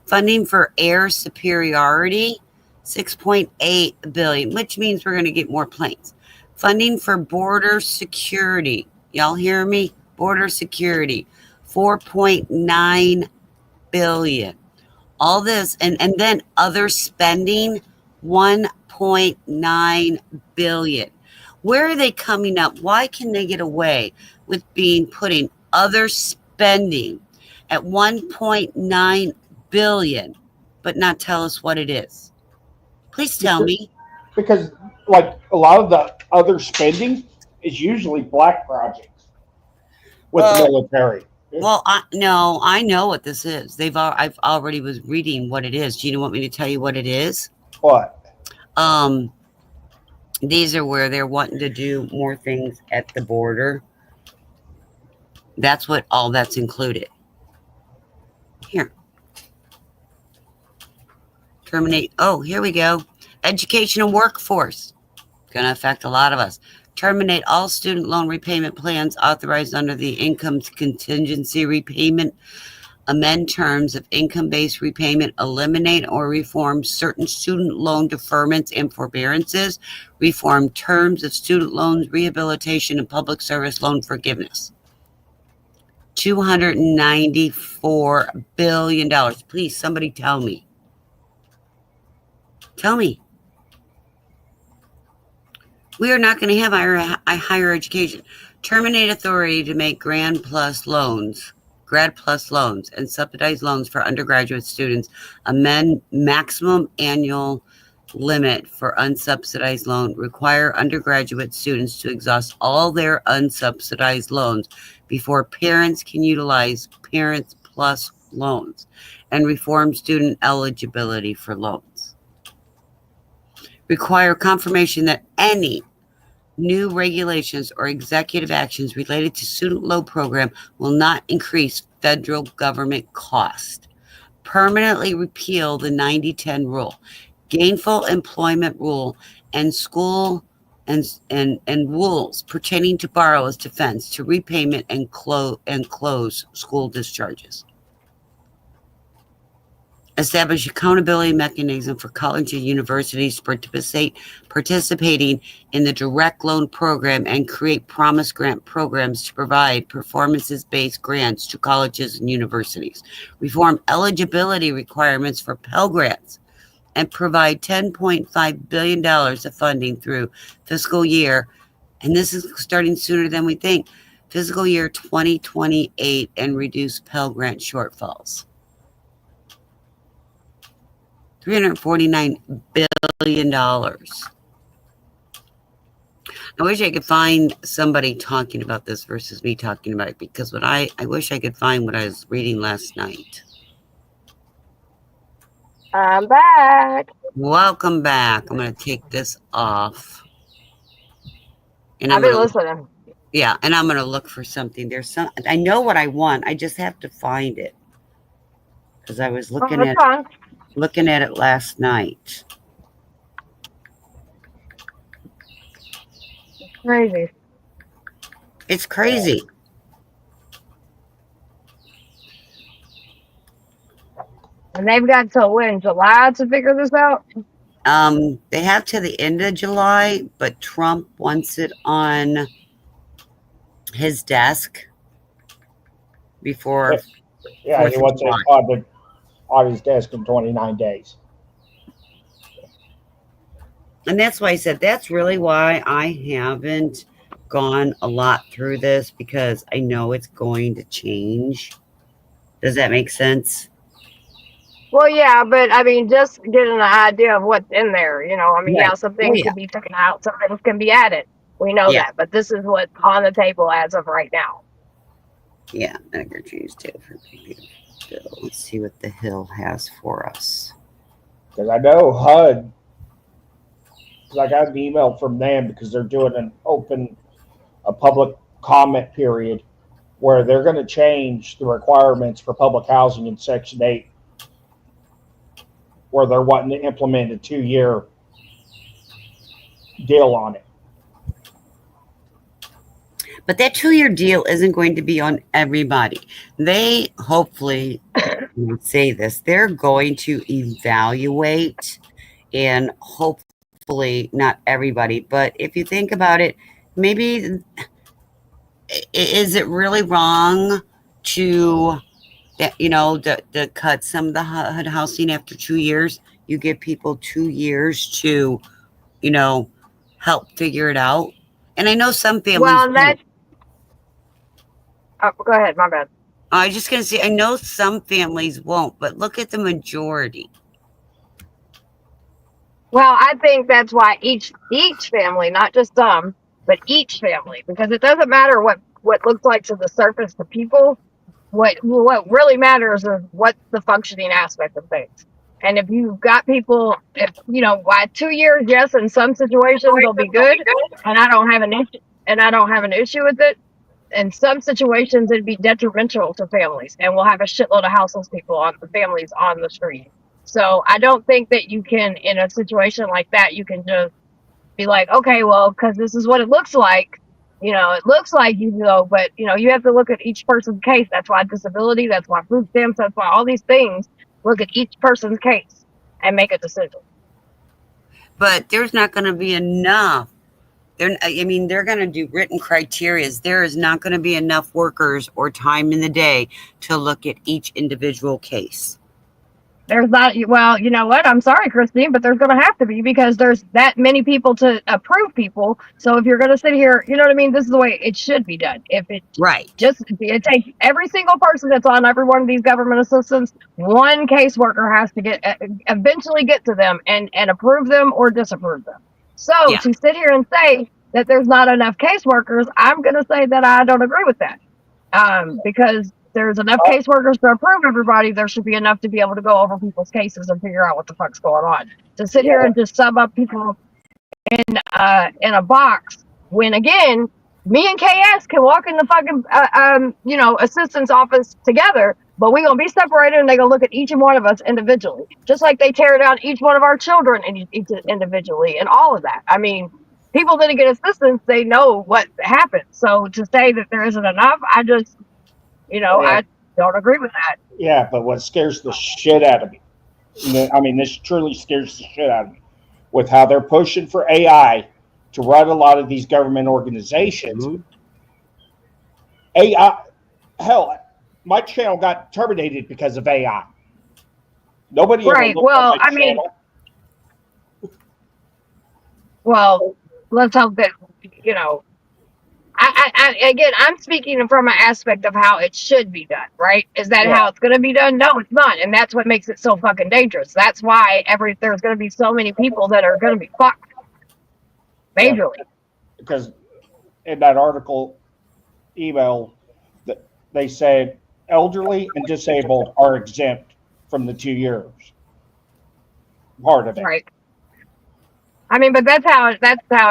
Funding for air superiority, $6.8 billion, which means we're going to get more planes. Funding for border security. Y'all hear me? Border security, $4.9 billion. All this, and then other spending, $1.9 billion. Where are they coming up? Why can they get away with putting other spending at $1.9 billion, but not tell us what it is? Please tell me. Because like a lot of the other spending is usually black projects with the military. Well, I know what this is. I've already was reading what it is. Do you want me to tell you what it is? What? These are where they're wanting to do more things at the border. That's what all that's included. Here. Terminate. Oh, here we go. Education and workforce. Going to affect a lot of us. Terminate all student loan repayment plans authorized under the income contingency repayment. Amend terms of income-based repayment. Eliminate or reform certain student loan deferments and forbearances. Reform terms of student loans, rehabilitation, and public service loan forgiveness. $294 billion. Please, somebody tell me. Tell me. We are not going to have higher education. Terminate authority to make grad plus loans, and subsidized loans for undergraduate students. Amend maximum annual limit for unsubsidized loan. Require undergraduate students to exhaust all their unsubsidized loans before parents can utilize Parents Plus loans. And reform student eligibility for loans. Require confirmation that any new regulations or executive actions related to student loan program will not increase federal government cost. Permanently repeal the 90-10 rule, gainful employment rule, and school and rules pertaining to borrower's defense to repayment and close school discharges. Establish accountability mechanism for college and universities participating in the direct loan program and create promise grant programs to provide performances-based grants to colleges and universities. Reform eligibility requirements for Pell Grants and provide $10.5 billion of funding through fiscal year, and this is starting sooner than we think, fiscal year 2028, and reduce Pell Grant shortfalls. $349 billion. I wish I could find somebody talking about this versus me talking about it, because I wish I could find what I was reading last night. I'm back. Welcome back. I'm going to take this off. And I've been listening. Yeah, and I'm going to look for something. I know what I want. I just have to find it. Because I was looking at it last night. Crazy. It's crazy. And they've got till when? July to figure this out? They have to the end of July, but Trump wants it on his desk before. Yeah, he wants it on his desk in 29 days. And that's why I said that's really why I haven't gone a lot through this, because I know it's going to change. Does that make sense? Well, yeah, but I mean, just getting an idea of what's in there, I mean, Right. some things can be taken out, some things can be added. We know that, but this is what's on the table as of right now. Yeah, Medicare change too for bill. Let's see what the Hill has for us. Because I know HUD, because I got an email from them because they're doing a public comment period where they're going to change the requirements for public housing in Section 8, where they're wanting to implement a 2-year deal on it. But that 2-year deal isn't going to be on everybody. They hopefully, say this, they're going to evaluate, and hopefully not everybody, but if you think about it, maybe is it really wrong to to cut some of the HUD housing after 2 years? You give people 2 years to help figure it out. And I know some families Well, that's. Oh, go ahead. My bad. I was just going to say, I know some families won't, but look at the majority. Well, I think that's why each family, not just some, but each family, because it doesn't matter what looks like to the surface to people. What really matters is what's the functioning aspect of things. And if you've got people, why 2 years, yes, in some situations they'll be good, and I don't have an issue with it. In some situations, it'd be detrimental to families, and we'll have a shitload of houseless families on the street. So I don't think that you can, in a situation like that, you can just be like, okay, well, because this is what it looks like. It looks like but you have to look at each person's case. That's why disability, that's why food stamps, that's why all these things. Look at each person's case and make a decision. But there's not going to be enough. They're going to do written criteria. There is not going to be enough workers or time in the day to look at each individual case. There's not, well, you know what? I'm sorry, Christine, but there's going to have to be, because there's that many people to approve people. So if you're going to sit here, you know what I mean? This is the way it should be done. If it it takes every single person that's on every one of these government assistants, one caseworker has to eventually get to them and approve them or disapprove them. So to sit here and say that there's not enough caseworkers, I'm going to say that I don't agree with that. Because there's enough caseworkers to approve everybody, there should be enough to be able to go over people's cases and figure out what the fuck's going on. To sit here and just sum up people in a box, when again, me and KS can walk in the fucking assistant's office together, but we're gonna be separated, and they're gonna look at each one of us individually, just like they tear down each one of our children individually, and all of that. I mean, people that get assistance, they know what happened. So to say that there isn't enough, I just I don't agree with that. Yeah, but what scares the shit out of me, this truly scares the shit out of me, with how they're pushing for AI to run a lot of these government organizations. Mm-hmm. AI, hell, my channel got terminated because of AI. Nobody right. Well, I mean, let's hope that I'm speaking from an aspect of how it should be done, right? Is that how it's going to be done? No, it's not. And that's what makes it so fucking dangerous. That's why there's going to be so many people that are going to be fucked majorly. Yeah, because in that article email, that they said elderly and disabled are exempt from the 2 years. Part of it. Right. I mean, but that's how it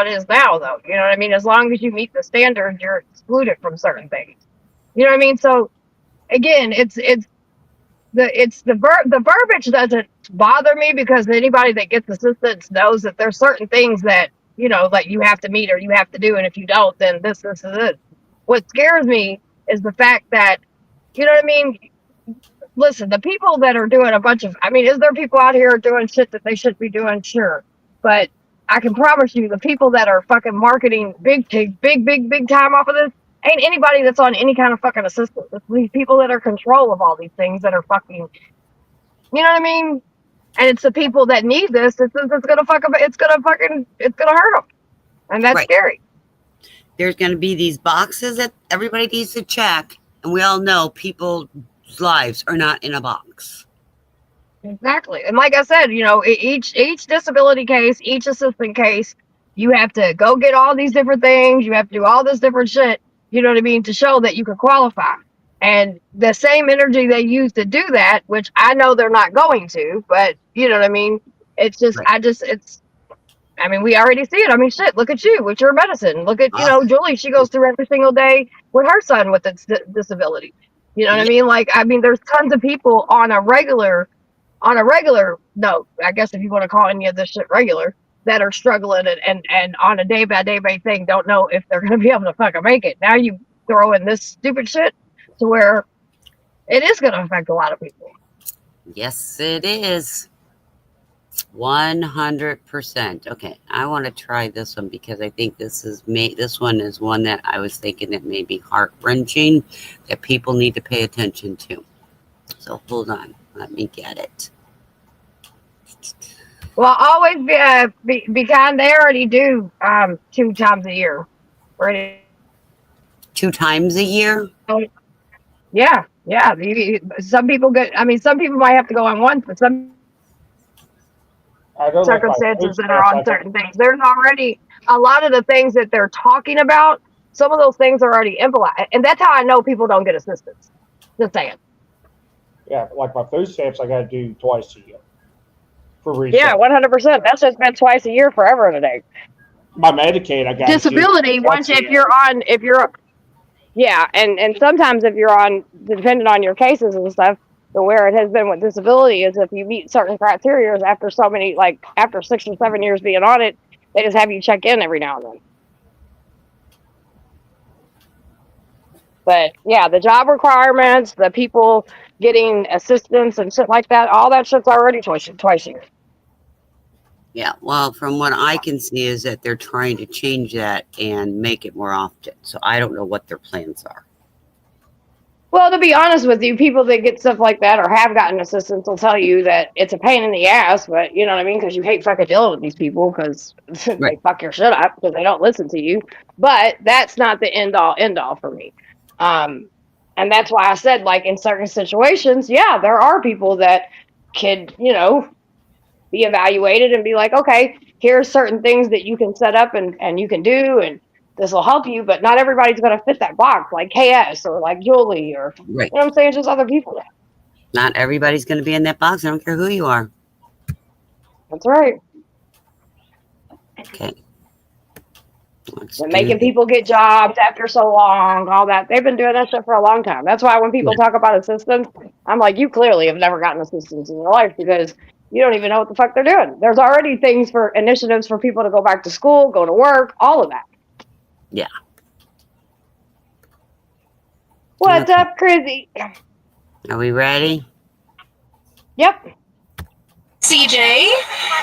is now, though. You know what I mean? As long as you meet the standards, you're excluded from certain things. You know what I mean? So, again, the verbiage doesn't bother me, because anybody that gets assistance knows that there's certain things that that you have to meet or you have to do, and if you don't, then this is it. What scares me is the fact that you know what I mean. Listen, the people that are doing is there people out here doing shit that they should be doing? Sure, but I can promise you, the people that are fucking marketing big time off of this ain't anybody that's on any kind of fucking assistance. It's these people that are in control of all these things that are fucking, you know what I mean? And it's the people that need this. It's gonna hurt them, and that's scary. There's gonna be these boxes that everybody needs to check, and we all know people's lives are not in a box. Exactly. And like I said, each disability case, each assistant case, you have to go get all these different things. You have to do all this different shit, you know what I mean, to show that you can qualify. And the same energy they use to do that, which I know they're not going to, but you know what I mean? It's just, we already see it. I mean, shit, look at you with your medicine. Look at, Julie, she goes through every single day with her son with a disability. You know what I mean? There's tons of people on a regular note, I guess, if you want to call any of this shit regular, that are struggling and on a day by day thing don't know if they're going to be able to fucking make it. Now you throw in this stupid shit to where it is going to affect a lot of people. Yes, it is. 100%. Okay, I want to try this one because I think this one is one that I was thinking that may be heart-wrenching that people need to pay attention to. So hold on, let me get it. Well, always be kind. They already do 2 times a year. Right? 2 times a year? Yeah. Some people some people might have to go on once, but some circumstances that are on certain things. There's already a lot of the things that they're talking about. Some of those things are already implemented, and that's how I know people don't get assistance. Just saying. Yeah, like my food stamps, I got to do twice a year for research. Yeah, 100%. That's just been twice a year forever and a day. My Medicaid, I got disability. Once if you're yeah, and sometimes if you're on, depending on your cases and stuff, the where it has been with disability is if you meet certain criteria after so many, like after 6 or 7 years being on it, they just have you check in every now and then. But yeah, the job requirements, the people getting assistance and shit like that, all that shit's already twice a year. Yeah, well, from what I can see is that they're trying to change that and make it more often. So I don't know what their plans are. Well, to be honest with you, people that get stuff like that or have gotten assistance will tell you that it's a pain in the ass, but you know what I mean? Because you hate fucking dealing with these people because they fuck your shit up because they don't listen to you. But that's not the end all for me. And that's why I said, like, in certain situations, yeah, there are people that could, be evaluated and be like, okay, here's certain things that you can set up and you can do, and this will help you, but not everybody's going to fit that box, like KS or like Julie or, right. You know what I'm saying? Just other people. Not everybody's going to be in that box. I don't care who you are. That's right. Okay. And making people get jobs after so long, all that. They've been doing that shit for a long time. That's why when people talk about assistance, I'm like, you clearly have never gotten assistance in your life because you don't even know what the fuck they're doing. There's already things for initiatives for people to go back to school, go to work, all of that. Yeah. What's up, Chrissy? Are we ready? Yep. CJ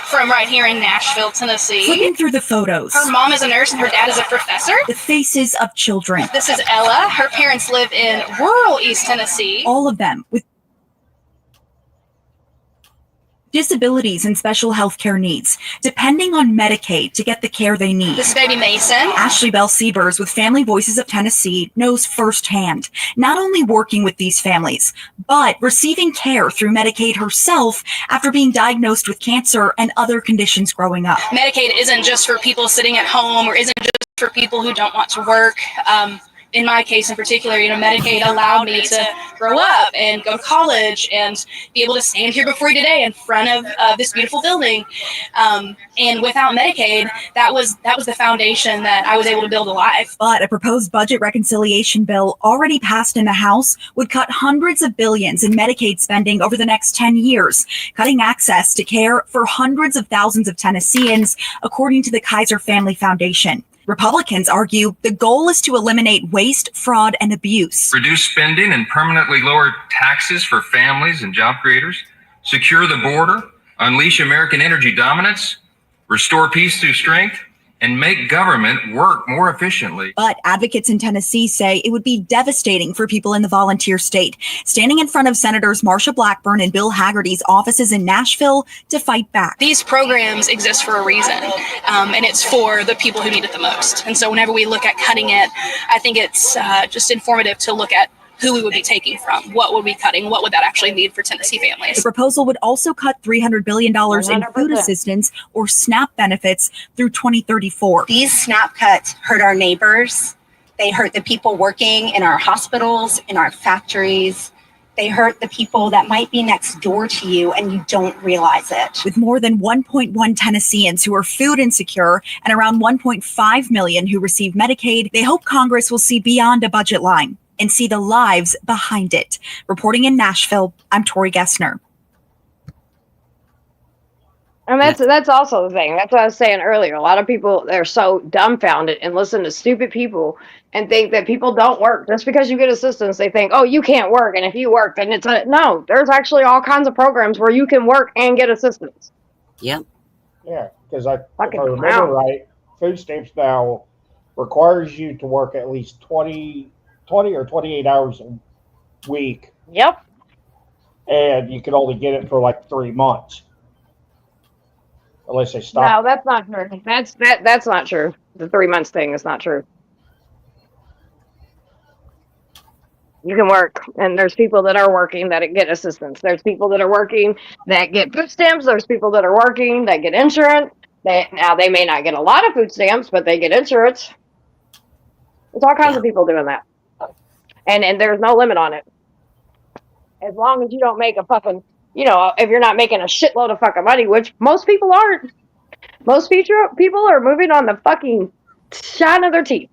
from right here in Nashville, Tennessee. Flipping through the photos. Her mom is a nurse and her dad is a professor. The faces of children. This is Ella. Her parents live in rural East Tennessee. All of them with disabilities and special health care needs, depending on Medicaid to get the care they need. This is baby Mason. Ashley Bell Siebers with Family Voices of Tennessee knows firsthand, not only working with these families, but receiving care through Medicaid herself after being diagnosed with cancer and other conditions growing up. Medicaid isn't just for people sitting at home or isn't just for people who don't want to work. In my case in particular, Medicaid allowed me to grow up and go to college and be able to stand here before you today in front of this beautiful building. And without Medicaid, that was the foundation that I was able to build a life. But a proposed budget reconciliation bill already passed in the House would cut hundreds of billions in Medicaid spending over the next 10 years, cutting access to care for hundreds of thousands of Tennesseans, according to the Kaiser Family Foundation. Republicans argue the goal is to eliminate waste, fraud, and abuse. Reduce spending and permanently lower taxes for families and job creators. Secure the border. Unleash American energy dominance. Restore peace through strength. And make government work more efficiently. But advocates in Tennessee say it would be devastating for people in the volunteer state, standing in front of Senators Marsha Blackburn and Bill Hagerty's offices in Nashville to fight back. These programs exist for a reason, and it's for the people who need it the most. And so whenever we look at cutting it, I think it's just informative to look at who we would be taking from, what would we be cutting, what would that actually mean for Tennessee families. The proposal would also cut $300 billion in food assistance or SNAP benefits through 2034. These SNAP cuts hurt our neighbors. They hurt the people working in our hospitals, in our factories. They hurt the people that might be next door to you and you don't realize it. With more than 1.1 Tennesseans who are food insecure and around 1.5 million who receive Medicaid, they hope Congress will see beyond a budget line and see the lives behind it. Reporting in Nashville, I'm Tori Gessner. And that's also the thing. That's what I was saying earlier. A lot of people, they're so dumbfounded and listen to stupid people and think that people don't work. Just because you get assistance, they think, oh, you can't work. And if you work, then it's a no. There's actually all kinds of programs where you can work and get assistance. Yep. Yeah, because if I Fucking remember clown. right, food stamps now requires you to work at least 20 or 28 hours a week. Yep. And you can only get it for like 3 months. Unless they stop. No, that's not true. That's not true. The 3 months thing is not true. You can work, and there's people that are working that get assistance. There's people that are working that get food stamps. There's people that are working that get insurance. Now they may not get a lot of food stamps, but they get insurance. There's all kinds of people doing that, and there's no limit on it. As long as you don't make a fucking, if you're not making a shitload of fucking money, which most people aren't. Most people are moving on the fucking shine of their teeth.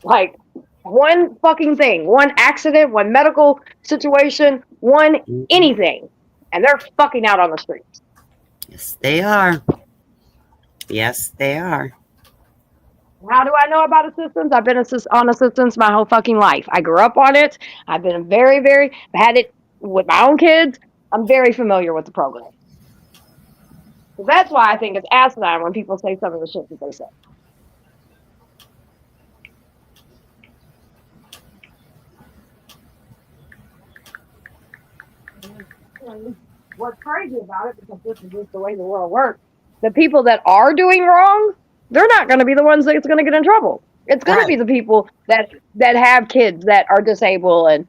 Like, one fucking thing, one accident, one medical situation, one anything, and they're fucking out on the streets. Yes, they are. Yes, they are. How do I know about assistance? I've been on assistance my whole fucking life. I grew up on it. I've been had it with my own kids. I'm very familiar with the program. So that's why I think it's asinine when people say some of the shit that they say. What's crazy about it, because this is just the way the world works, the people that are doing wrong, they're not going to be the ones that's going to get in trouble. It's going to be the people that have kids that are disabled, and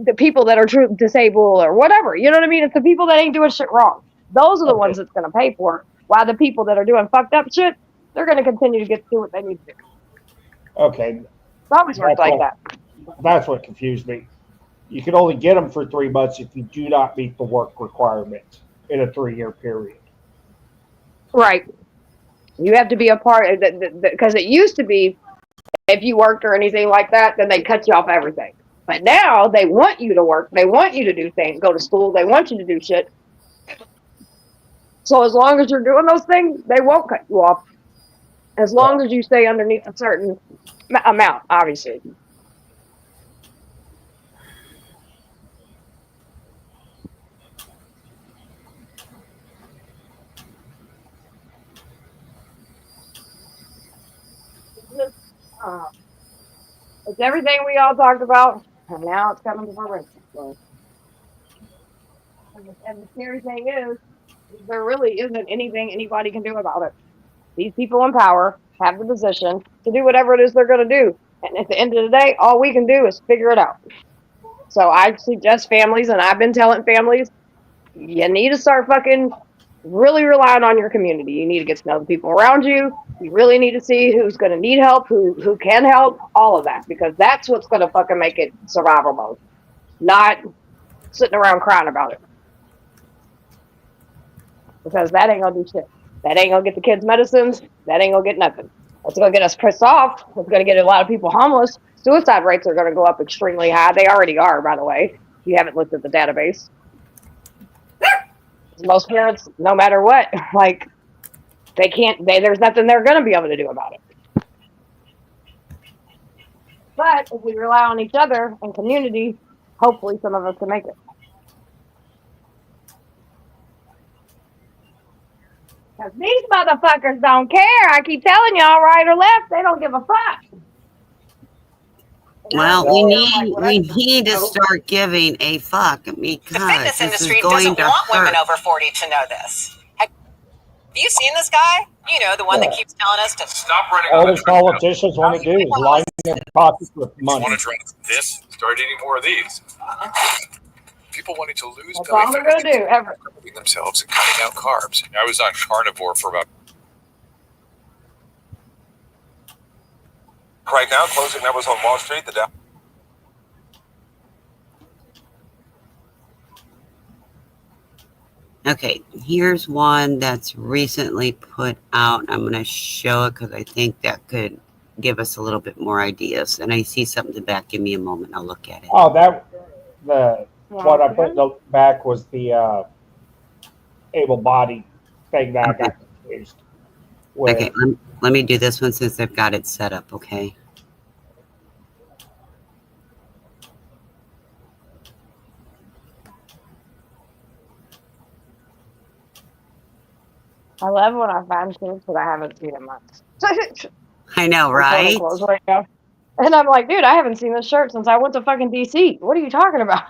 the people that are disabled or whatever. You know what I mean? It's the people that ain't doing shit wrong. Those are the ones that's going to pay for it. While the people that are doing fucked up shit, they're going to continue to do what they need to do. Okay. It's always worked like that. That's what confused me. You can only get them for 3 months if you do not meet the work requirements in a 3-year period. Right. You have to be a part of because it used to be if you worked or anything like that, then they cut you off everything. But now they want you to work. They want you to do things, go to school. They want you to do shit. So as long as you're doing those things, they won't cut you off. As long as you stay underneath a certain amount, obviously. It's everything we all talked about, and now it's coming to fruition. So. And the scary thing is, there really isn't anything anybody can do about it. These people in power have the position to do whatever it is they're going to do. And at the end of the day, all we can do is figure it out. So I suggest families, and I've been telling families, you need to start fucking really relying on your community. You need to get to know the people around you. You really need to see who's going to need help, who can help, all of that. Because that's what's going to fucking make it survival mode. Not sitting around crying about it. Because that ain't going to do shit. That ain't going to get the kids medicines. That ain't going to get nothing. It's going to get us pissed off. It's going to get a lot of people homeless. Suicide rates are going to go up extremely high. They already are, by the way. If you haven't looked at the database. Most parents, no matter what, like, there's nothing they're going to be able to do about it. But if we rely on each other and community, hopefully some of us can make it. Because these motherfuckers don't care. I keep telling y'all, right or left, they don't give a fuck. Well, we need to start giving a fuck because The fitness this industry is going doesn't to want women hurt. over 40 to know this. Have you seen this guy? You know, the one that keeps telling us to stop running. All these politicians want to do is line their pockets with money. Want to try this? Start eating more of these. People wanting to lose That's belly all they're fat, going to do, ever. promoting themselves and cutting out carbs. I was on carnivore for about. Right now, closing numbers on Wall Street. The Dow. Okay, here's one that's recently put out. I'm going to show it because I think that could give us a little bit more ideas. And I see something in the back. Give me a moment. I'll look at it. Oh, what I put in the back was the able-bodied thing that I got confused with. Okay, let me do this one since I've got it set up, okay? I love when I find things that I haven't seen in months. I know, I'm right? sorting clothes right now. And I'm like, dude, I haven't seen this shirt since I went to fucking DC. What are you talking about?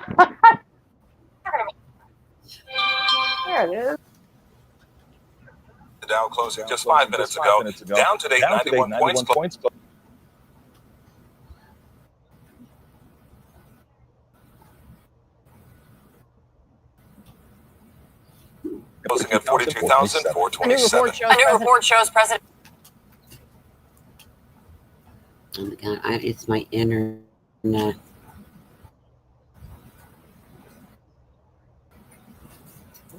There it is. The Dow closing just 5 minutes ago. Down today, 91 points. Closing at 42,427. A new report shows President. Oh my God, it's my internet.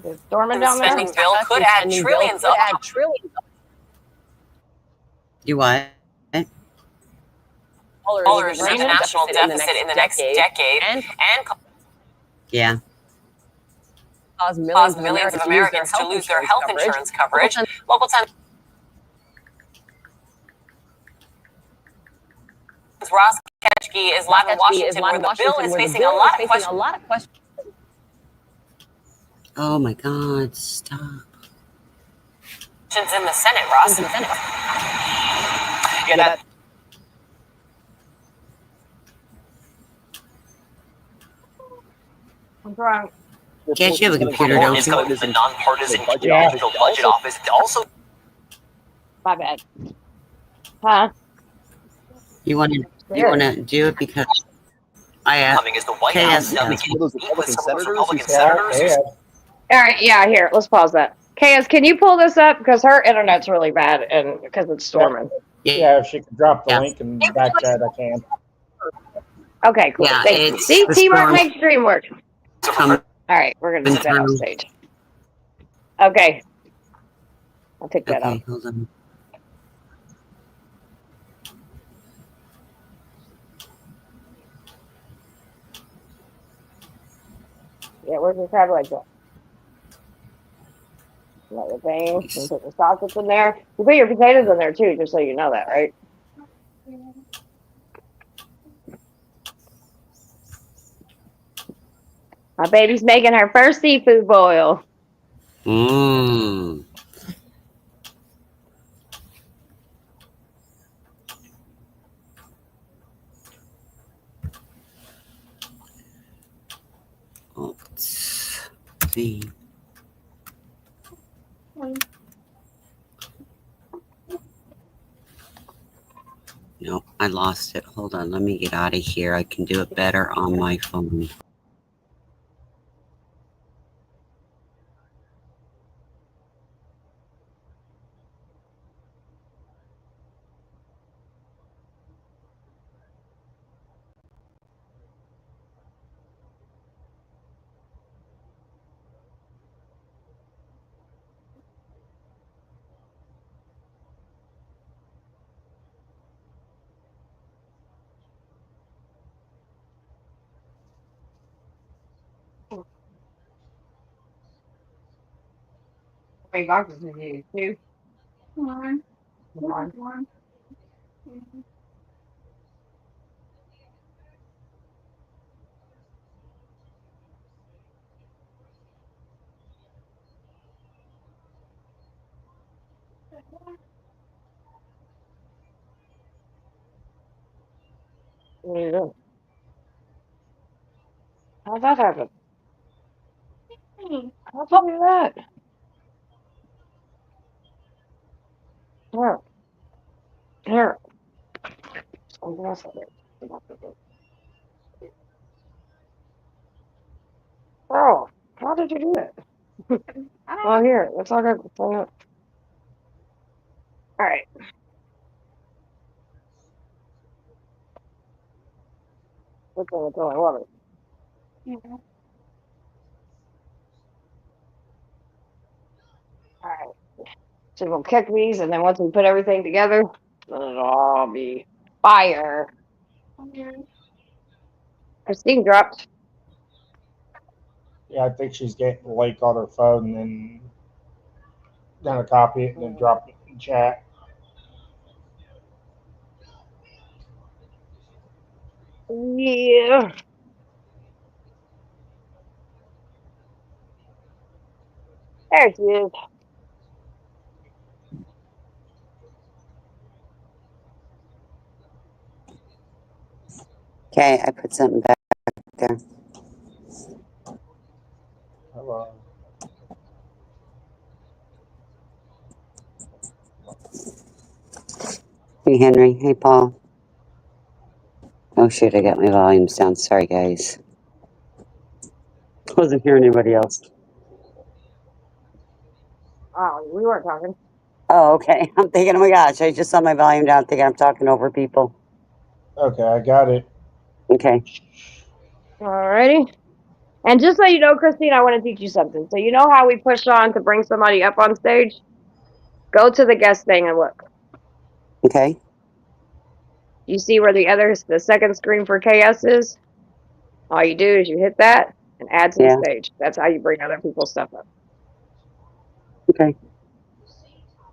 Is Stormin The down there? spending bill could add trillions of. You what? Dollars in the national deficit in the next decade and Yeah. cause millions of Americans to lose their health insurance coverage. Local 10. Ross Ketchke is live in Washington, where the bill is facing a lot of questions. Oh my God, stop. In the Senate, Ross. Yeah, that. I'm drunk. Can't you have a computer, don't Is you? coming from the nonpartisan National Budget Office. Also, My bad. Huh? You want to do it because I coming is the White House now KS, meet with some Republican senators. All right, yeah, here, let's pause that. KS, can you pull this up? Because her internet's really bad and because it's storming. Yeah, if she could drop the link in the back chat, I can. Okay, cool. Yeah, Thank you. it's See, the teamwork storm. makes dream work. All right, we're going to sit down on stage. Okay. I'll take that Okay, out. hold on. Yeah, where's your crab legs at? Let your thing. You put the sausage in there. You put your potatoes in there too, just so you know that, right? My baby's making her first seafood boil. Mmm. Let's see. No, I lost it. Hold on, let me get out of here. I can do it better on my phone. How many boxes did you use? 2? One. One. What are you doing? How'd that happen? How'd you do that? Here. Here. Something else I did. Oh, how did you do it? Oh, here. Let's all go. All right. Which one is only one? All right. So we'll kick these, and then once we put everything together, it'll all be fire. Christine dropped. Yeah, I think she's getting the link on her phone, and Gonna copy it and then drop it in chat. Yeah. There she is. Okay, I put something back there. Hello. Hey, Henry. Hey, Paul. Oh, shoot, I got my volumes down. Sorry, guys. Wasn't hearing anybody else. Oh, we weren't talking. Oh, okay. I'm thinking, oh my gosh, I just saw my volume down, thinking I'm talking over people. Okay, I got it. Okay. Alrighty. And just so you know, Christine, I want to teach you something. So you know how we push on to bring somebody up on stage? Go to the guest thing and look. Okay. You see where the second screen for KS is? All you do is you hit that and add to Yeah. the stage. That's how you bring other people's stuff up. Okay.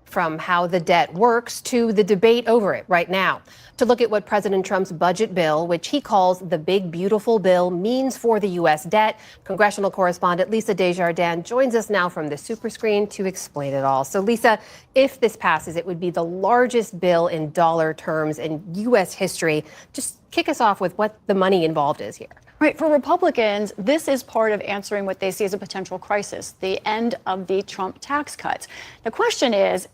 From how the debt works to the debate over it right now. To look at what President Trump's budget bill, which he calls the big beautiful bill, means for the U.S. debt, congressional correspondent Lisa Desjardins joins us now from the super screen to explain it all. So Lisa, if this passes, it would be the largest bill in dollar terms in U.S. history. Just kick us off with what the money involved is here. Right. For Republicans, this is part of answering what they see as a potential crisis, the end of the Trump tax cuts. The question is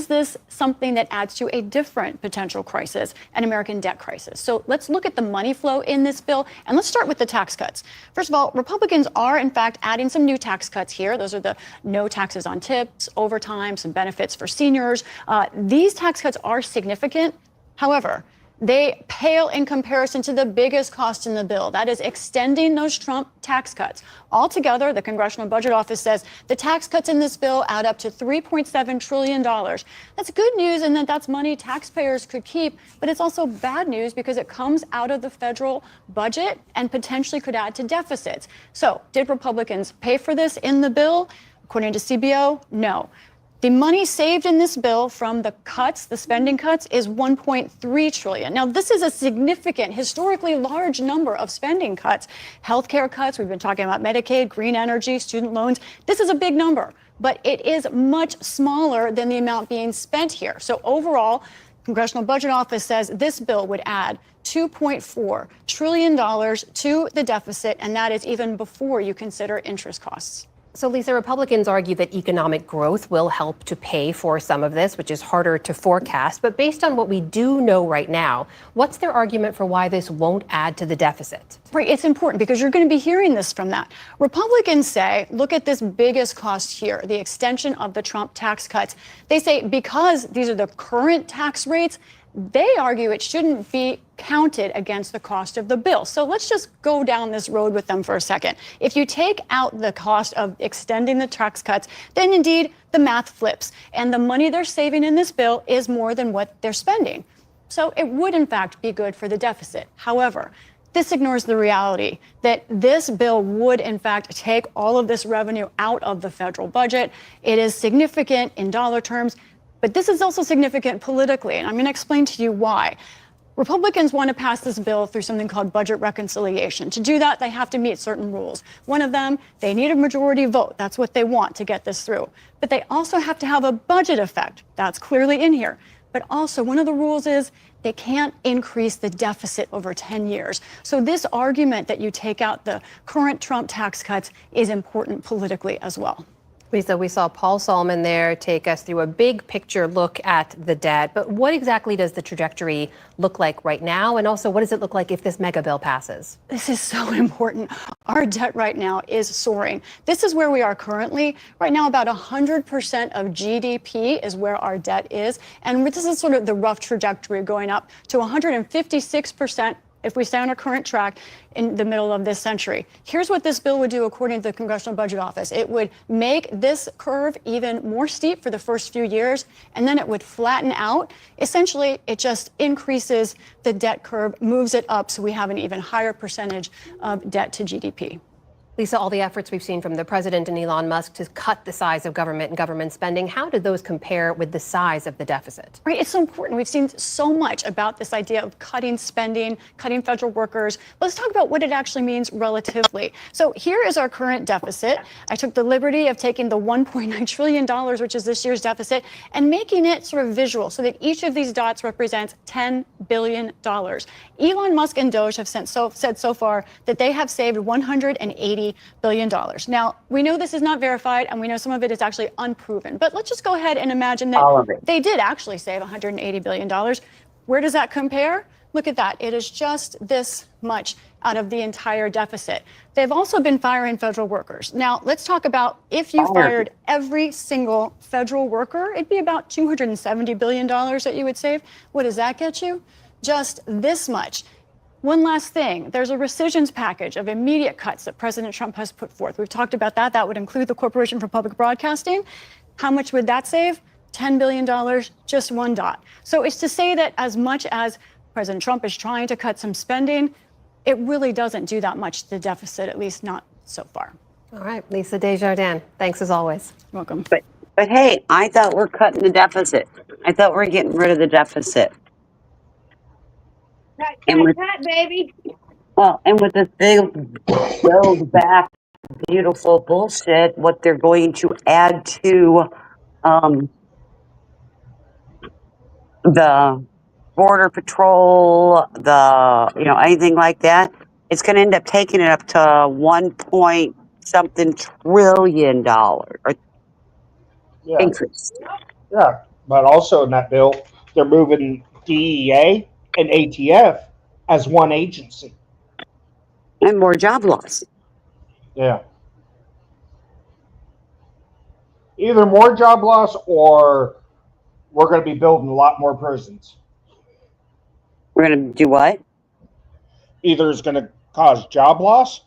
this something that adds to a different potential crisis, an American debt crisis? So let's look at the money flow in this bill, and let's start with the tax cuts. First of all, Republicans are, in fact, adding some new tax cuts here. Those are the no taxes on tips, overtime, some benefits for seniors. These tax cuts are significant. However, they pale in comparison to the biggest cost in the bill. That is extending those Trump tax cuts. Altogether, the Congressional Budget Office says the tax cuts in this bill add up to $3.7 trillion. That's good news in that that's money taxpayers could keep, but it's also bad news because it comes out of the federal budget and potentially could add to deficits. So, did Republicans pay for this in the bill? According to CBO, no. The money saved in this bill from the cuts, the spending cuts, is $1.3 trillion. Now, this is a significant, historically large number of spending cuts. Healthcare cuts, we've been talking about Medicaid, green energy, student loans. This is a big number, but it is much smaller than the amount being spent here. So overall, Congressional Budget Office says this bill would add $2.4 trillion to the deficit, and that is even before you consider interest costs. So, Lisa, Republicans argue that economic growth will help to pay for some of this, which is harder to forecast. But based on what we do know right now, what's their argument for why this won't add to the deficit? Right, it's important because you're going to be hearing this from that. Republicans say, look at this biggest cost here, the extension of the Trump tax cuts. They say because these are the current tax rates, they argue it shouldn't be counted against the cost of the bill. So let's just go down this road with them for a second. If you take out the cost of extending the tax cuts, then indeed the math flips. And the money they're saving in this bill is more than what they're spending. So it would, in fact, be good for the deficit. However, this ignores the reality that this bill would, in fact, take all of this revenue out of the federal budget. It is significant in dollar terms. But this is also significant politically, and I'm going to explain to you why. Republicans want to pass this bill through something called budget reconciliation. To do that, they have to meet certain rules. One of them, they need a majority vote. That's what they want to get this through. But they also have to have a budget effect. That's clearly in here. But also, one of the rules is they can't increase the deficit over 10 years. So this argument that you take out the current Trump tax cuts is important politically as well. Lisa, we saw Paul Solomon there take us through a big picture look at the debt. But what exactly does the trajectory look like right now? And also, what does it look like if this mega bill passes? This is so important. Our debt right now is soaring. This is where we are currently. Right now, about 100% of GDP is where our debt is. And this is sort of the rough trajectory going up to 156% if we stay on our current track in the middle of this century. Here's what this bill would do according to the Congressional Budget Office. It would make this curve even more steep for the first few years, and then it would flatten out. Essentially, it just increases the debt curve, moves it up so we have an even higher percentage of debt to GDP. Lisa, all the efforts we've seen from the president and Elon Musk to cut the size of government and government spending, how do those compare with the size of the deficit? Right, it's so important. We've seen so much about this idea of cutting spending, cutting federal workers. Let's talk about what it actually means relatively. So here is our current deficit. I took the liberty of taking the $1.9 trillion, which is this year's deficit, and making it sort of visual so that each of these dots represents $10 billion. Elon Musk and Doge have said so far that they have saved $180 billion. Now, we know this is not verified, and we know some of it is actually unproven. But let's just go ahead and imagine that they did actually save $180 billion. Where does that compare? Look at that. It is just this much out of the entire deficit. They've also been firing federal workers. Now, let's talk about if you fired every single federal worker, it'd be about $270 billion that you would save. What does that get you? Just this much. One last thing, there's a rescissions package of immediate cuts that President Trump has put forth. We've talked about that. That would include the Corporation for Public Broadcasting. How much would that save? $10 billion, just one dot. So it's to say that as much as President Trump is trying to cut some spending, it really doesn't do that much to the deficit, at least not so far. All right, Lisa Desjardins, thanks as always. Welcome. But hey, I thought we're cutting the deficit. I thought we're getting rid of the deficit. Cut, baby. Well, and with this big build back beautiful bullshit, what they're going to add to the border patrol, anything like that, it's going to end up taking it up to 1 point something trillion dollar increase. Yeah, but also in that bill, they're moving DEA and ATF as one agency. And more job loss. Yeah. Either more job loss or we're going to be building a lot more prisons. We're going to do what? Either it's going to cause job loss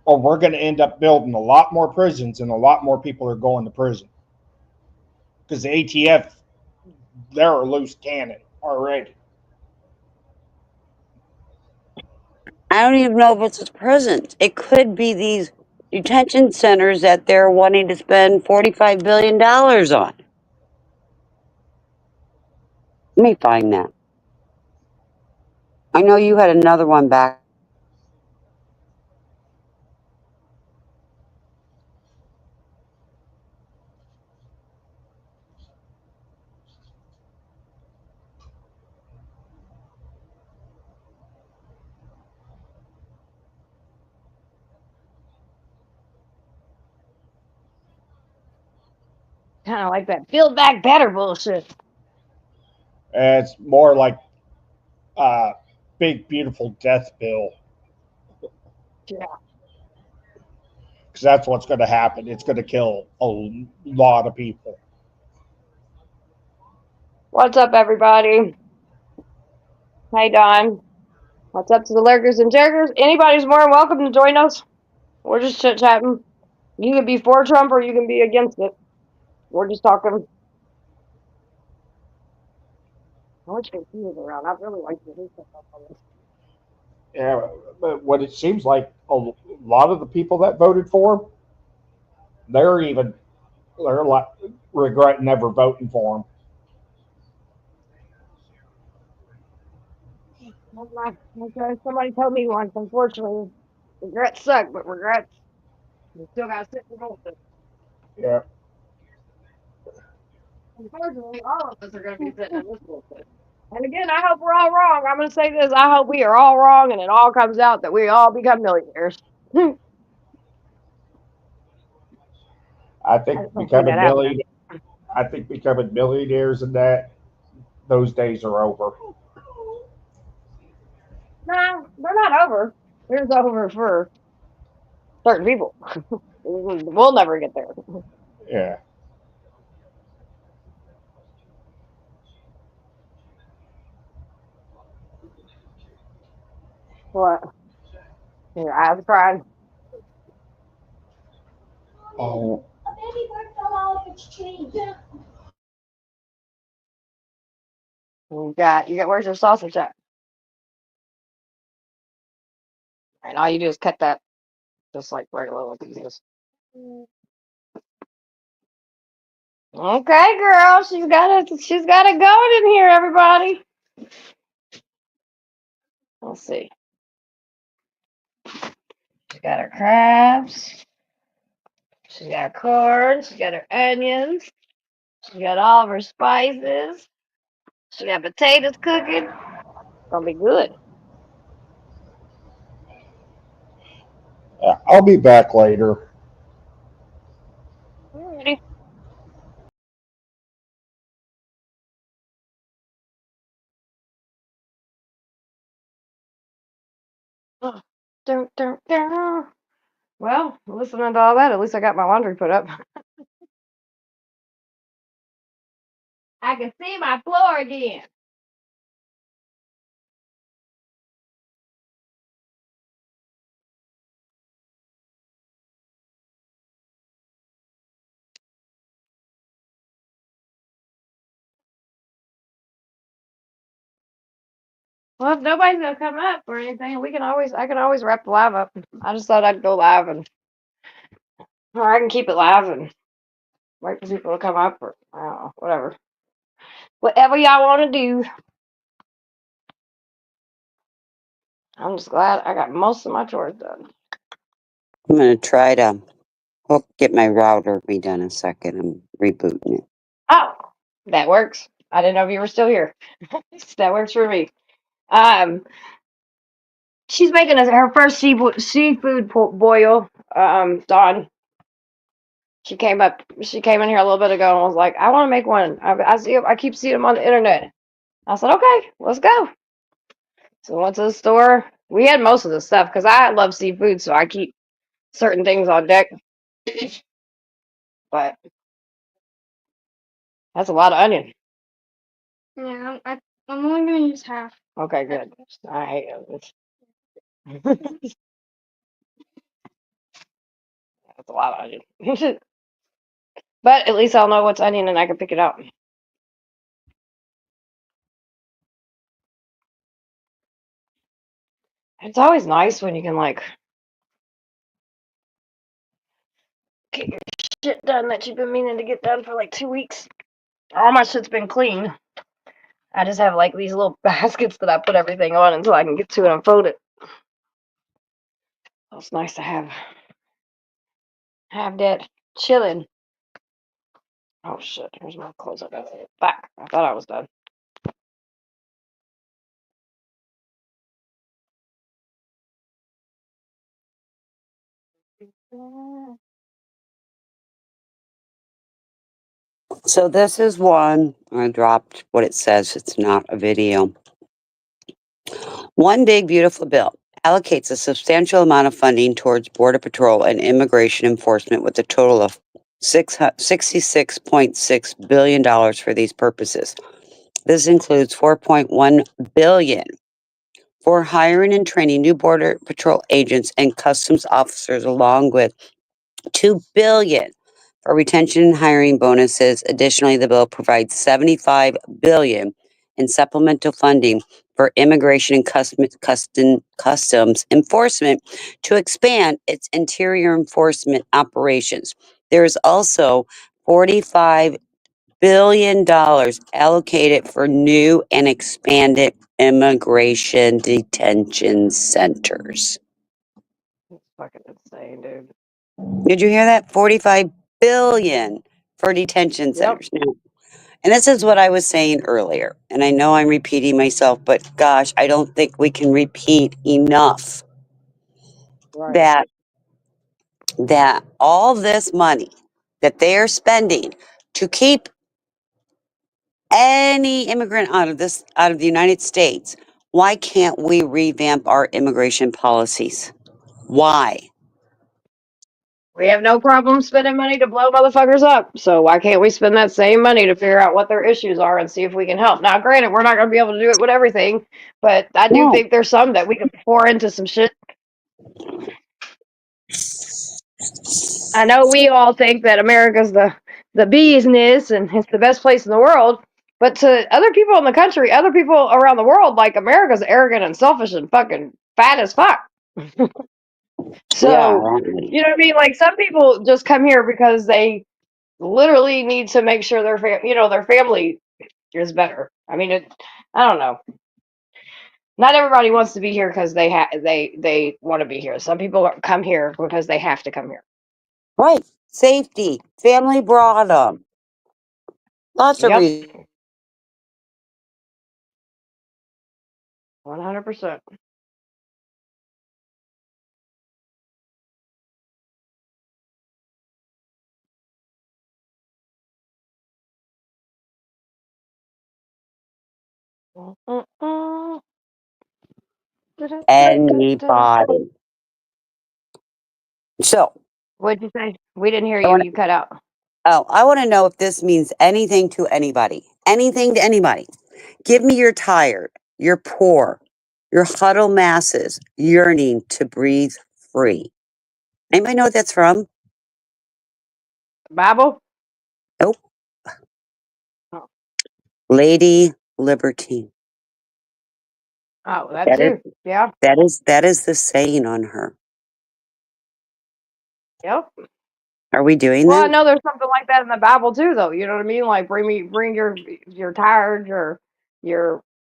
or we're going to end up building a lot more prisons and a lot more people are going to prison. Because the ATF, they're a loose cannon already. I don't even know if it's a prison. It could be these detention centers that they're wanting to spend $45 billion on. Let me find that. I know you had another one back. Kind of like that Build Back Better bullshit. It's more like big, beautiful death bill. Yeah. Because that's what's going to happen. It's going to kill a lot of people. What's up, everybody? Hey, Don. What's up to the lurkers and jerkers? Anybody's more than welcome to join us. We're just chit-chatting. You can be for Trump or you can be against it. We're just talking. I wish KC was around. I'd really like to hear stuff on this. Yeah, but what it seems like a lot of the people that voted for him, they're like regretting never voting for him. Somebody told me once, unfortunately, regrets suck, but regrets, you still gotta sit and hold it. Yeah. Unfortunately, all of us are gonna be sitting in this bullshit. And again, I hope we're all wrong. I'm gonna say this: I hope we are all wrong, and it all comes out that we all become millionaires. I think becoming millionaires and those days are over. No, they're not over. They're just over for certain people. We'll never get there. Yeah. What? Your eyes crying. Oh. A baby bird fell out of its tree. You got. Where's your sausage at? And all you do is cut that just like regular lapizas. Okay, girl, she's got it going in here, everybody. Let's see. She got her crabs. She got her corn. She got her onions. She got all of her spices. She got potatoes cooking. Gonna be good. I'll be back later. Alrighty. Oh, dun, dun, dun. Well, listening to all that, at least I got my laundry put up. I can see my floor again. Well, if nobody's gonna come up or anything, I can always wrap the live up. I just thought I'd go live or I can keep it live and wait for people to come up or I don't know, whatever. Whatever y'all want to do. I'm just glad I got most of my chores done. I'm going to try to get my router redone in a second. I'm rebooting it. Oh, that works. I didn't know if you were still here. That works for me. She's making her first seafood boil. Dawn. She came in here a little bit ago and was like, "I want to make one. I keep seeing them on the internet." I said, "Okay, let's go." So we went to the store. We had most of the stuff because I love seafood, so I keep certain things on deck. But that's a lot of onion. Yeah, I'm only gonna use half. Okay, good. I hate it. That's a lot of onion. But at least I'll know what's onion and I can pick it out. It's always nice when you can like get your shit done that you've been meaning to get done for like 2 weeks. All my shit's been clean. I just have like these little baskets that I put everything on until I can get to it and fold it. So it's nice to have that chilling. Oh shit, here's my clothes. I gotta get back. I thought I was done. So this is one. I dropped what it says. It's not a video. One big beautiful bill allocates a substantial amount of funding towards Border Patrol and immigration enforcement with a total of $66.6 billion for these purposes. This includes $4.1 billion for hiring and training new Border Patrol agents and customs officers, along with $2 billion for retention and hiring bonuses. Additionally, the bill provides $75 billion in supplemental funding for immigration and customs enforcement to expand its interior enforcement operations. There is also $45 billion allocated for new and expanded immigration detention centers. It's fucking insane, dude. Did you hear that? 45 billion for detention centers. Now, and this is what I was saying earlier. And I know I'm repeating myself, but gosh, I don't think we can repeat enough that all this money that they are spending to keep any immigrant out of the United States, why can't we revamp our immigration policies? Why? We have no problem spending money to blow motherfuckers up. So why can't we spend that same money to figure out what their issues are and see if we can help? Now, granted, we're not going to be able to do it with everything, but I do think there's some that we can pour into some shit. I know we all think that America's the business and it's the best place in the world, but to other people in the country, other people around the world, like America's arrogant and selfish and fucking fat as fuck. So, you know what I mean? Like some people just come here because they literally need to make sure their family is better. I mean, I don't know. Not everybody wants to be here because they want to be here. Some people come here because they have to come here. Right. Safety. Family brought them. Lots of Yep. reasons. 100%. Anybody. So, What'd you say? We didn't hear I you. wanna- You cut out. I want to know if this means anything to anybody. Anything to anybody. Give me your tired, your poor, your huddled masses yearning to breathe free. Anybody know what that's from? Bible? Nope. Oh. Lady Libertine. Oh, that too. Yeah. That is the saying on her. Yep. Are we doing Well, I that? know there's something like that in the Bible too, though. You know what I mean? Like bring your tired, your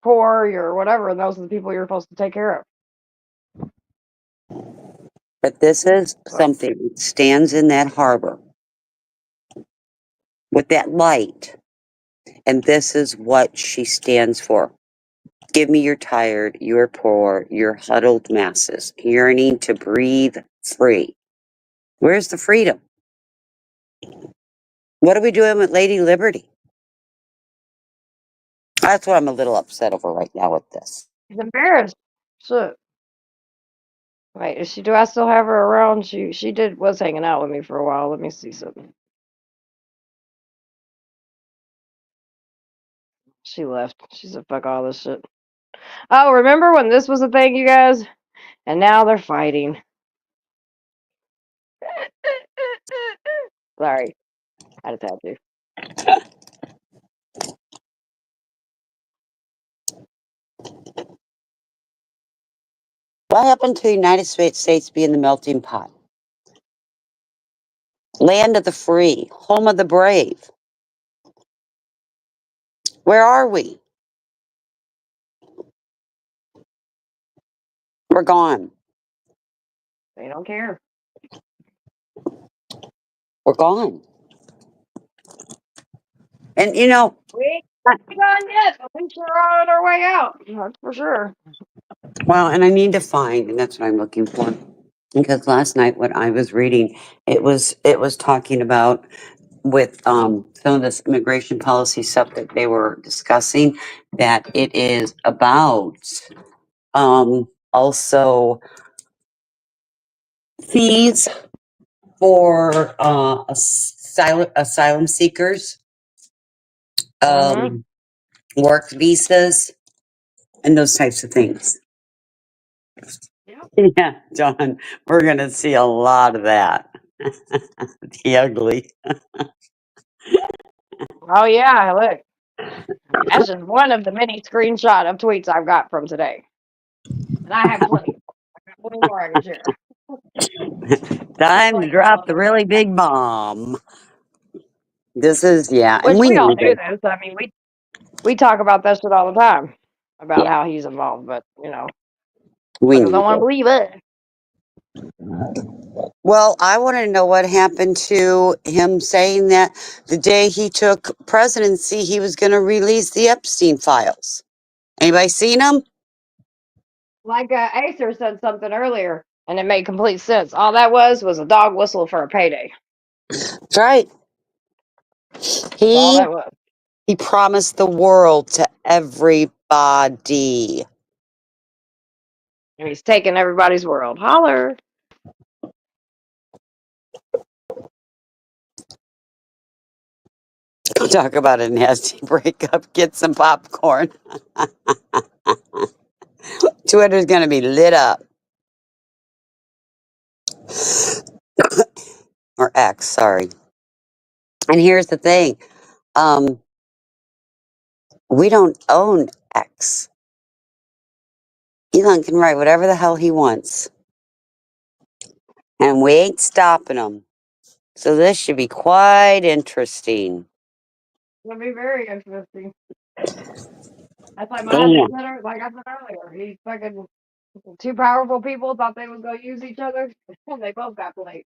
poor, your whatever, and those are the people you're supposed to take care of. But this is something that stands in that harbor with that light. And this is what she stands for. Give me your tired, your poor, your huddled masses, yearning to breathe free. Where's the freedom? What are we doing with Lady Liberty? That's what I'm a little upset over right now with this. She's embarrassed. So, wait, do I still have her around? She was hanging out with me for a while. Let me see something. She left. She said, "Fuck all this shit." Oh, remember when this was a thing, you guys? And now they're fighting. Sorry, I just had to. What happened to the United States being the melting pot? Land of the free, home of the brave. Where are we? We're gone. They don't care. We're gone. And you know, We ain't gone yet, but we sure are on our way out. That's for sure. well, and I need to find, and that's what I'm looking for. Because last night when I was reading, it was talking about with some of this immigration policy stuff that they were discussing, that it is about also fees for asylum seekers, work visas, and those types of things. Yeah, John, we're going to see a lot of that. The ugly. Oh yeah, look. That's just one of the many screenshot of tweets I've got from today. And I have plenty. I got plenty more I can share. Time to drop the really big bomb. This is, yeah, Which and we we all need do it. this. I mean, we talk about that shit all the time. About Yeah. how he's involved, but you know. We People need don't want it. to believe it. Well, I want to know what happened to him saying that the day he took presidency, he was going to release the Epstein files. Anybody seen them? Like Acer said something earlier, and it made complete sense. All that was a dog whistle for a payday. That's right. That's all that was. He promised the world to everybody. And he's taking everybody's world. Holler. Talk about a nasty breakup. Get some popcorn. Twitter's going to be lit up. Or X, sorry. And here's the thing. We don't own X. Elon can write whatever the hell he wants. And we ain't stopping them. So this should be quite interesting. It'll be very interesting. That's like my husband Damn. said, like I said earlier. He fucking two powerful people thought they would go use each other, and they both got played.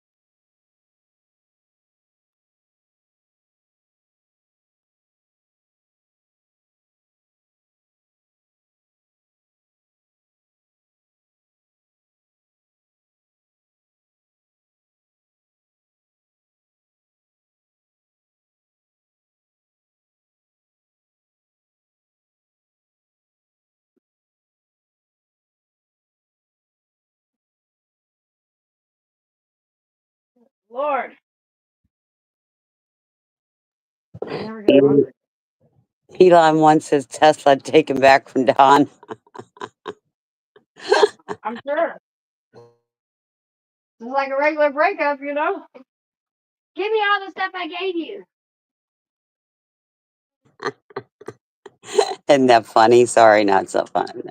Lord, I never get hungry. Elon wants his Tesla taken back from Don. I'm sure. It's like a regular breakup, you know. Give me all the stuff I gave you. Isn't that funny? Sorry, not so fun.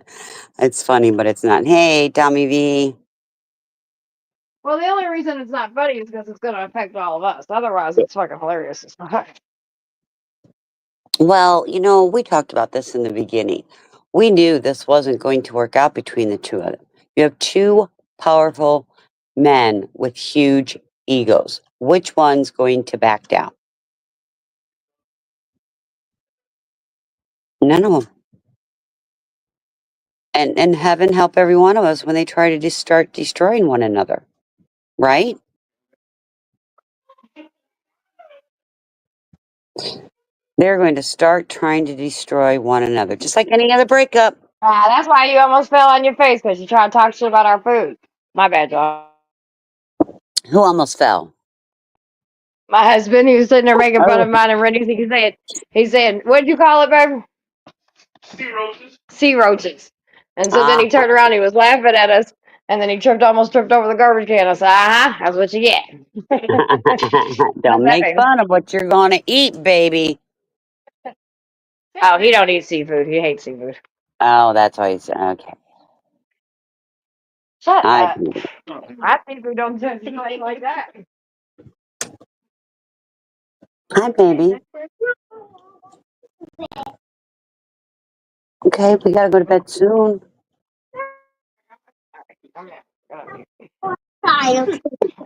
It's funny, but it's not. Hey, Tommy V. Well, the only reason it's not funny is because it's going to affect all of us. Otherwise, it's fucking hilarious. It's not. Well, we talked about this in the beginning. We knew this wasn't going to work out between the two of them. You have two powerful men with huge egos. Which one's going to back down? None of them. And heaven help every one of us when they try to just start destroying one another, right? They're going to start trying to destroy one another, just like any other breakup. That's why you almost fell on your face because you tried to talk shit about our food. My bad, y'all. Who almost fell? My husband, he was sitting there making fun Oh. of mine and Rennie's. He said, what'd you call it, baby? Sea roaches. Sea roaches. And so then he turned around, he was laughing at us, and then he almost tripped over the garbage can. I said, that's what you get. Don't make fun of what you're going to eat, baby. Oh, he don't eat seafood. He hates seafood. Oh, that's why he's okay. Shut up. My seafood don't taste like that. Hi, baby. Okay, we gotta go to bed soon.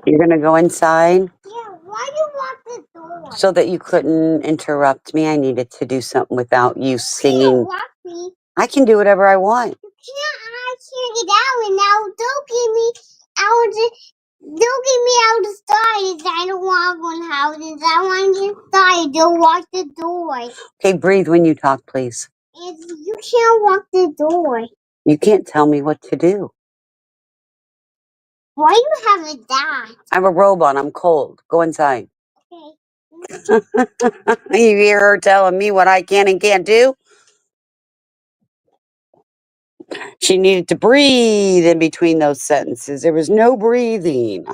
You're gonna go inside? Yeah, why you lock the door? So that you couldn't interrupt me. I needed to do something without you You singing. lock me. I can do whatever I want. I can't get out, and now don't get me out. Don't get me out of started. I don't want to go in houses. I want to get started. Don't lock the door. Okay, breathe when you talk, please. You can't lock the door. You can't tell me what to do. Why you have a dad? I have a robe on. I'm cold. Go inside. Okay. You hear her telling me what I can and can't do? She needed to breathe in between those sentences. There was no breathing.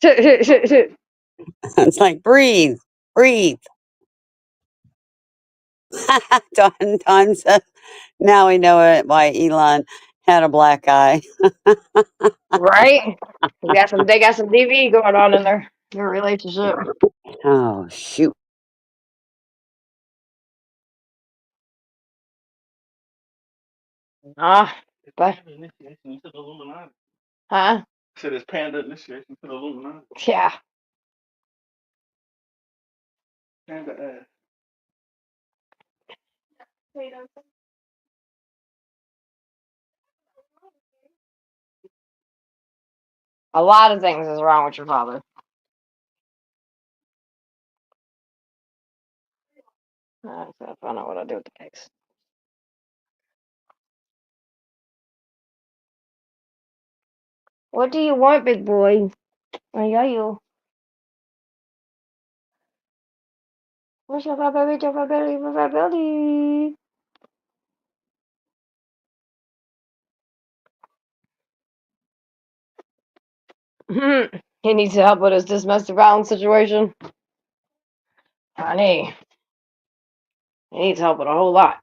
It's like, breathe, breathe. Don says, now we know it, why Elon had a black eye. Right? They got some DV going on in their relationship. Oh, shoot. But huh? Said it's Panda initiation to the Illuminati. Yeah. Panda ass. A lot of things is wrong with your father. I gotta find out what I do with the cakes. What do you want, big boy? I got you. What's your baby? Your baby? Your baby? He needs help with his domestic violence situation. Honey, he needs help with a whole lot.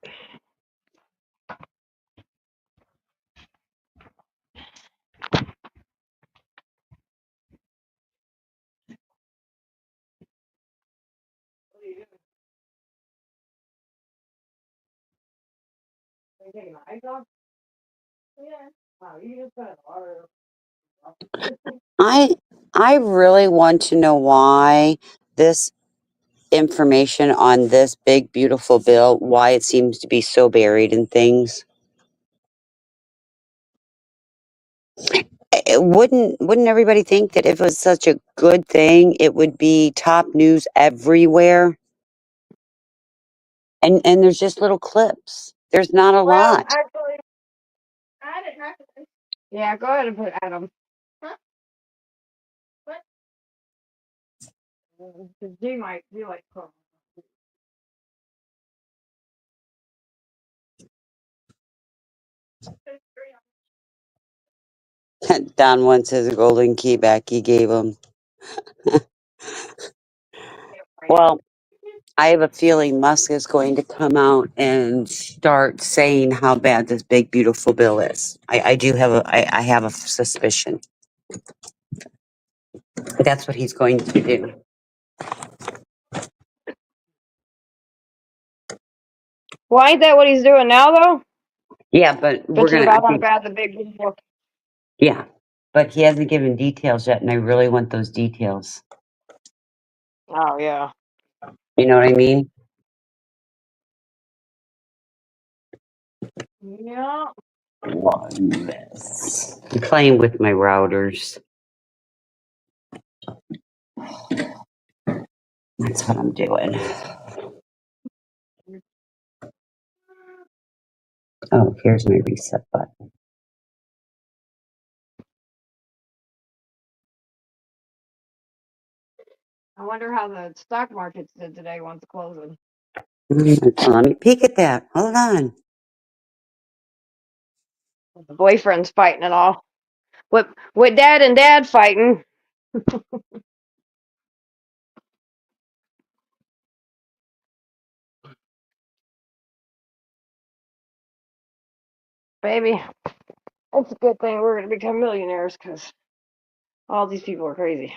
you taking the ice off? Yeah. Wow, you just put it in water. I really want to know why this information on this big beautiful bill, why it seems to be so buried in things. Wouldn't everybody think that if it was such a good thing, it would be top news everywhere? And there's just little clips. There's not a Well, lot. actually, I didn't have to. Yeah, go ahead and put Adam. Huh? What? Because G might be like, oh. Don wants his golden key back he gave him. Well, I have a feeling Musk is going to come out and start saying how bad this big beautiful bill is. I do have I have a suspicion. That's what he's going to do. Well, ain't that what he's doing now, though? Yeah, but we're Bitching gonna. I about how think. bad the big people. Yeah, but he hasn't given details yet, and I really want those details. Oh yeah. You know what I mean? Yeah. One mess. I'm playing with my routers. That's what I'm doing. Oh, here's my reset button. I wonder how the stock markets did today once closing. Let me peek at that. Hold on. The boyfriend's fighting and all. With dad and dad fighting. Baby, it's a good thing we're gonna become millionaires because all these people are crazy.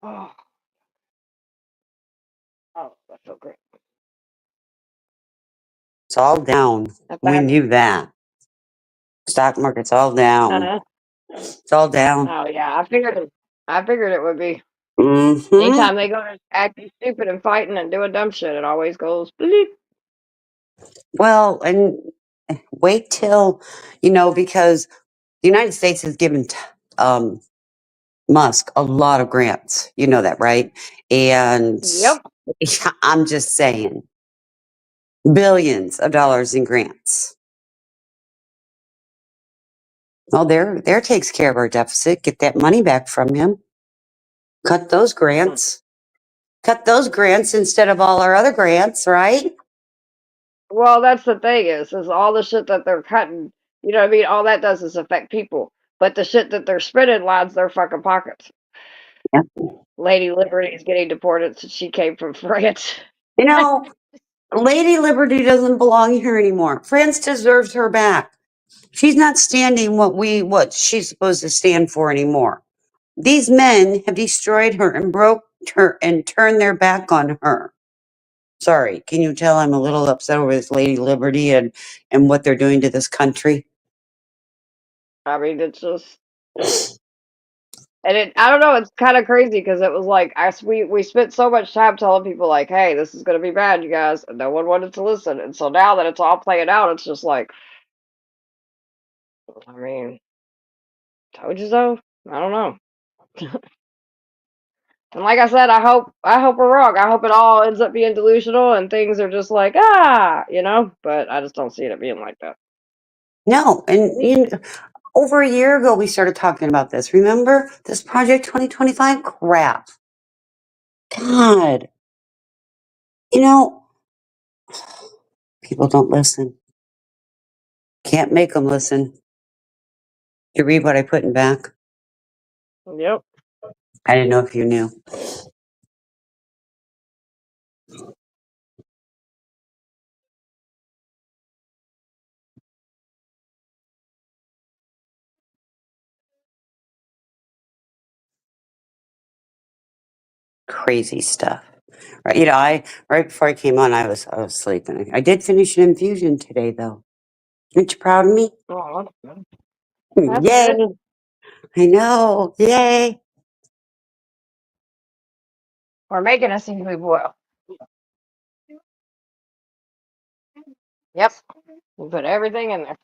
Oh, oh, that felt great. It's all down. Not We bad. knew that. Stock market's all down. Uh-huh. It's all down. Oh yeah, I figured it. I figured it would be. Mm-hmm. Anytime they go to acting stupid and fighting and doing dumb shit, it always goes bleep. Well, and wait till, because the United States has given Musk a lot of grants. You know that, right? And Yep. I'm just saying, billions of dollars in grants. Well, there takes care of our deficit. Get that money back from him. Cut those grants. Cut those grants instead of all our other grants, right? Well, that's the thing is all the shit that they're cutting. You know what I mean? All that does is affect people, but the shit that they're spending lines their fucking pockets. Yeah. Lady Liberty is getting deported since she came from France. Lady Liberty doesn't belong here anymore. France deserves her back. She's not standing what she's supposed to stand for anymore. These men have destroyed her and broke her and turned their back on her. Sorry, can you tell I'm a little upset over this Lady Liberty and what they're doing to this country? I mean, it's just, and I don't know, it's kind of crazy because it was like we spent so much time telling people like, hey, this is gonna be bad, you guys, and no one wanted to listen. And so now that it's all playing out, it's just like, I mean, told you so. I don't know. And like I said, I hope we're wrong. I hope it all ends up being delusional and things are just like, but I just don't see it being like that. No, and over a year ago we started talking about this. Remember this Project 2025 crap? God, people don't listen. Can't make them listen. You read what I put in back? Yep. I didn't know if you knew. crazy stuff. Right, right before I came on, I was sleeping. I did finish an infusion today, though. Aren't you proud of me? Oh, that's good. That's Yay! good. I know. Yay! We're making a seafood boil. Yep. We put everything in there.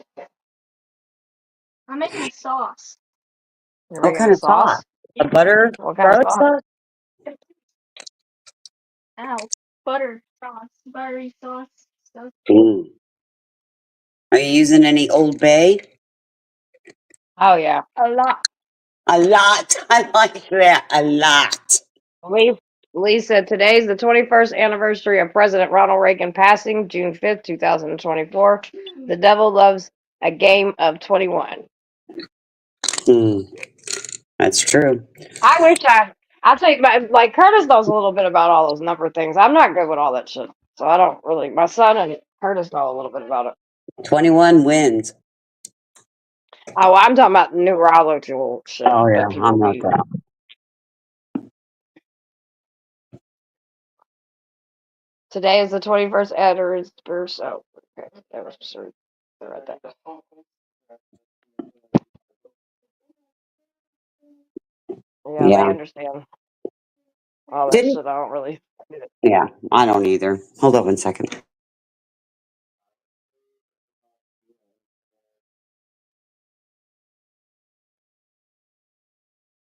I'm making a sauce. You're What making kind a of sauce? sauce? A butter What kind of garlic sauce? sauce? Ow. Butter sauce. Buttery sauce. Stuff. Mm. Are you using any Old Bay? Oh yeah. A lot. A lot. I like that. A lot. Lee said today's the 21st anniversary of President Ronald Reagan passing, June 5th, 2024. The devil loves a game of 21. That's true. I wish I take like Curtis knows a little bit about all those number things. I'm not good with all that shit. So I don't really, my son and Curtis know a little bit about it. 21 wins. Oh, well, I'm talking about neurological shit Oh yeah, that people I'm not be. that. Today is the 21st anniversary, so okay, anniversary. I read that. Yeah, they Yeah. understand all that Didn't. shit. I don't really get it. Yeah, I don't either. Hold on 1 second.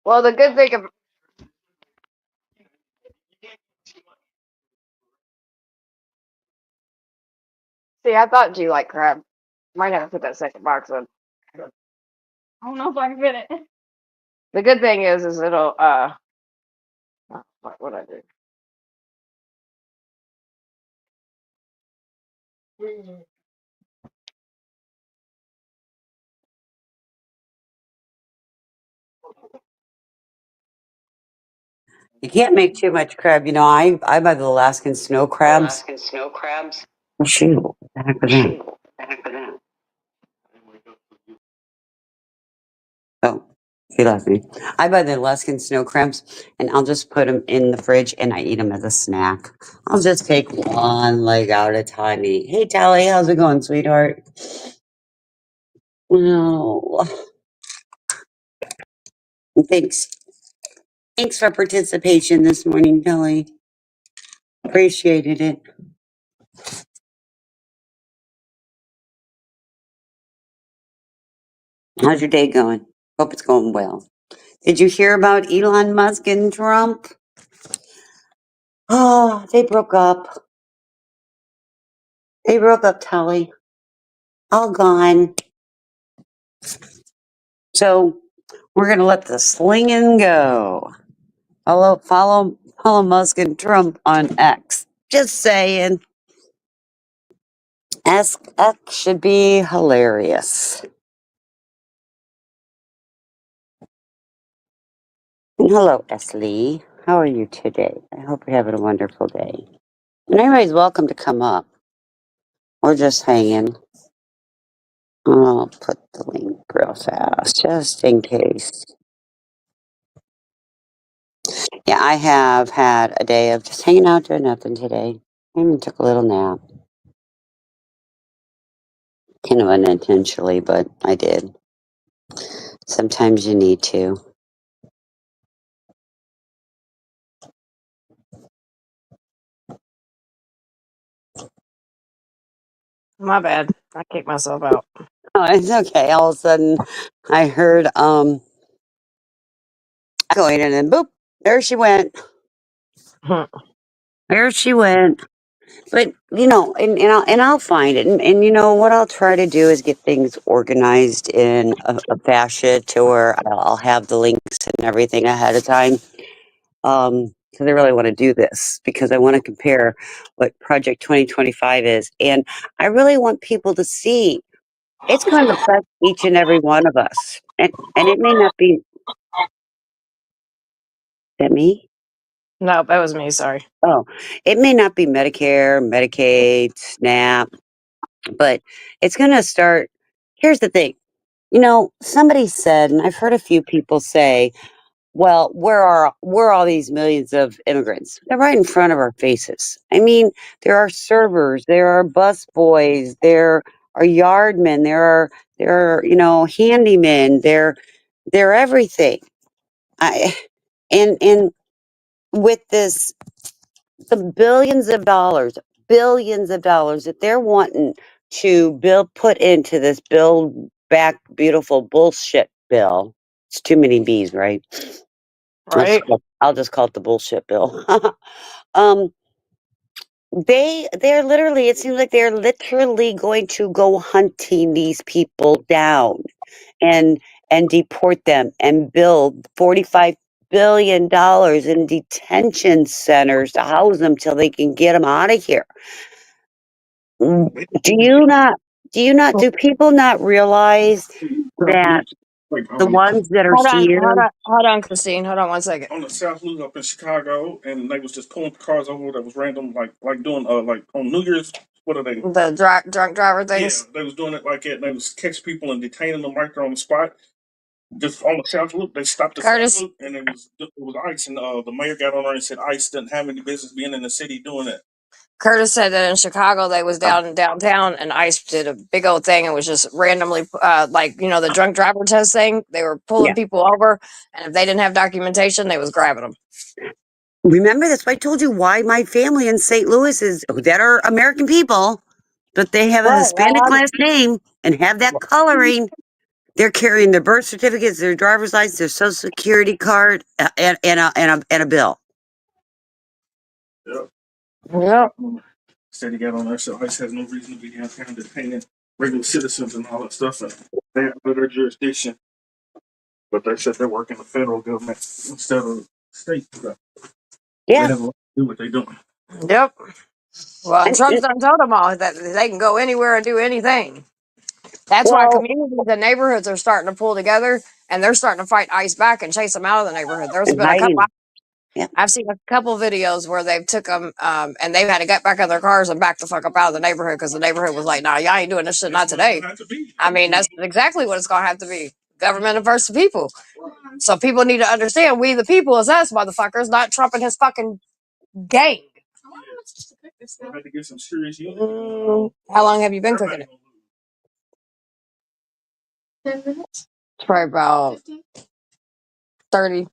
Well, the good thing of see, I thought you like crab. Might have to put that second box in. I don't know if I can fit it. The good thing is it'll what I do. You can't make too much crab. I buy the Alaskan snow crabs. Oh, shoot. What the heck was that? Oh, he left me. I buy the Alaskan snow crabs and I'll just put them in the fridge and I eat them as a snack. I'll just take one leg out at a time and eat. Hey, Tally, how's it going, sweetheart? Well, thanks. Thanks for participation this morning, Tally. Appreciated it. How's your day going? Hope it's going well. Did you hear about Elon Musk and Trump? Oh, they broke up. They broke up, Tally. All gone. So we're gonna let the slinging go. Follow Musk and Trump on X. Just saying. X should be hilarious. And hello, Esley. How are you today? I hope you're having a wonderful day. And everybody's welcome to come up. We're just hanging. I'll put the link real fast, just in case. Yeah, I have had a day of just hanging out doing nothing today. I even took a little nap. Kind of unintentionally, but I did. Sometimes you need to. My bad. I kicked myself out. Oh, it's okay. All of a sudden, I heard going and then boop, there she went. There she went. But and I'll find it, and what I'll try to do is get things organized in a fashion to where I'll have the links and everything ahead of time. Because I really want to do this because I want to compare what Project 2025 is, and I really want people to see it's going to affect each and every one of us, and it may not be. Is that me? No, that was me. Sorry. Oh, it may not be Medicare, Medicaid, SNAP, but it's going to start. Here's the thing. Somebody said, and I've heard a few people say well, where are all these millions of immigrants? They're right in front of our faces. I mean, there are servers, there are bus boys, there are yardmen, there are handymen, they're everything. And with this, the billions of dollars that they're wanting to put into this Build Back Beautiful bullshit bill. It's too many B's, right? Right. I'll just call it the bullshit bill. They're literally, it seems like they're literally going to go hunting these people down and deport them and build $45 billion in detention centers to house them till they can get them out of here. Do people not realize that the ones that are here? Hold on, Christine. Hold on 1 second. On the South Loop up in Chicago, and they was just pulling cars over that was random, like doing like on New Year's. What are they? The drunk driver things. Yeah, they was doing it like that. And they was catch people and detaining them right there on the spot. Just on the South Loop, they stopped the Curtis. South Loop, and it was ICE, and the mayor got on there and said ICE didn't have any business being in the city doing it. Curtis said that in Chicago they was downtown and ICE did a big old thing and was just randomly the drunk driver test thing. They were pulling people over, and if they didn't have documentation, they was grabbing them. Remember, that's why I told you why my family in St. Louis that are American people, but they have a Hispanic last name and have that coloring. They're carrying their birth certificates, their driver's license, their social security card, and a bill. Yep. Said he got on there, so ICE has no reason to be downtown detaining regular citizens and all that stuff. And they have their jurisdiction, but they said they're working the federal government instead of state. So yeah, they never do what they're doing. Yep. Well, and Trump's done told them all that they can go anywhere and do anything. That's why communities and neighborhoods are starting to pull together, and they're starting to fight ICE back and chase them out of the neighborhood. There's been a couple. I've seen a couple videos where they've took them and they've had to get back in their cars and back the fuck up out of the neighborhood because the neighborhood was like, "Nah, y'all ain't doing this shit, not today." I mean, that's exactly what it's gonna have to be: government versus the people. So people need to understand, we the people is us, motherfuckers, not Trump and his fucking gang. I had to get some serious How long have you been cooking it? 10 minutes. It's probably about 30.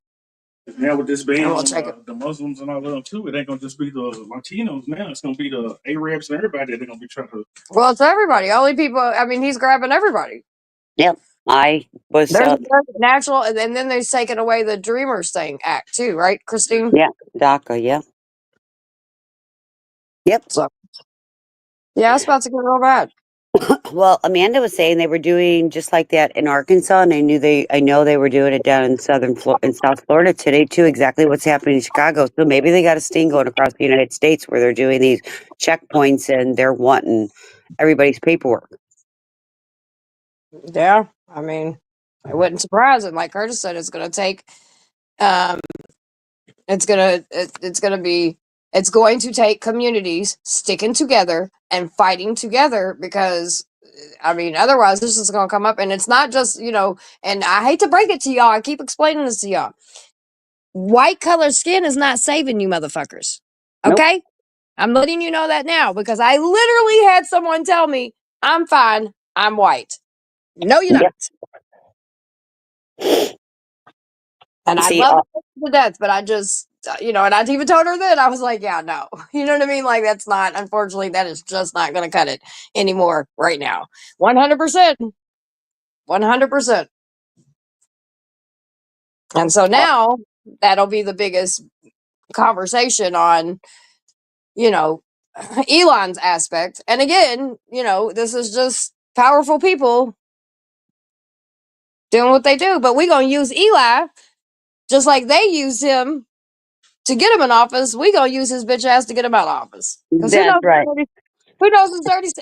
Now with this ban we'll on check it. the Muslims and all of them too, it ain't gonna just be the Latinos now. It's gonna be the Arabs and everybody. They're gonna be trying to. Well, it's everybody. Only people. I mean, he's grabbing everybody. Yep, I was. There's natural, and then they're taking away the Dreamers thing act too, right, Christine? Yeah, DACA. Yeah. Yep. So, yeah, it's about to get real bad. Well, Amanda was saying they were doing just like that in Arkansas, and I know they were doing it down in South Florida today too. Exactly what's happening in Chicago. So maybe they got a sting going across the United States where they're doing these checkpoints and they're wanting everybody's paperwork. Yeah, I mean, it wouldn't surprise it. Like Curtis said, it's going to take. It's going to take communities sticking together and fighting together because, I mean, otherwise this is going to come up. And it's not just, and I hate to break it to y'all. I keep explaining this to y'all. White color skin is not saving you motherfuckers. Okay? Nope. I'm letting you know that now because I literally had someone tell me, I'm fine. I'm white. No, you're not. And I love it to death, but I just, and I even told her that I was like, yeah, no, you know what I mean? Like, that's not, unfortunately, that is just not going to cut it anymore right now. 100%. 100%. And so now that'll be the biggest conversation on, Elon's aspect. And again, this is just powerful people doing what they do, but we're going to use Eli just like they used him to get him in office. We gonna use his bitch ass to get him out of office. That's right. Who knows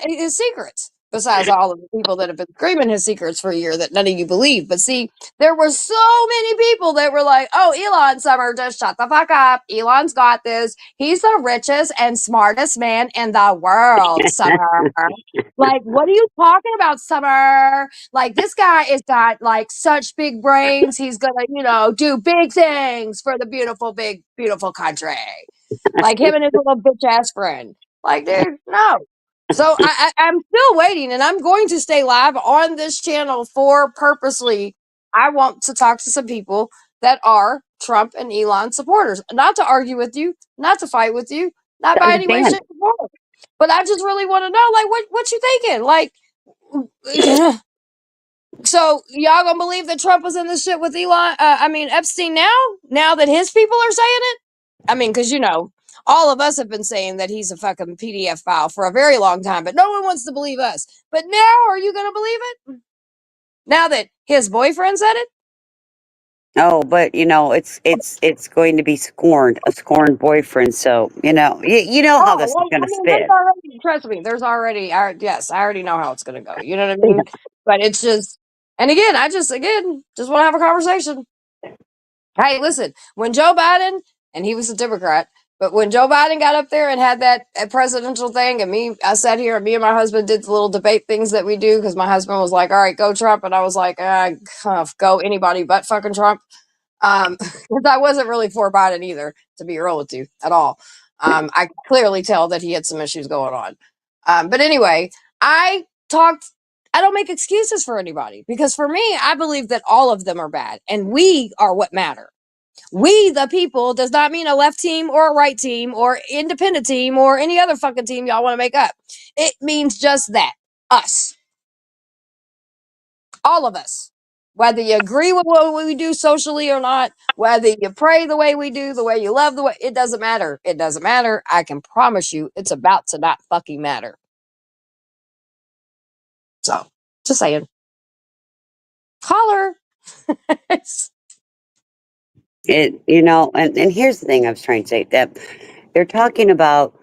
his secrets? besides all of the people that have been screaming his secrets for a year that none of you believe. But see, there were so many people that were like, oh, Elon, Summer, just shut the fuck up. Elon's got this. He's the richest and smartest man in the world, Summer. Like, what are you talking about, Summer? Like, this guy has got like such big brains. He's gonna, do big things for the beautiful, big, beautiful country. Like him and his little bitch ass friend. Like, dude, no. So I'm still waiting, and I'm going to stay live on this channel for purposely. I want to talk to some people that are Trump and Elon supporters, not to argue with you, not to fight with you, not by any way, Understand. shape, or form. But I just really want to know, like, what you thinking? Like, so y'all gonna believe that Trump was in this shit with Epstein now that his people are saying it? I mean, because all of us have been saying that he's a fucking PDF file for a very long time, but no one wants to believe us. But now, are you gonna believe it? Now that his boyfriend said it? Oh, but it's going to be a scorned boyfriend. So you know how this is going to spin. Trust me, yes, I already know how it's gonna go. You know what I mean? But it's just, and again, I just want to have a conversation. Hey, listen, when Joe Biden, and he was a Democrat, but when Joe Biden got up there and had that presidential thing, and I sat here, and me and my husband did the little debate things that we do, because my husband was like, all right, go Trump, and I was like, go anybody but fucking Trump. Because I wasn't really for Biden either, to be real with you, at all. I could clearly tell that he had some issues going on. But anyway, I don't make excuses for anybody, because for me, I believe that all of them are bad, and we are what matter. We, the people, does not mean a left team or a right team or independent team or any other fucking team y'all want to make up. It means just that. Us. All of us. Whether you agree with what we do socially or not, whether you pray the way we do, the way you love the way, it doesn't matter. It doesn't matter. I can promise you it's about to not fucking matter. So, just saying. Holler. And here's the thing I was trying to say, that they're talking about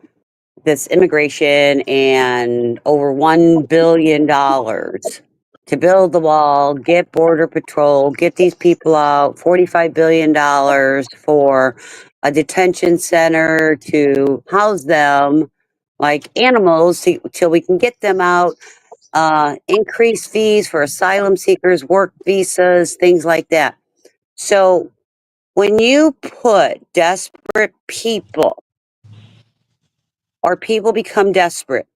this immigration and over $1 billion to build the wall, get border patrol, get these people out, $45 billion for a detention center to house them like animals till we can get them out, increase fees for asylum seekers, work visas, things like that. So when you put desperate people, or people become desperate,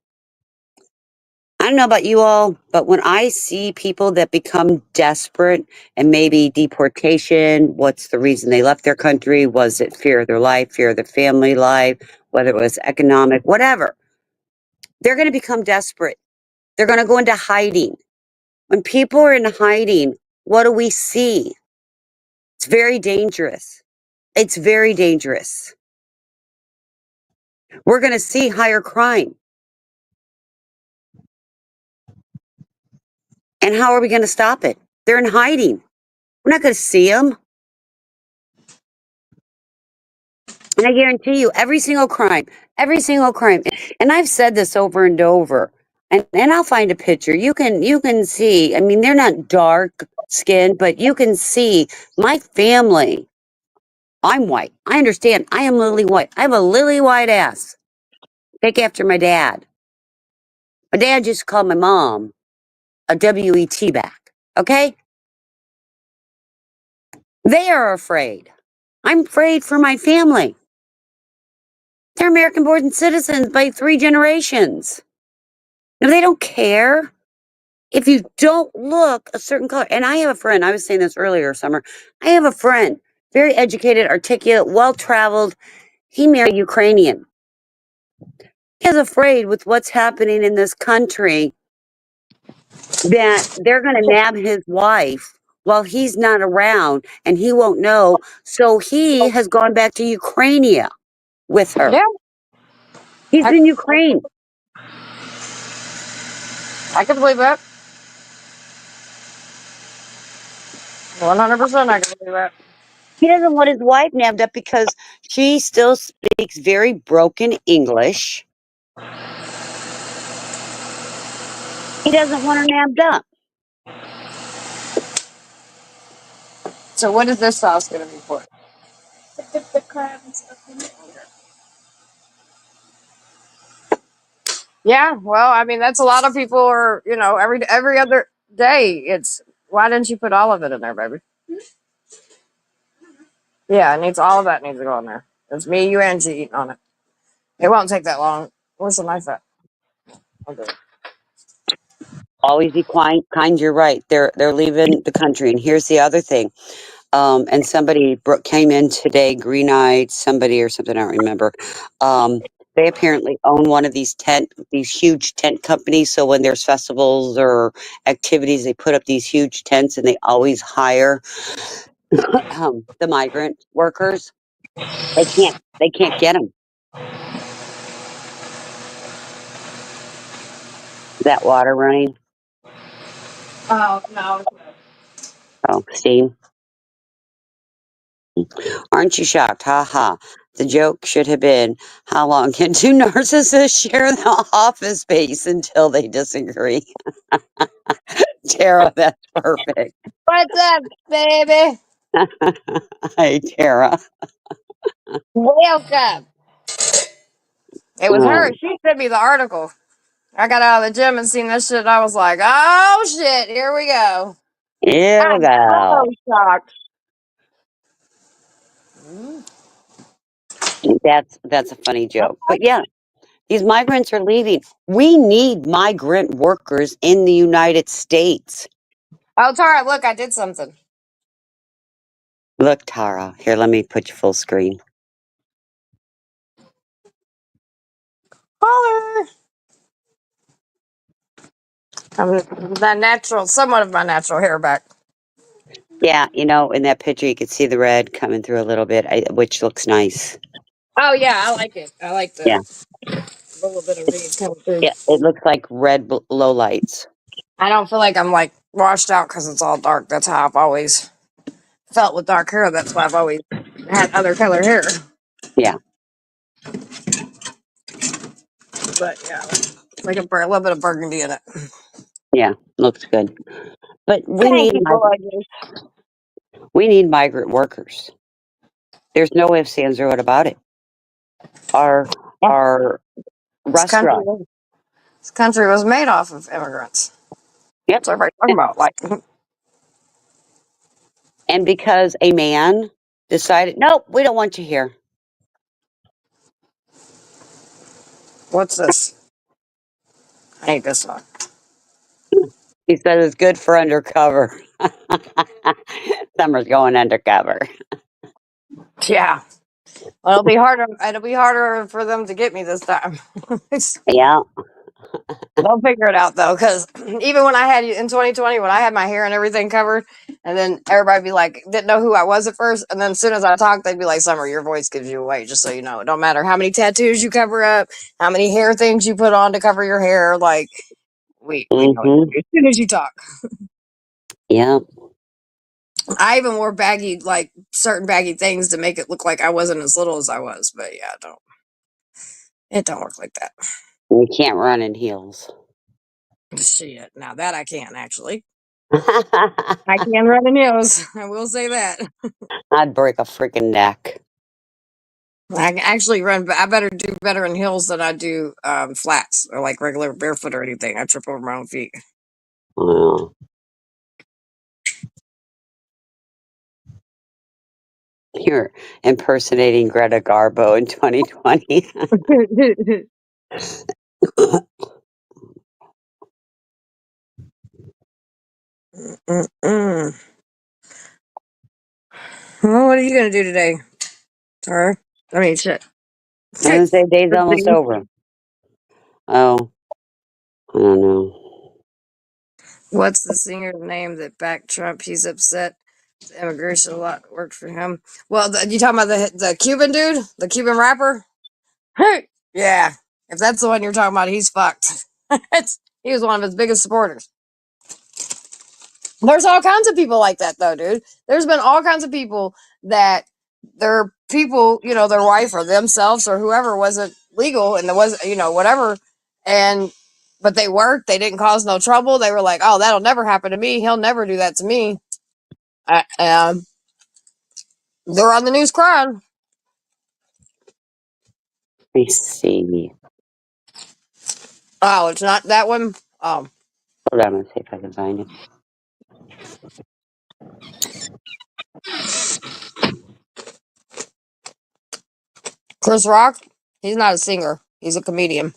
I don't know about you all, but when I see people that become desperate, and maybe deportation, what's the reason they left their country? Was it fear of their life, fear of their family life, whether it was economic, whatever? They're going to become desperate. They're going to go into hiding. When people are in hiding, what do we see? It's very dangerous. It's very dangerous. We're going to see higher crime. And how are we going to stop it? They're in hiding. We're not going to see them. And I guarantee you, every single crime, and I've said this over and over, and I'll find a picture. You can see, I mean, they're not dark skinned, but you can see my family. I'm white. I understand. I am lily white. I have a lily white ass. Take after my dad. My dad just called my mom a WET back. Okay? They are afraid. I'm afraid for my family. They're American-born citizens by 3 generations. No, they don't care. If you don't look a certain color, and I have a friend, I was saying this earlier, Summer. I have a friend, very educated, articulate, well-traveled. He married a Ukrainian. He's afraid with what's happening in this country that they're going to nab his wife while he's not around and he won't know. So he has gone back to Ukraine with her. Yeah. He's in Ukraine. I can believe that. 100% I can believe that. He doesn't want his wife nabbed up because she still speaks very broken English. He doesn't want her nabbed up. So what is this sauce going to be for? To dip the crab and stuff in it. Yeah, well, I mean, that's a lot of people are, every other day. It's why didn't you put all of it in there, baby? Yeah, all of that needs to go in there. It's me, you, and she eating on it. It won't take that long. Where's the knife at? Okay. Always be kind. You're right. They're leaving the country. And here's the other thing. And somebody came in today, Green Eyed, somebody or something, I don't remember. They apparently own one of these huge tent companies. So when there's festivals or activities, they put up these huge tents, and they always hire the migrant workers. They can't get them. That water running. Oh, no. Oh, steam. Aren't you shocked? Ha ha. The joke should have been, how long can two narcissists share the office space until they disagree? Tara, that's perfect. What's up, baby? Hi, Tara. Welcome. It was her. Oh, She sent me the article. I got out of the gym and seen this shit. I was like, oh, shit. Here we go. here we I'm go. so shocked. That's a funny joke. But yeah, these migrants are leaving. We need migrant workers in the United States. Oh, Tara, look, I did something. Look, Tara. Here, let me put you full screen. Holler. I'm somewhat of my natural hair back. Yeah, in that picture, you could see the red coming through a little bit, which looks nice. Oh, yeah, I like it. I like Yeah. a little bit of red coming through. Yeah, it looks like red low lights. I don't feel like I'm like washed out because it's all dark. That's how I've always felt with dark hair. That's why I've always had other color hair. Yeah. But yeah, like a little bit of burgundy in it. Yeah, looks good. But we Thank need you, gorgeous. we need migrant workers. There's no ifs, ands, or what about it. Our restaurant. This country was made off of immigrants. Yep. That's what everybody's talking about. Like, And because a man decided, nope, we don't want you here. what's this? I need this one. He said it's good for undercover. Summer's going undercover. Yeah. Well, it'll be harder. It'll be harder for them to get me this time. Yeah. They'll figure it out though, because even when I had in 2020, when I had my hair and everything covered, and then everybody be like, didn't know who I was at first, and then as soon as I talked, they'd be like, "Summer, your voice gives you away." Just so you know, it don't matter how many tattoos you cover up, how many hair things you put on to cover your hair. Like, we know it as soon as you talk. Yeah. I even wore baggy, like certain baggy things to make it look like I wasn't as little as I was. But yeah, it don't work like that. We can't run in heels. Shit, now that I can actually. I can run in heels. I will say that. I'd break a freaking neck. I can actually run. I better do better in heels than I do flats or like regular barefoot or anything. I trip over my own feet. Wow. You're impersonating Greta Garbo in 2020. Well, what are you gonna do today, Tara? I mean, shit. I didn't say day's almost over. Oh, I don't know. What's the singer's name that backed Trump? He's upset. The immigration a lot worked for him. Well, you talking about the Cuban dude, the Cuban rapper? Hey, yeah. If that's the one you're talking about, he's fucked. He was one of his biggest supporters. There's all kinds of people like that, though, dude. There's been all kinds of people that their people, their wife or themselves or whoever wasn't legal and there was, whatever, and but they worked. They didn't cause no trouble. They were like, "Oh, that'll never happen to me. He'll never do that to me." They're on the news crying. Let me see. Oh, it's not that one. Oh, Hold on, let's see if I can find it. Chris Rock. He's not a singer. He's a comedian.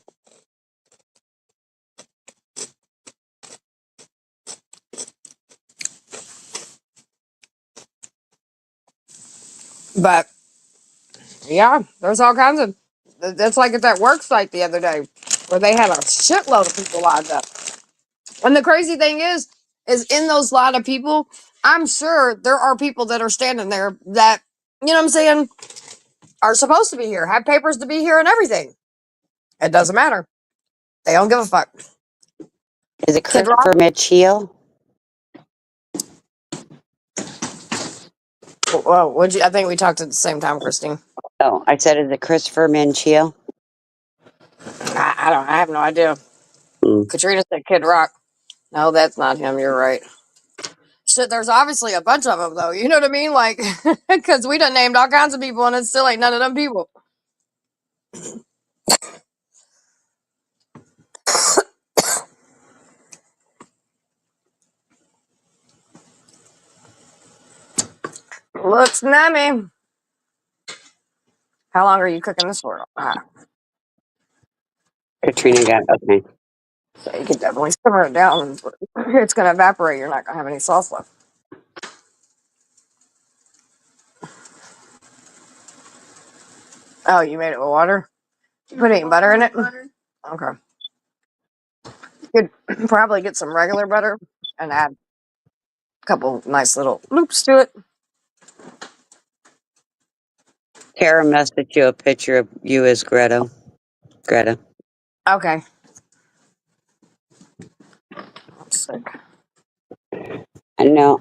But yeah, there's all kinds of. That's like at that work site the other day where they had a shitload of people lined up. And the crazy thing is in those lot of people, I'm sure there are people that are standing there that, you know what I'm saying, are supposed to be here, have papers to be here and everything. It doesn't matter. They don't give a fuck. Is it Kid Rock? Christopher Mitchell? Well, would you? I think we talked at the same time, Christine. Oh, I said, is it Christopher Minchia? I have no idea. Katrina said Kid Rock. No, that's not him. You're right. Shit, there's obviously a bunch of them, though. You know what I mean? Like, because we done named all kinds of people, and it still ain't none of them people. Looks nummy. How long are you cooking this for? Katrina got okay. So you can definitely simmer it down. It's going to evaporate. You're not going to have any sauce left. Oh, you made it with water? You put any butter in it? Okay. You could probably get some regular butter and add a couple nice little loops to it. Kara messaged you a picture of you as Greta. Greta. Okay. I'm sick. No,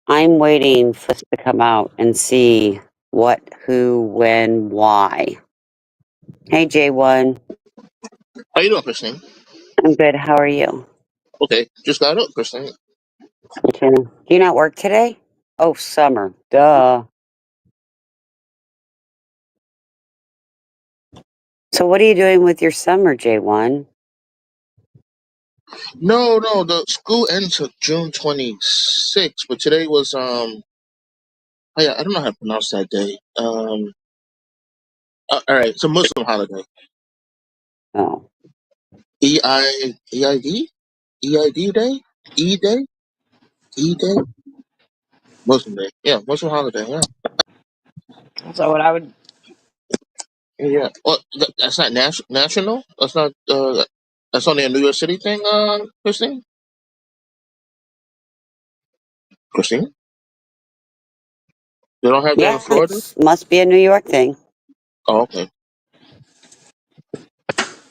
I'm waiting for this to come out and see what, who, when, why. Hey, J1. How you doing, Christine? I'm good. How are you? Okay, just got up, Christine. Okay. Do you not work today? Oh, summer. Duh. So what are you doing with your summer, J1? No, the school ends on June 26th, but today was I don't know how to pronounce that day. All right, it's a Muslim holiday. Oh. EID day, E day, Muslim day. Yeah, Muslim holiday. Yeah, So what I would... yeah. Well, that's not national. That's not. That's only a New York City thing. Christine. Christine. They don't have that in Yeah, Florida. it must be a New York thing. Oh, okay.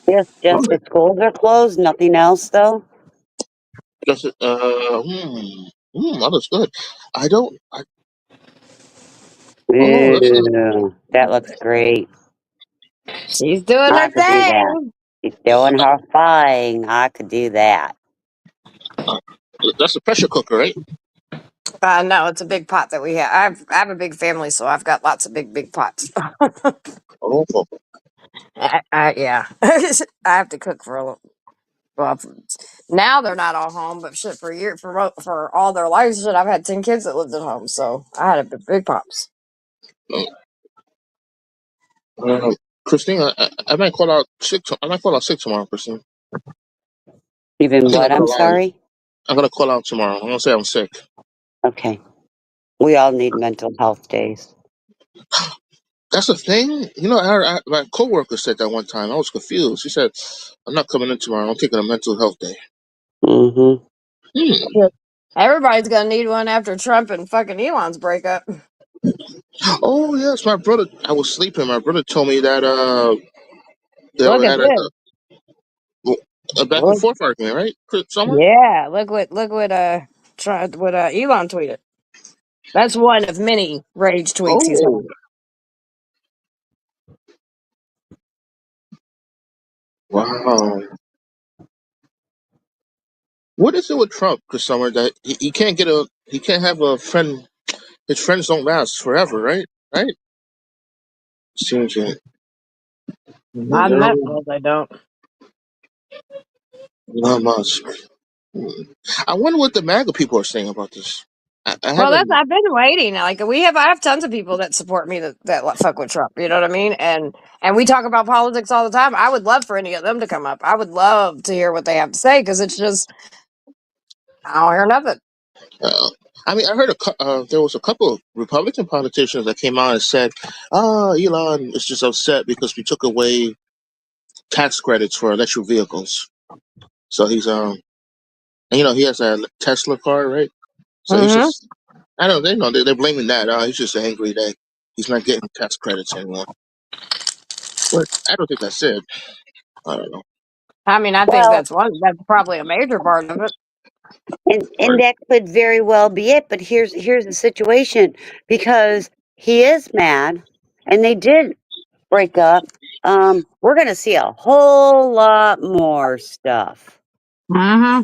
Yes, just the schools are closed. Nothing else, though. Just that looks good. I don't. Ew, that looks great. She's doing I her could do that. thing. She's doing her thing. I could do that. That's a pressure cooker, right? No, it's a big pot that we have. I have a big family, so I've got lots of big pots. Oh, yeah. I have to cook for a little. Well, now they're not all home, but shit, for all their lives, shit, I've had 10 kids that lived at home, so I had a big pops. Christine, I might call out sick. I might call out sick tomorrow, Christine. Even what? I'm sorry? I'm gonna call out tomorrow. I'm gonna say I'm sick. Okay. We all need mental health days. That's the thing. You know, my coworker said that one time. I was confused. She said, "I'm not coming in tomorrow. I'm taking a mental health day." Mm-hmm. Yeah. Everybody's gonna need one after Trump and fucking Elon's breakup. Oh yes, my brother. I was sleeping. My brother told me that they Look were at at a back and this. forth argument, right? Summer. Yeah, look what Elon tweeted. That's one of many rage tweets he's Oh, had. Wow. What is it with Trump, because Summer, that he can't he can't have a friend. His friends don't last forever, right? Right? Seems like Not in that field, I don't. Elon Musk. I wonder what the MAGA people are saying about this. I Well, haven't. I've been waiting. Like I have tons of people that support me that fuck with Trump. You know what I mean? And we talk about politics all the time. I would love for any of them to come up. I would love to hear what they have to say because it's just I don't hear nothing. I mean, I heard there was a couple of Republican politicians that came out and said, Elon is just upset because we took away tax credits for electric vehicles. So he's and, he has a Tesla car, right? So he's Mm-hmm. just, I don't know, they're blaming that. He's just angry that he's not getting tax credits anymore. But I don't think that's it. I don't know. I mean, I think Well, that's probably a major part of it. and that could very well be it. But here's the situation, because he is mad, and they did break up. We're going to see a whole lot more stuff. Mm-hmm.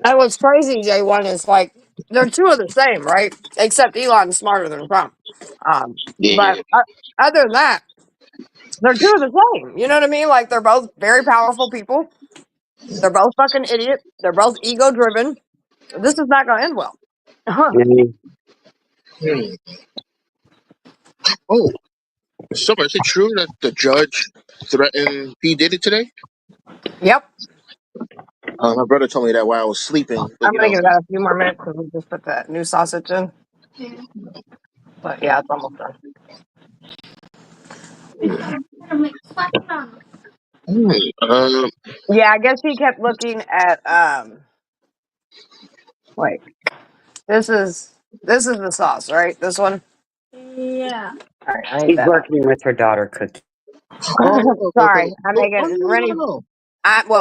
And what's crazy, J1, is like they're two of the same, right? Except Elon's smarter than Trump. But Yeah. other than that, they're two of the same. You know what I mean? Like they're both very powerful people. They're both fucking idiots. They're both ego driven. This is not going to end well. Hmm. Oh, Summer, is it true that the judge threatened P. Diddy today? Yep. My brother told me that while I was sleeping. But I'm going to give that a few more minutes because we just put that new sausage in. But yeah, it's almost done. Yeah, I guess he kept looking at wait. This is the sauce, right? This one? Yeah. All right, I need She's that up. working with her daughter, Cookie. Sorry, I'm making Rennie. no.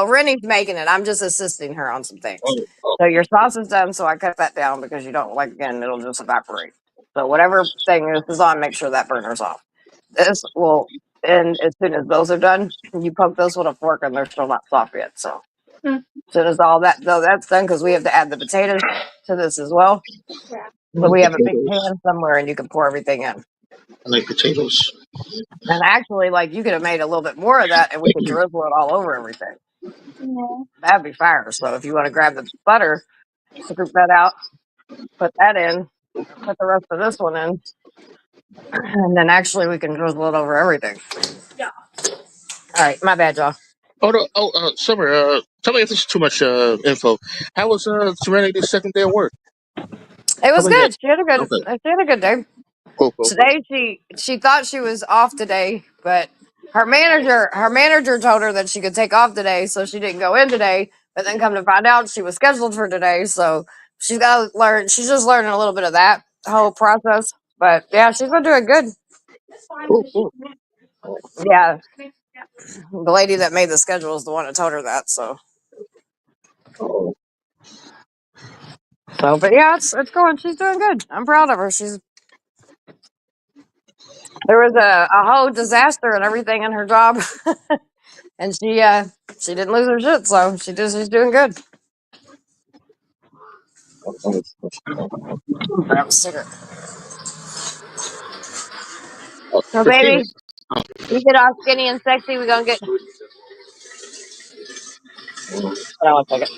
Rennie's making it. I'm just assisting her on some things. Oh, So your sauce is done. So I cut that down because you don't like again. It'll just evaporate. So whatever thing this is on, make sure that burner's off. This will, and as soon as those are done, you poke those with a fork, and they're still not soft yet. So as soon as that's done, because we have to add the potatoes to this as well. So we have a big pan somewhere, and you can pour everything in. I like potatoes. And actually, like you could have made a little bit more of that, and we could drizzle it all over everything. Yeah. That'd be fire. So if you want to grab the butter, scoop that out, put that in, put the rest of this one in, and then actually we can drizzle it over everything. Yeah. All right, my bad, y'all. Summer, tell me if this is too much info. How was Serenity's second day of work? It was How was that? good. She had a good. Okay. She had a good day. Cool. Today she thought she was off today, but her manager told her that she could take off today, so she didn't go in today. But then come to find out, she was scheduled for today, so she's got to learn. She's just learning a little bit of that whole process. But yeah, she's been doing good. Cool. Yeah, the lady that made the schedule is the one that told her that. So, but yeah, it's going. She's doing good. I'm proud of her. There was a whole disaster and everything in her job, and she didn't lose her shit. So she's doing good. Grab a cigarette. So, Christine, baby, you get all skinny and sexy. We're gonna get. Hold on one second.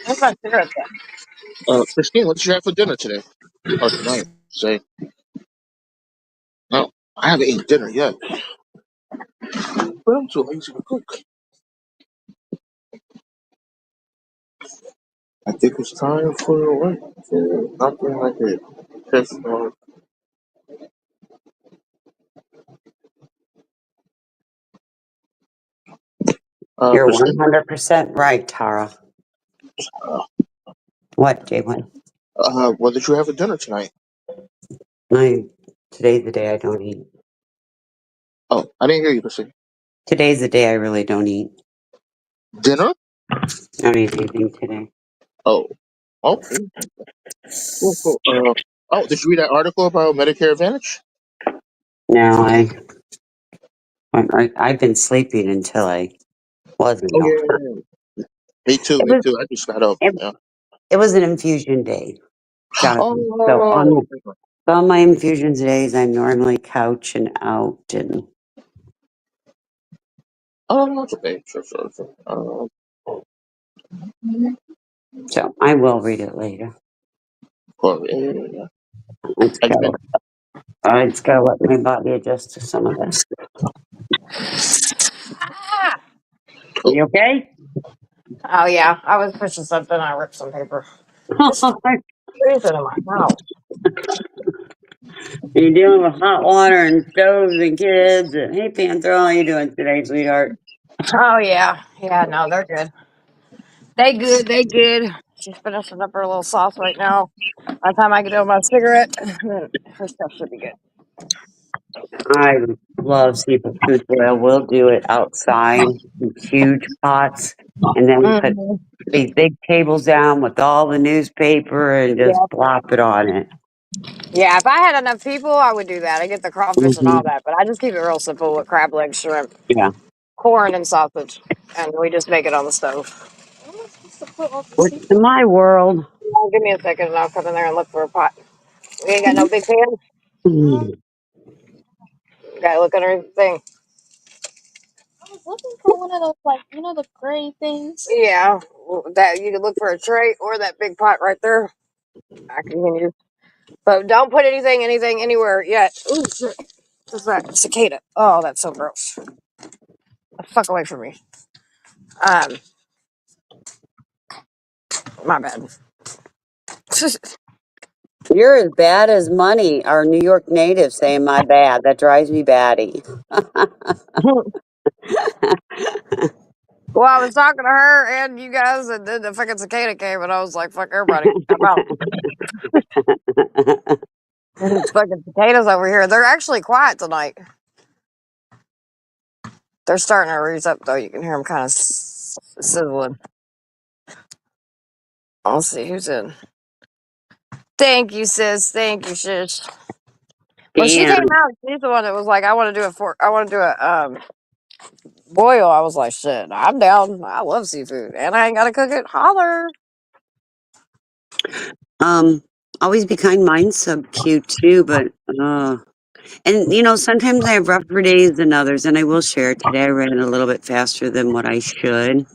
Where's my cigarette at? Christine, what did you have for dinner today? Or tonight? Say. No, I haven't eaten dinner yet. But I'm too lazy to cook. I think it's time for what? For nothing like it. Just, You're Christine, 100% right, Tara. What, Jalen? what did you have for dinner tonight? Today's the day I don't eat. Oh, I didn't hear you, Christine. Today's the day I really don't eat. Dinner? I don't eat anything today. Oh, okay. Cool. Did you read that article about Medicare Advantage? No, I've been sleeping until I wasn't. Oh yeah. Me too. It Me was too. I just got up. it, Yeah. it was an infusion day, Jonathan. So Oh. on my infusions days, I'm normally couching out, and Oh, that's okay. Sure. so I will read it later. Well, yeah. It's How you got been? it's got to let my body adjust to some of this. You okay? Oh yeah, I was pushing something. I ripped some paper. It's freezing in my house. You're dealing with hot water and stoves and kids. And hey, Panther, how are you doing today, sweetheart? Oh yeah, no, they're good. They good. They good. She's finishing up her little sauce right now. By the time I get done with my cigarette, then her stuff should be good. I love seafood boil. We'll do it outside in huge pots, and then we put Mhm. these big tables down with all the newspaper and just Yeah. plop it on it. Yeah, if I had enough people, I would do that. I get the crawfish and Hmm. all that, but I just keep it real simple with crab legs, shrimp, Yeah. corn, and sausage, and we just make it on the stove. Where am I supposed to put all the What's seafood? in my world? Oh, give me a second, and I'll come in there and look for a pot. We ain't got no big pan. Hmm. Gotta look under the thing. I was looking for one of those, like, the gray things. Yeah, that you can look for a tray or that big pot right there. I can use, but don't put anything anywhere yet. Ooh, shit. What's that? Cicada. Oh, that's so gross. The fuck away from me. Um, my bad. You're as bad as money. Our New York native saying my bad. That drives me batty. Well, I was talking to her and you guys, and then the fucking cicada came, and I was like, "Fuck everybody, I'm out." It's fucking cicadas over here. They're actually quiet tonight. They're starting to raise up though. You can hear them kind of sizzling. I'll see who's in. Thank you, sis. Thank you, sis. When she came And out, she's the one that was like, "I want to do a boil." I was like, "Shit, I'm down. I love seafood, and I ain't gotta cook it. Holler." always be kind. Mine's sub cute too, but and sometimes I have rougher days than others, and I will share. Today I ran a little bit faster than what I should,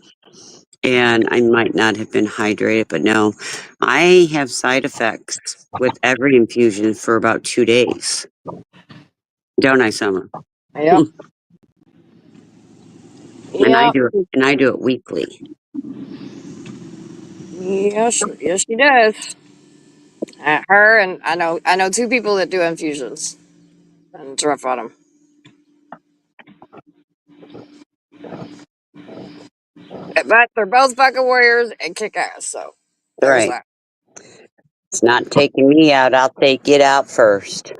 and I might not have been hydrated, but no, I have side effects with every infusion for about 2 days. Don't I, Summer? Yep. And I Yep. do it weekly. Yes, she does. Her and I know two people that do infusions, and it's rough on them. But they're both fucking warriors and kick ass. So there's Right. that. It's not taking me out. I'll take it out first.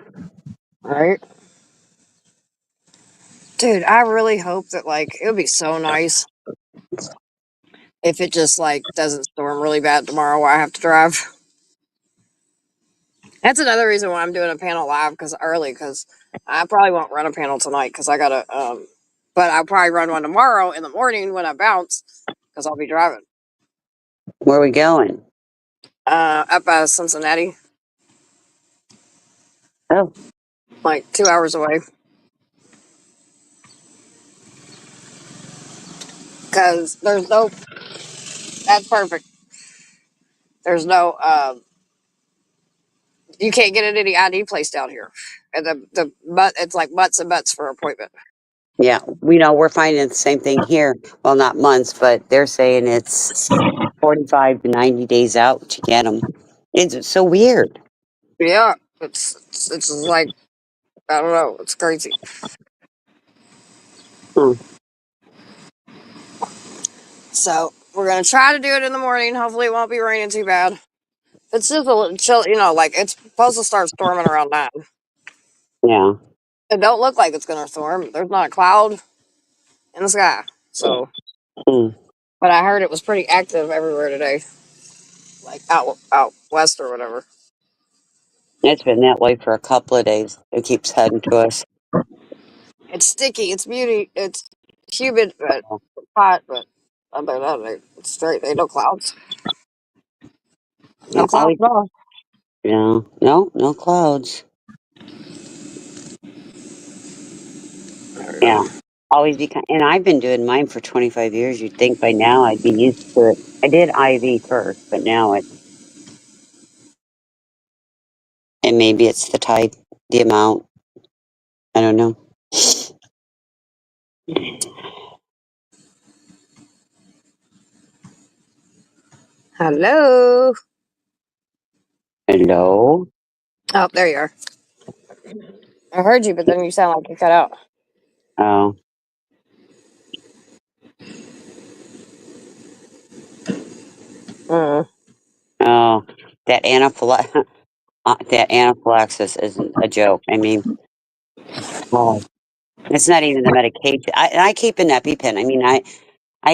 All right, dude. I really hope that it would be so nice if it just doesn't storm really bad tomorrow where I have to drive. That's another reason why I'm doing a panel live because I probably won't run a panel tonight because I gotta but I'll probably run one tomorrow in the morning when I bounce because I'll be driving Where are we going? up by Cincinnati, Oh, like 2 hours away. Because there's no, that's perfect. There's no, you can't get at any ID place down here, and it's like months and months for appointment. yeah. We're finding the same thing here. Well, not months, but they're saying it's 45 to 90 days out to get them. It's so weird. Yeah, it's just like I don't know, it's crazy. Hmm. So we're gonna try to do it in the morning. Hopefully, it won't be raining too bad. It's just a little chill, it's supposed to start storming around 9. Yeah. It don't look like it's gonna storm. There's not a cloud in the sky. So, Hmm. but I heard it was pretty active everywhere today, like out west or whatever. It's been that way for a couple of days. It keeps heading to us. It's sticky. It's beauty. It's humid, but hot. But other than that, it's straight. Ain't no clouds. No Yeah, clouds at all. no clouds. There we Yeah, go. always be kind. And I've been doing mine for 25 years. You'd think by now I'd be used to it. I did IV first, but now and maybe it's the type, the amount. I don't know. Hello. Hello. Oh, there you are. I heard you, but then you sound like you cut out. Oh. Oh, that that anaphylaxis isn't a joke. I mean, oh, it's not even the medication. I keep an EpiPen. I mean, I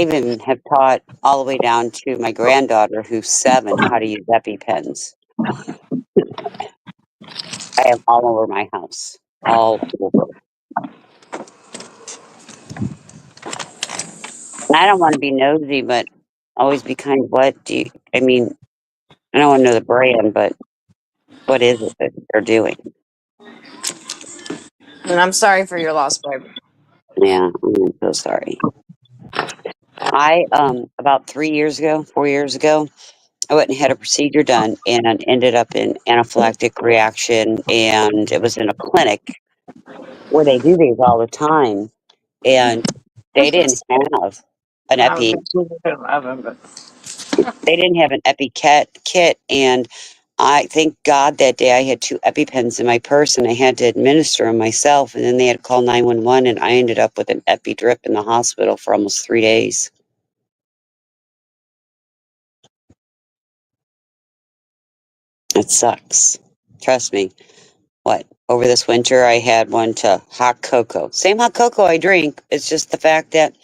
even have taught all the way down to my granddaughter, who's 7, how to use EpiPens. I have all over my house, all over. And I don't want to be nosy, but always be kind. What do you? I mean, I don't want to know the brand, but what is it that they're doing? And I'm sorry for your loss, babe. Yeah, I'm so sorry. I about 3 years ago, 4 years ago, I went and had a procedure done and ended up in anaphylactic reaction, and it was in a clinic where they do these all the time, and they didn't have an I was epi. going to 11, but They didn't have an epi kit, and I thank God that day I had 2 EpiPens in my purse, and I had to administer them myself, and then they had to call 911, and I ended up with an epi drip in the hospital for almost 3 days. It sucks. Trust me. What? Over this winter, I had one to hot cocoa. Same hot cocoa I drink. It's just the fact that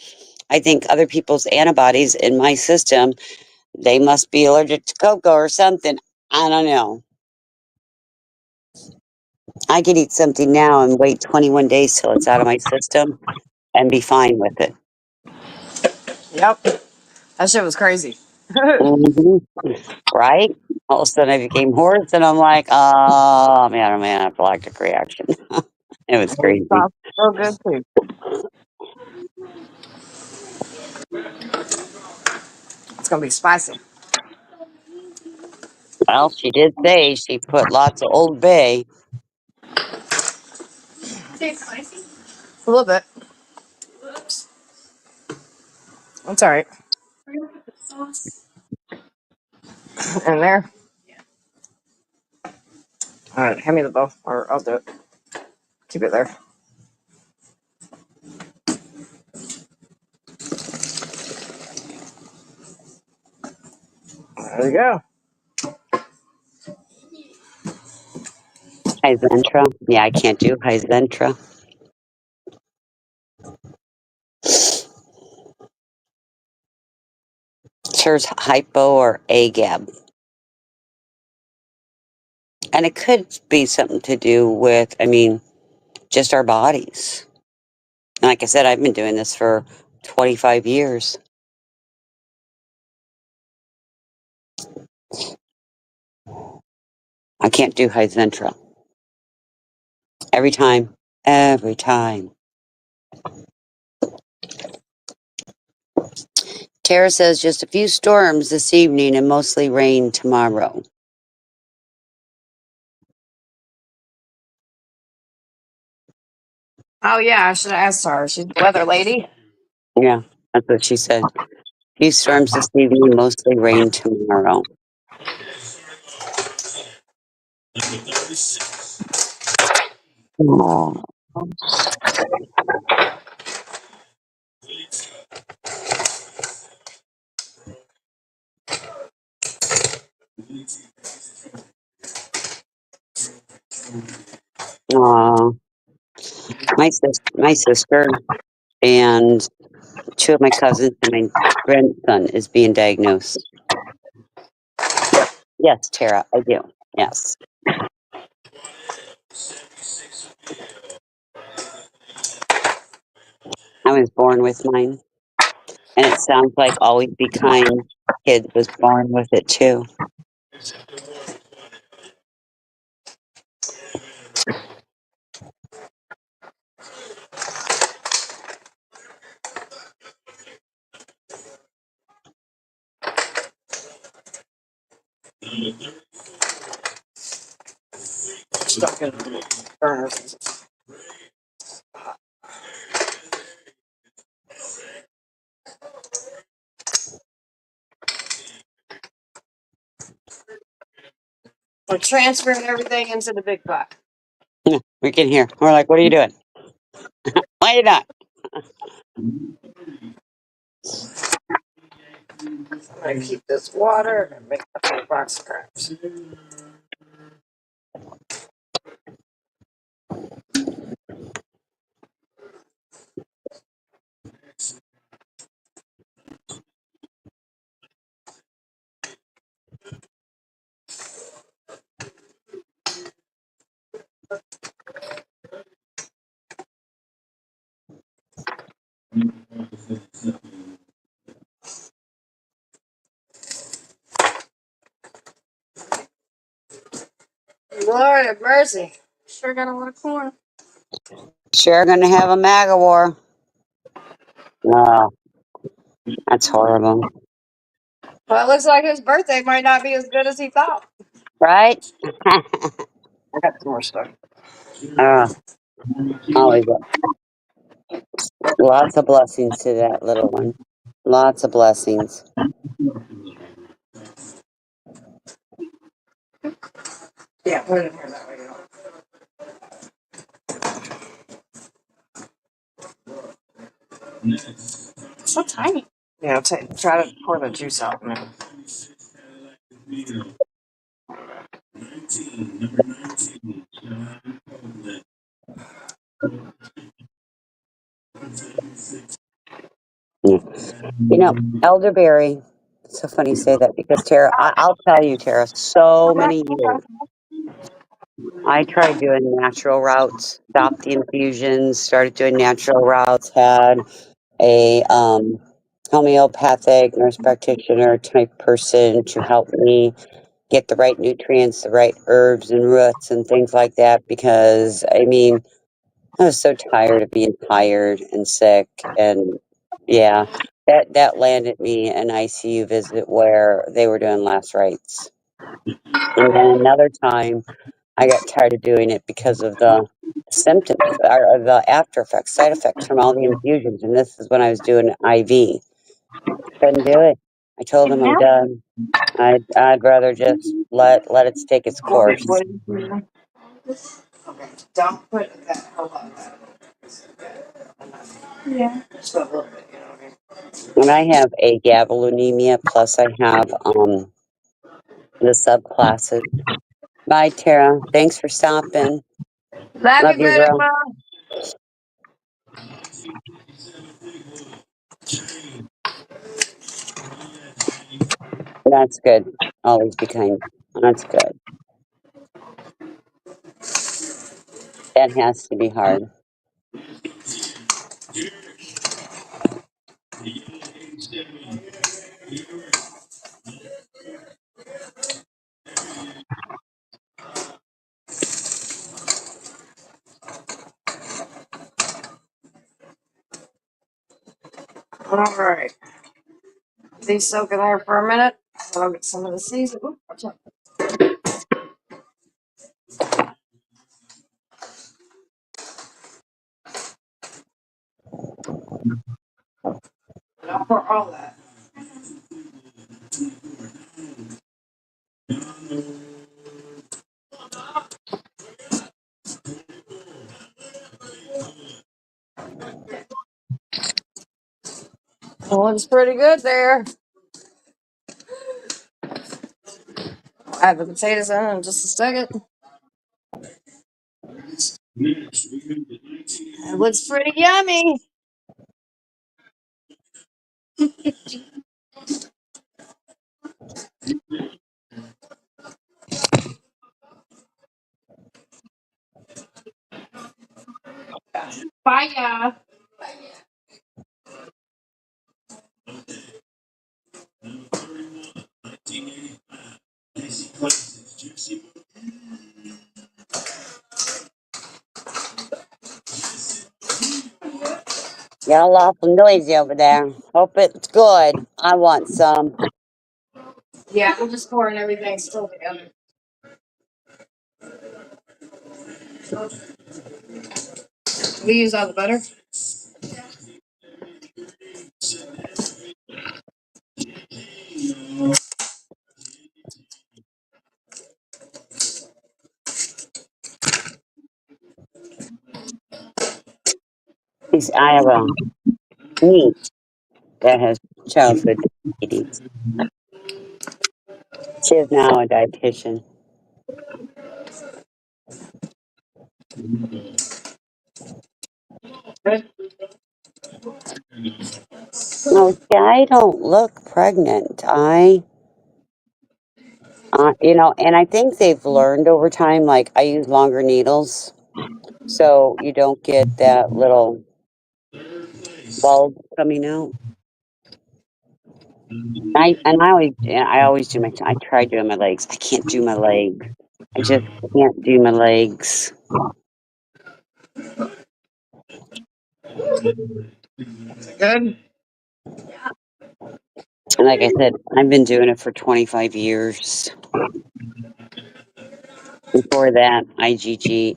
I think other people's antibodies in my system, they must be allergic to cocoa or something. I don't know. I could eat something now and wait 21 days till it's out of my system and be fine with it. yep, that shit was crazy. hmm Right? All of a sudden I became hoarse and I'm like, oh man, I'm an anaphylactic reaction. It was crazy. So good too. It's gonna be spicy. Well, she did say she put lots of Old Bay. A little bit. That's all right. In there. All right, hand me the bowl, or I'll do it. Keep it there. There you go. Hyzentra. Yeah, I can't do Hyzentra. There's hypo or AGAB. And it could be something to do with, I mean, just our bodies. And like I said, I've been doing this for 25 years. I can't do Hyzentra. Every time. Every time. Tara says just a few storms this evening and mostly rain tomorrow. Oh yeah, I should have asked her. She's the weather lady. Yeah, that's what she said. Few storms this evening, mostly rain tomorrow. Oh. Aw. My sister and 2 of my cousins and my grandson is being diagnosed. Yes, Tara, I do. Yes. was born with mine. And it sounds like Always Be Kind kid was born with it too. Stuck in the burner. We're transferring everything into the big pot. We can hear. We're like, what are you doing? Why are you not? I'm gonna keep this water and make a big box of crabs. Lord have mercy. Sure got a lot of corn. Sure gonna have a MAGA war. Oh, that's horrible. Well, it looks like his birthday might not be as good as he thought. Right? I got some more stuff. Always lots of blessings to that little one. Lots of blessings. Yeah, put it in here that way. You don't. So tiny. Yeah, try to pour the juice out. Man. Yeah. You know, elderberry. It's so funny you say that because Tara, I'll tell you, Tara, so many years I tried doing natural routes, stopped the infusions, started doing natural routes, had a homeopathic nurse practitioner type person to help me get the right nutrients, the right herbs and roots and things like that because I mean, I was so tired of being tired and sick and yeah, that landed me an ICU visit where they were doing last rites. And then another time I got tired of doing it because of the symptoms or the after effects, side effects from all the infusions. And this is when I was doing IV. Couldn't do it. I told him I'm done. I'd rather just let it take its course. Okay, don't put that whole lot of that. Yeah. Just a little bit, you know what I mean? And I have a gabalunemia, plus I have the subclasses. Bye, Tara. Thanks for stopping. Love Love you, you, girl. Grandma. That's good. Always be kind. That's good. That has to be hard. All right. These soak in there for a minute. So I'll get some of the seasoning. Ooh, watch out. Don't pour all that. Well, it's pretty good there. I'll add the potatoes in just a second. It looks pretty yummy. Bye, y'all. Got a awful noisy over there. Hope it's good. I want some. Yeah, I'm just pouring everything still together. We use all the butter. I have a niece that has childhood diabetes. She is now a dietitian. No, see, I don't look pregnant. And I think they've learned over time, like I use longer needles, so you don't get that little bulb coming out. I always do I try doing my legs. I can't do my legs. I just can't do my legs. Good. And like I said, I've been doing it for 25 years. Before that, IVIG.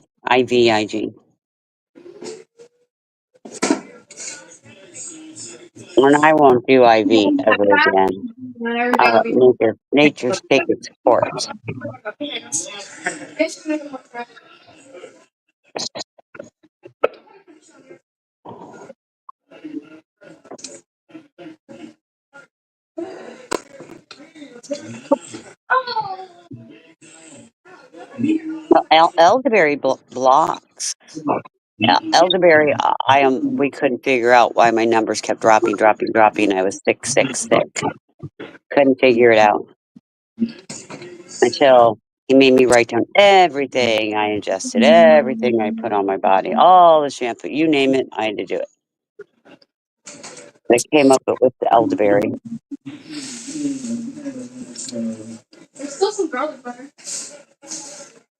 And I won't do IV ever again. I'll let nature take its course. Well, elderberry blocks. Elderberry, we couldn't figure out why my numbers kept dropping. I was sick. Couldn't figure it out until he made me write down everything I ingested, everything I put on my body, all the shampoo, you name it, I had to do it. They came up with the elderberry. There's still some garlic butter.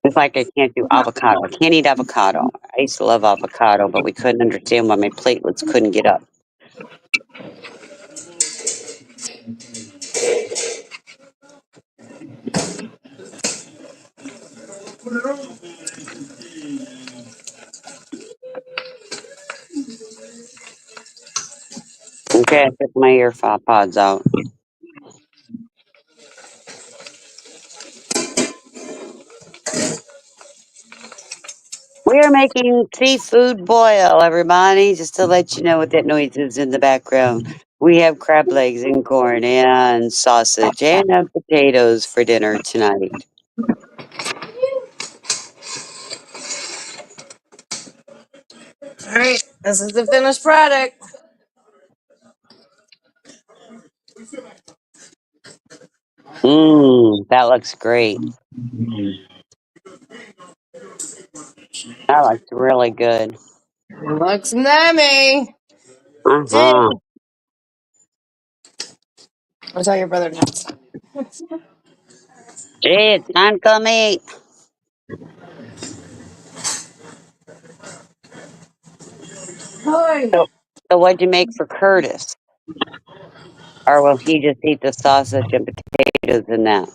It's like I can't do avocado. I can't eat avocado. I used to love avocado, but we couldn't understand why my platelets couldn't get up. Okay, I took my ear pods out. We are making seafood boil, everybody, just to let you know what that noise is in the background. We have crab legs and corn and sausage and potatoes for dinner tonight. All right, this is the finished product. That looks great. That looks really good. Looks yummy. Hey, Uh-huh. I'll tell your brother next. Gee, it's time to come eat. Hi. So what'd you make for Curtis? Or will he just eat the sausage and potatoes and that?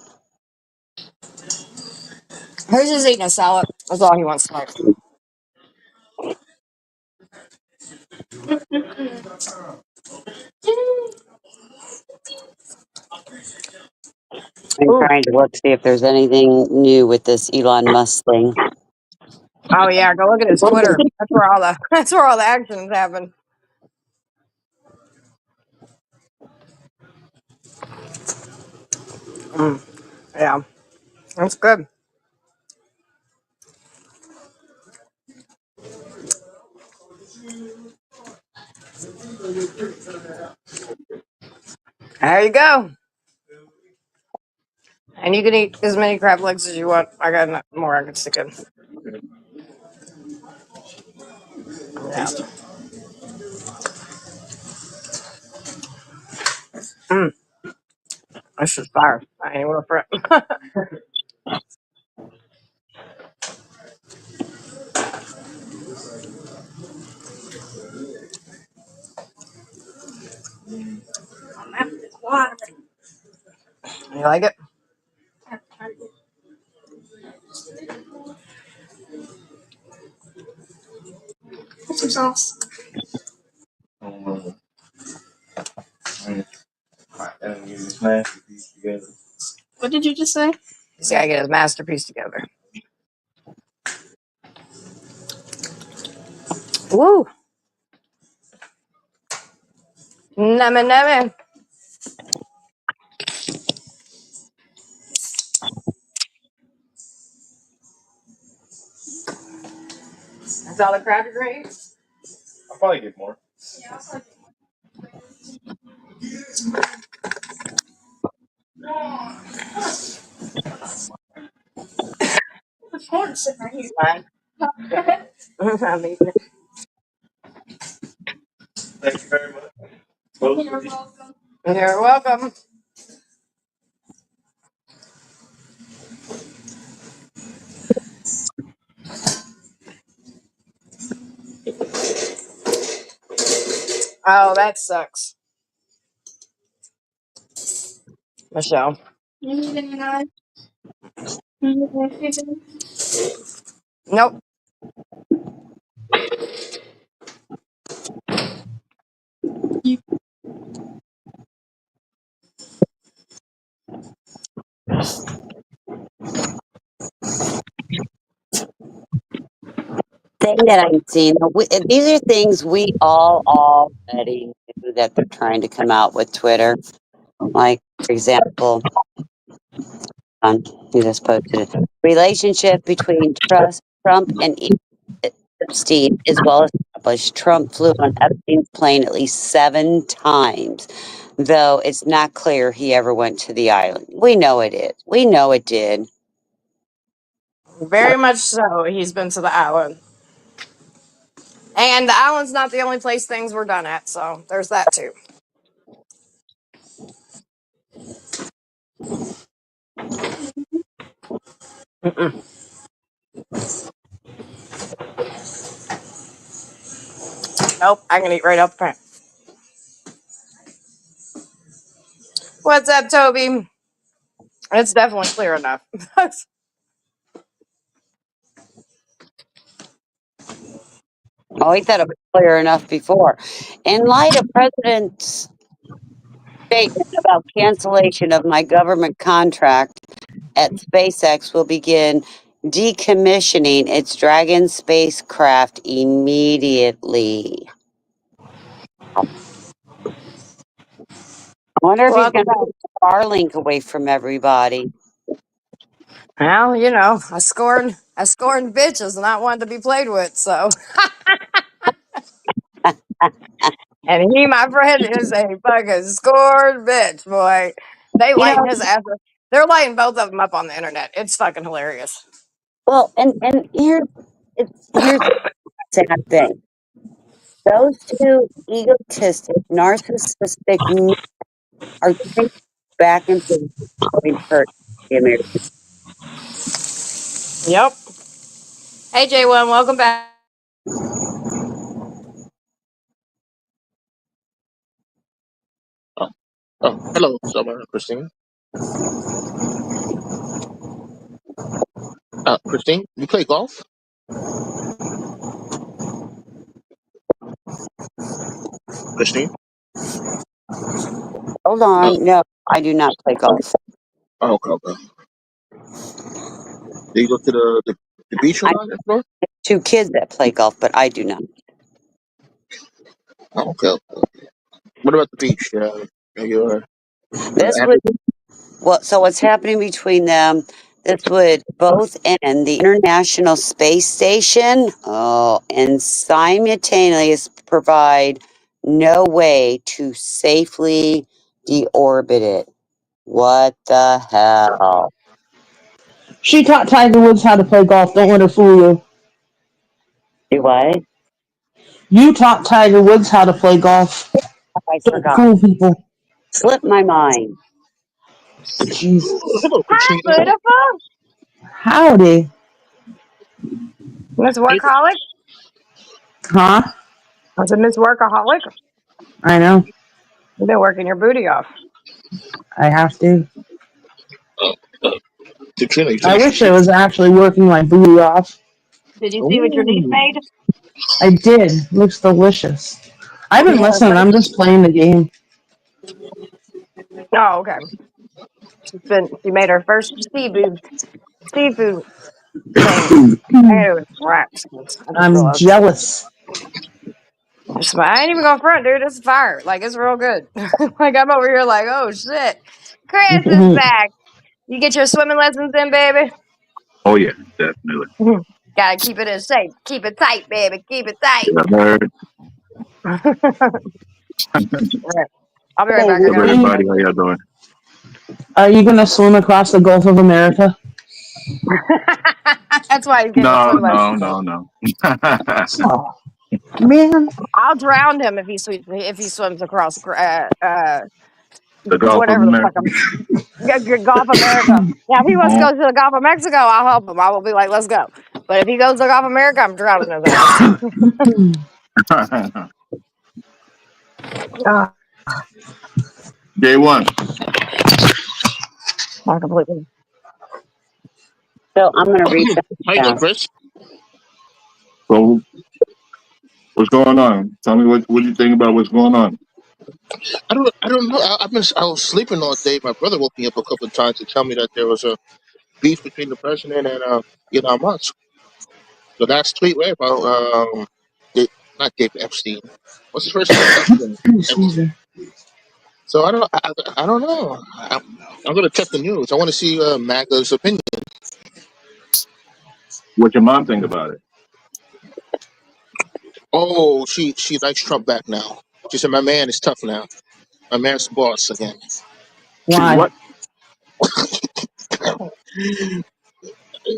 He's just eating a salad. That's all he wants tonight. I'm Ooh. trying to look, see if there's anything new with this Elon Musk thing. Oh yeah, go look at his Twitter. That's where all the actions happen. Yeah, that's good. There you go. And you can eat as many crab legs as you want. I got more I can stick in. Yeah. This is fire. I ain't well for it. You like it? Put some sauce. What did you just say? He's gotta get his masterpiece together. Woo! Nummy, nummy. That's all the crab you're gonna eat? I'll probably get more. The phone's sitting right here. Fine. I'm eating it. Thank you very much. You're welcome. You're welcome. Oh, that sucks. Michelle. You need any knife? You need anything? Nope. Thing that I've seen, these are things we all already knew that they're trying to come out with Twitter. Like, for example, who just posted it. Relationship between Trump and Epstein is well established. Trump flew on Epstein's plane at least 7 times, though it's not clear he ever went to the island. We know it is. We know it did. Very much so. He's been to the island. And the island's not the only place things were done at, so there's that too. Nope, I can eat right out the pan. What's up, Toby? It's definitely clear enough. Oh, he thought it was clear enough before. In light of President's statement about cancellation of my government contract at SpaceX will begin decommissioning its Dragon spacecraft immediately. I wonder if he's going to take Starlink away from everybody. Well, you know, I scorn bitches, not one to be played with. So, and he, my friend, is a fucking scorned bitch, boy. They You know, lighten his ass. They're lighting both of them up on the internet. It's fucking hilarious. well, and here's the sad thing. Those two egotistic, narcissistic men are taking back into the hurt the American. Yep. Hey, J1, welcome back. Oh, hello, Summer, Christine. Christine, you play golf? Christine? Hold on. No, I do not play golf. Oh, okay. Do you go to the beach a I lot, Florida? have 2 kids that play golf, but I do not. Oh, okay. What about the beach? You're This would so what's happening between them? This would both end the International Space Station, and simultaneously provide no way to safely deorbit it. What the hell? She taught Tiger Woods how to play golf. Don't let her fool you. Do what? You taught Tiger Woods how to play golf. I Don't forgot. fool people. Slipped my mind. Jeez. Hello, Hi, Christine. beautiful. Howdy. Miss Workaholic? Huh? I said, Miss Workaholic. I know. You've been working your booty off. I have to. Katrina, you I took wish it was actually working my booty off. Did you see what your niece made? I did. Looks delicious. I've been Yeah, her listening. first. I'm just playing the game. Oh, okay. She made her first seafood thing. And it was rats. I just I'm realized. jealous. I ain't even gonna front, dude. It's fire. Like, it's real good. Like, I'm over here like, oh, shit. Chris is back. You get your swimming lessons in, baby? Oh yeah, definitely. Gotta keep it in shape. Keep it tight, baby. Keep it tight. Yeah, I heard. Alright. I'll be right back. I What's up, gotta run everybody? to How y'all doing? Are you gonna swim across the Gulf of America? That's why he's getting No, swim no, lessons. no. Oh, man. I'll drown him if he swims across The Gulf of whatever the fuck America. Gulf America. Now, if he wants to Oh. go to the Gulf of Mexico, I'll help him. I will be like, let's go. But if he goes to the Gulf of America, I'm drowning his ass. Day one. Not completely. So I'm going to read How you doing, Chris? So, what's going on? Tell me what you think about what's going on. I don't know. I was sleeping all day. My brother woke me up a couple of times to tell me that there was a beef between the president and Elon Musk. The last tweet, right? About not Dave Epstein. What's his first name? Epstein. So I don't know. I'm gonna check the news. I want to see MAGA's opinion. What your mom think about it? Oh, she likes Trump back now. She said my man is tough now. My man's the boss again. Why? What?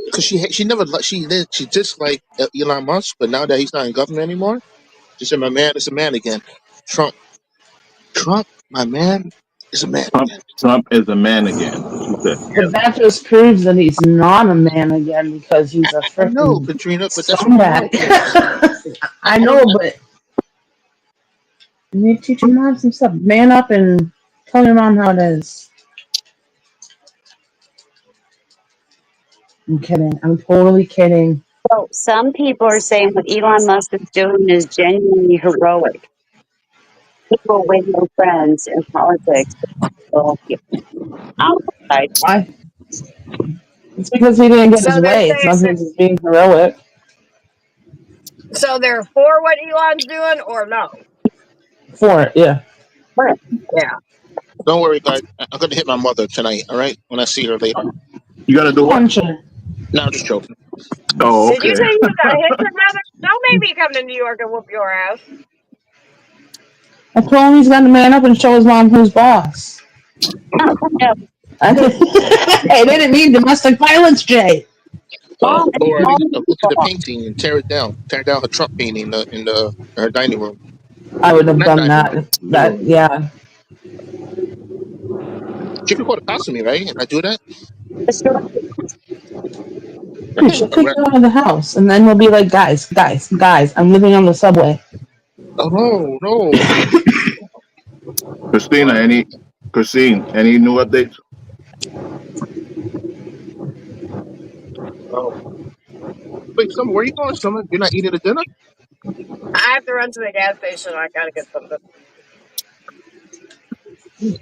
Because she never she disliked Elon Musk, but now that he's not in government anymore, she said my man is a man again. Trump, my man is a man again. Trump is a man again. She said. But that just proves that he's not a man again because he's a I know, freaking Katrina, but that's what we know. scumbag. I know, but you need to teach your mom some stuff. Man up and tell your mom how it is. I'm kidding. I'm totally kidding. So some people are saying what Elon Musk is doing is genuinely heroic. People with no friends in politics. So, Why? It's because he didn't get So his they're way. It's not saying because he's being heroic. so they're for what Elon's doing or no? For it, yeah. Yeah. Don't worry, guys. I'm gonna hit my mother tonight. All right, when I see her later. You gotta do what? Punch her. No, I'm just joking. Oh, Did you okay. say you were gonna hit your mother? Don't make me come to New York and whoop your ass. I told him he's got to man up and show his mom who's boss. I didn't mean domestic violence, Jay. Or look at the painting and tear it down. Tear down her Trump painting in her dining room. I would have Not done dining that. room. That yeah. She could call the cops on me, right? If I do that. Dude, she'll kick you out of the house, and then we'll be like, guys, I'm living on the subway. Oh no. Christine, any new updates? Oh. Wait, Summer, where are you going, Summer? You're not eating the dinner? I have to run to the gas station. I gotta get something. And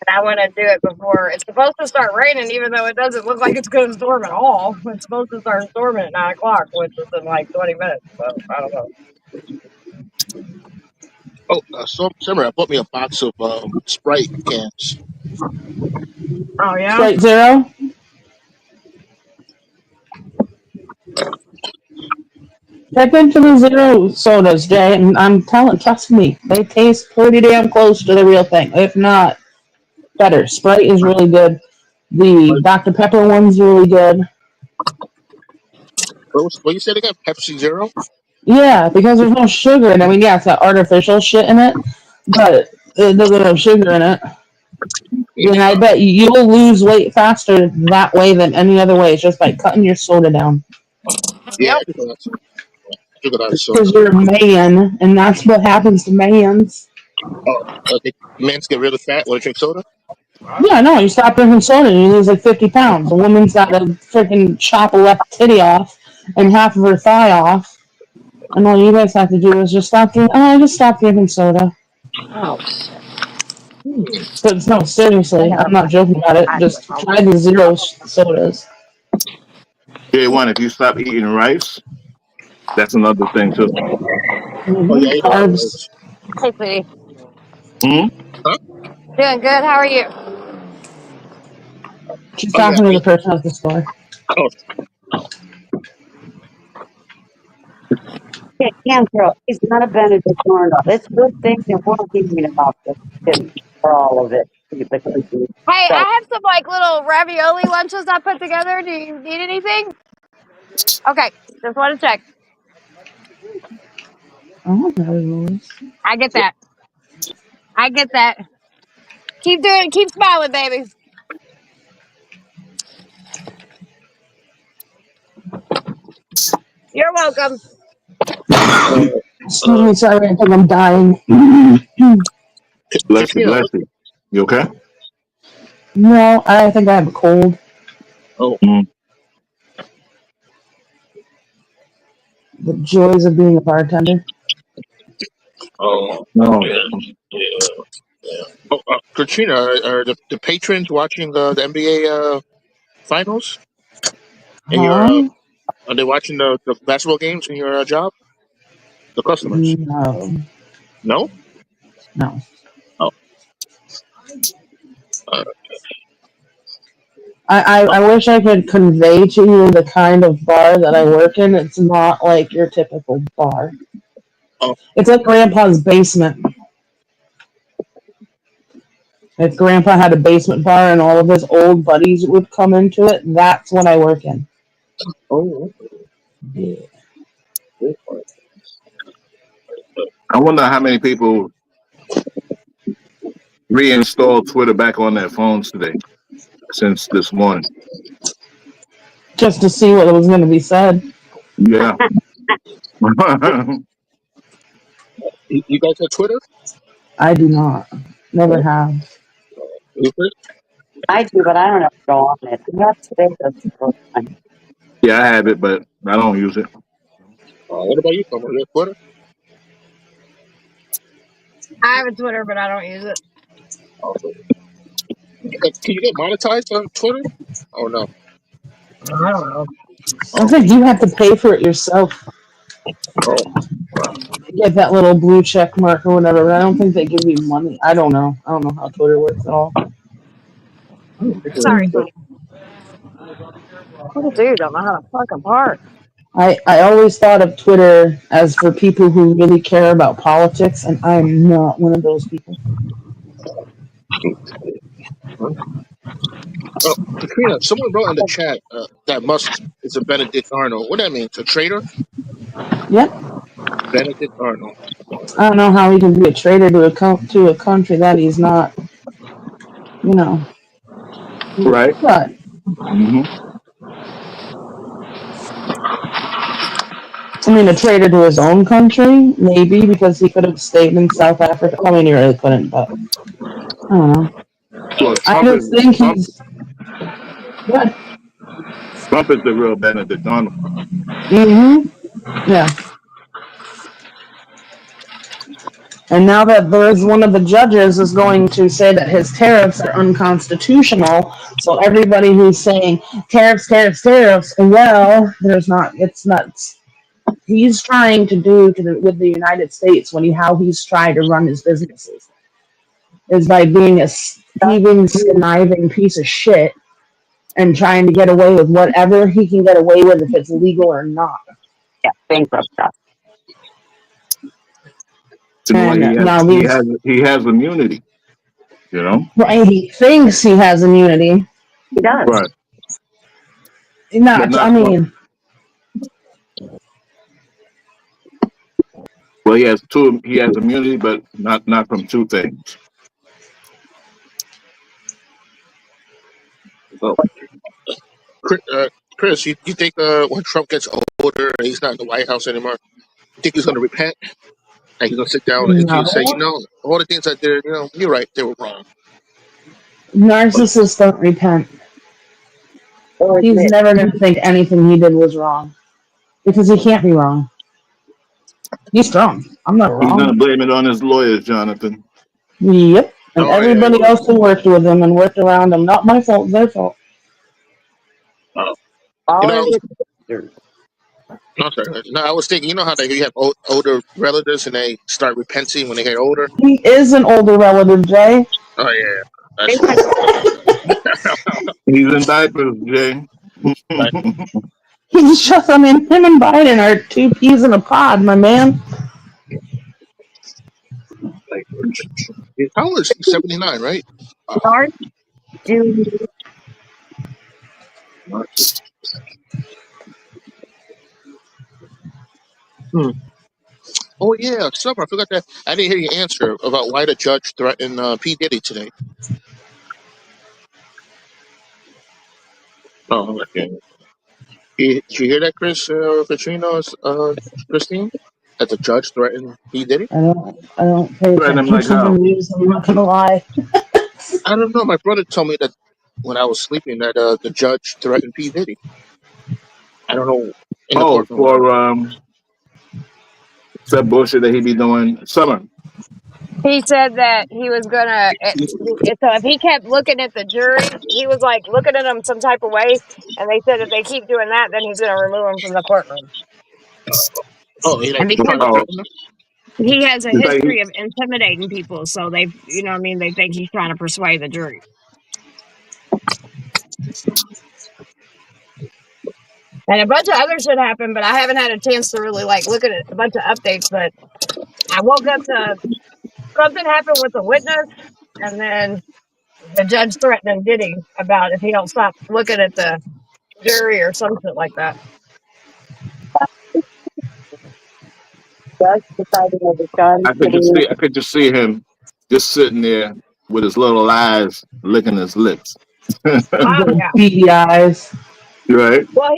I want to do it before it's supposed to start raining, even though it doesn't look like it's going to storm at all. It's supposed to start storming at 9 o'clock, which is in like 20 minutes. So I don't know. Oh, Summer, I bought me a box of Sprite cans. Oh yeah. Straight zero. Step into the zero sodas, Jay, and trust me, they taste pretty damn close to the real thing. If not, better. Sprite is really good. The Dr. Pepper one's really good. What you said again? Pepsi Zero? Yeah, because there's no sugar in it. I mean, yeah, it's got artificial shit in it, but it doesn't have sugar in it. And I bet you'll lose weight faster that way than any other way. It's just by cutting your soda down. Yeah. Because you're a man, and that's what happens to mans. Oh, men's get really fat when they drink soda? Yeah, no, you stop drinking soda and you lose like 50 pounds. A woman's got to freaking chop a left titty off and half of her thigh off. And all you guys have to do is just stop drinking. Oh, just stop drinking soda. Oh, But no, seriously, I'm not joking about it. Just try the zero sodas. J1, if you stop eating rice, that's another thing too. Oh yeah, you know I Carbs. was. hey, sweetie. Hmm? Huh? Doing good. How are you? She's Oh yeah. talking to the person at the store. Oh, Yeah, Cantrell, he's not a Benedict Arnold. It's good thing they weren't thinking about this kid for all of it. Hey, So, I have some like little ravioli lunches I put together. Do you need anything? Okay, just want to check. Oh, those. I get that. I get that. Keep smiling, baby. You're welcome. uh, Sorry, sorry, I think I'm dying. Bless you, Katrina. bless you. You okay? No, I think I have a cold. Oh, The joys of being a bartender. oh, No. yeah, yeah, yeah. Oh, Katrina, are the patrons watching the NBA finals? And your Huh? are they watching the basketball games in your job? The customers? No, No. no. Oh, uh, I wish I could convey to you the kind of bar that I work in. It's not like your typical bar. oh, It's like Grandpa's basement. If Grandpa had a basement bar and all of his old buddies would come into it, that's what I work in. oh. Yeah. I wonder how many people reinstalled Twitter back on their phones today since this morning. Just to see what was going to be said. Yeah. You guys have Twitter? I do not. Never No. have. I do, but I don't have to go on it. Not today, that's the first time. Yeah, I have it, but I don't use it. What about you, Summer? You have Twitter? I have a Twitter, but I don't use it. Can you get monetized on Twitter? Oh no. I don't know. I think you have to pay for it yourself. Oh. Get that little blue check mark or whatever. But I don't think they give you money. I don't know. I don't know how Twitter works at all. Sorry, sweetie. What a dude don't know how to fucking park. I always thought of Twitter as for people who really care about politics, and I'm not one of those people. Oh, Katrina, someone wrote in the chat that Musk is a Benedict Arnold. What that mean? A traitor? Yep. Benedict Arnold. I don't know how he can be a traitor to a country that he's not, you know. Right. But Mm-hmm. I mean, a traitor to his own country, maybe, because he could have stayed in South Africa. I mean, he really couldn't, but I don't know. Well, I just think he's. What? Trump is the real Benedict Arnold. Mm-hmm. Yeah. And now that there's one of the judges is going to say that his tariffs are unconstitutional, so everybody who's saying tariffs, tariffs, tariffs, well, there's not. It's nuts. He's trying to do with the United States how he's trying to run his businesses is by being a thieving, conniving piece of shit and trying to get away with whatever he can get away with if it's legal or not. Yeah, bankrupt stuff. And He has immunity, you know? Right, he thinks he has immunity. He does. Right. Not, I mean... Well, he has immunity, but not from two things. Oh. Chris, you think when Trump gets older and he's not in the White House anymore, you think he's going to repent? And he's going to sit down and say, all the things I did, you're right, they were wrong. Narcissists don't repent. He's never going to think anything he did was wrong because he can't be wrong. He's strong. I'm not He's gonna wrong. blame it on his lawyers, Jonathan. Yep. And Oh, yeah. everybody else who worked with him and worked around him. Not my fault, their fault. You All know, his sisters. no, sorry. No, I was thinking, you know how you have older relatives and they start repenting when they get older? He is an older relative, Jay. Oh, yeah. That's true. He's in diapers, Jay. He's just, I mean, him and Biden are two peas in a pod, my man. How old is he? 79, right? Dark, Judy. Oh, yeah. Summer, I forgot that. I didn't hear your answer about why the judge threatened P. Diddy today. Oh, okay. Did you hear that, Katrina, Christine? That the judge threatened P. Diddy? I don't pay Threaten him attention like to the how? news, I'm not gonna lie. I don't know. My brother told me that when I was sleeping that the judge threatened P. Diddy. I don't know. In the Oh, courtroom. for that bullshit that he be doing. Summer. He said that he was gonna. So if he kept looking at the jury, he was like looking at them some type of way, and they said if they keep doing that, then he's gonna remove them from the courtroom. Oh, he And like because trying to threaten them? he has a It's like history of intimidating people, so they, you know, what I mean, they think he's trying to persuade the jury. And a bunch of other shit happened, but I haven't had a chance to really like look at it, a bunch of updates. But I woke up to something happened with the witness, and then the judge threatening Diddy about if he don't stop looking at the jury or some shit like that. Judge decided to return I could just see him just sitting there with his little eyes licking his lips. Oh yeah. Beady eyes. Right? Well,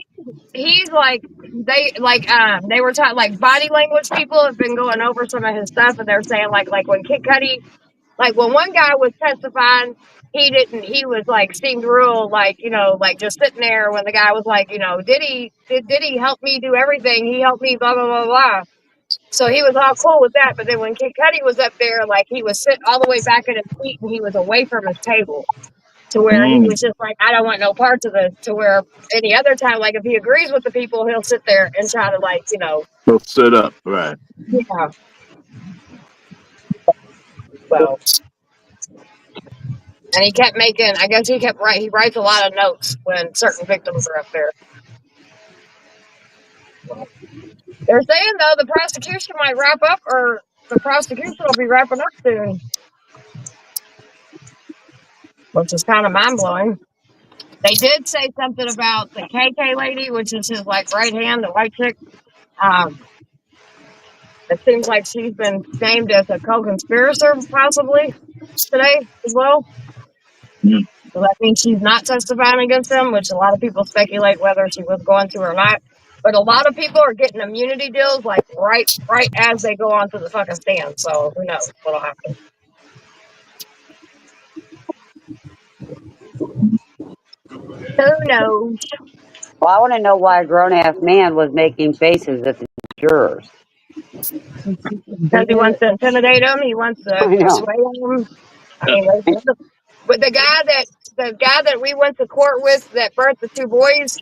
he's like they were talking like body language people have been going over some of his stuff, and they're saying like when Kid Cudi, like when one guy was testifying, he was like seemed real like, you know, like just sitting there when the guy was like, you know, did he help me do everything? He helped me blah blah blah blah. So he was all cool with that, but then when Kid Cudi was up there, like he was sitting all the way back at his seat and he was away from his table. To where he was just like, I don't want no parts of this. To where any other time, like if he agrees with the people, he'll sit there and try to like, you know. So sit up, right? Yeah. So, and he kept making. I guess he writes a lot of notes when certain victims are up there. They're saying though the prosecution might wrap up, or the prosecution will be wrapping up soon, which is kind of mind blowing. They did say something about the KK lady, which is his like right hand, the white chick. It seems like she's been named as a co-conspirator possibly today as well. So that means she's not testifying against him, which a lot of people speculate whether she was going to or not. But a lot of people are getting immunity deals like right as they go on to the fucking stand. So who knows what'll happen. Who knows? Well, I want to know why a grown-ass man was making faces at the jurors. Because he wants to intimidate them. He wants to persuade them. I mean, but the guy that we went to court with that birthed the two boys,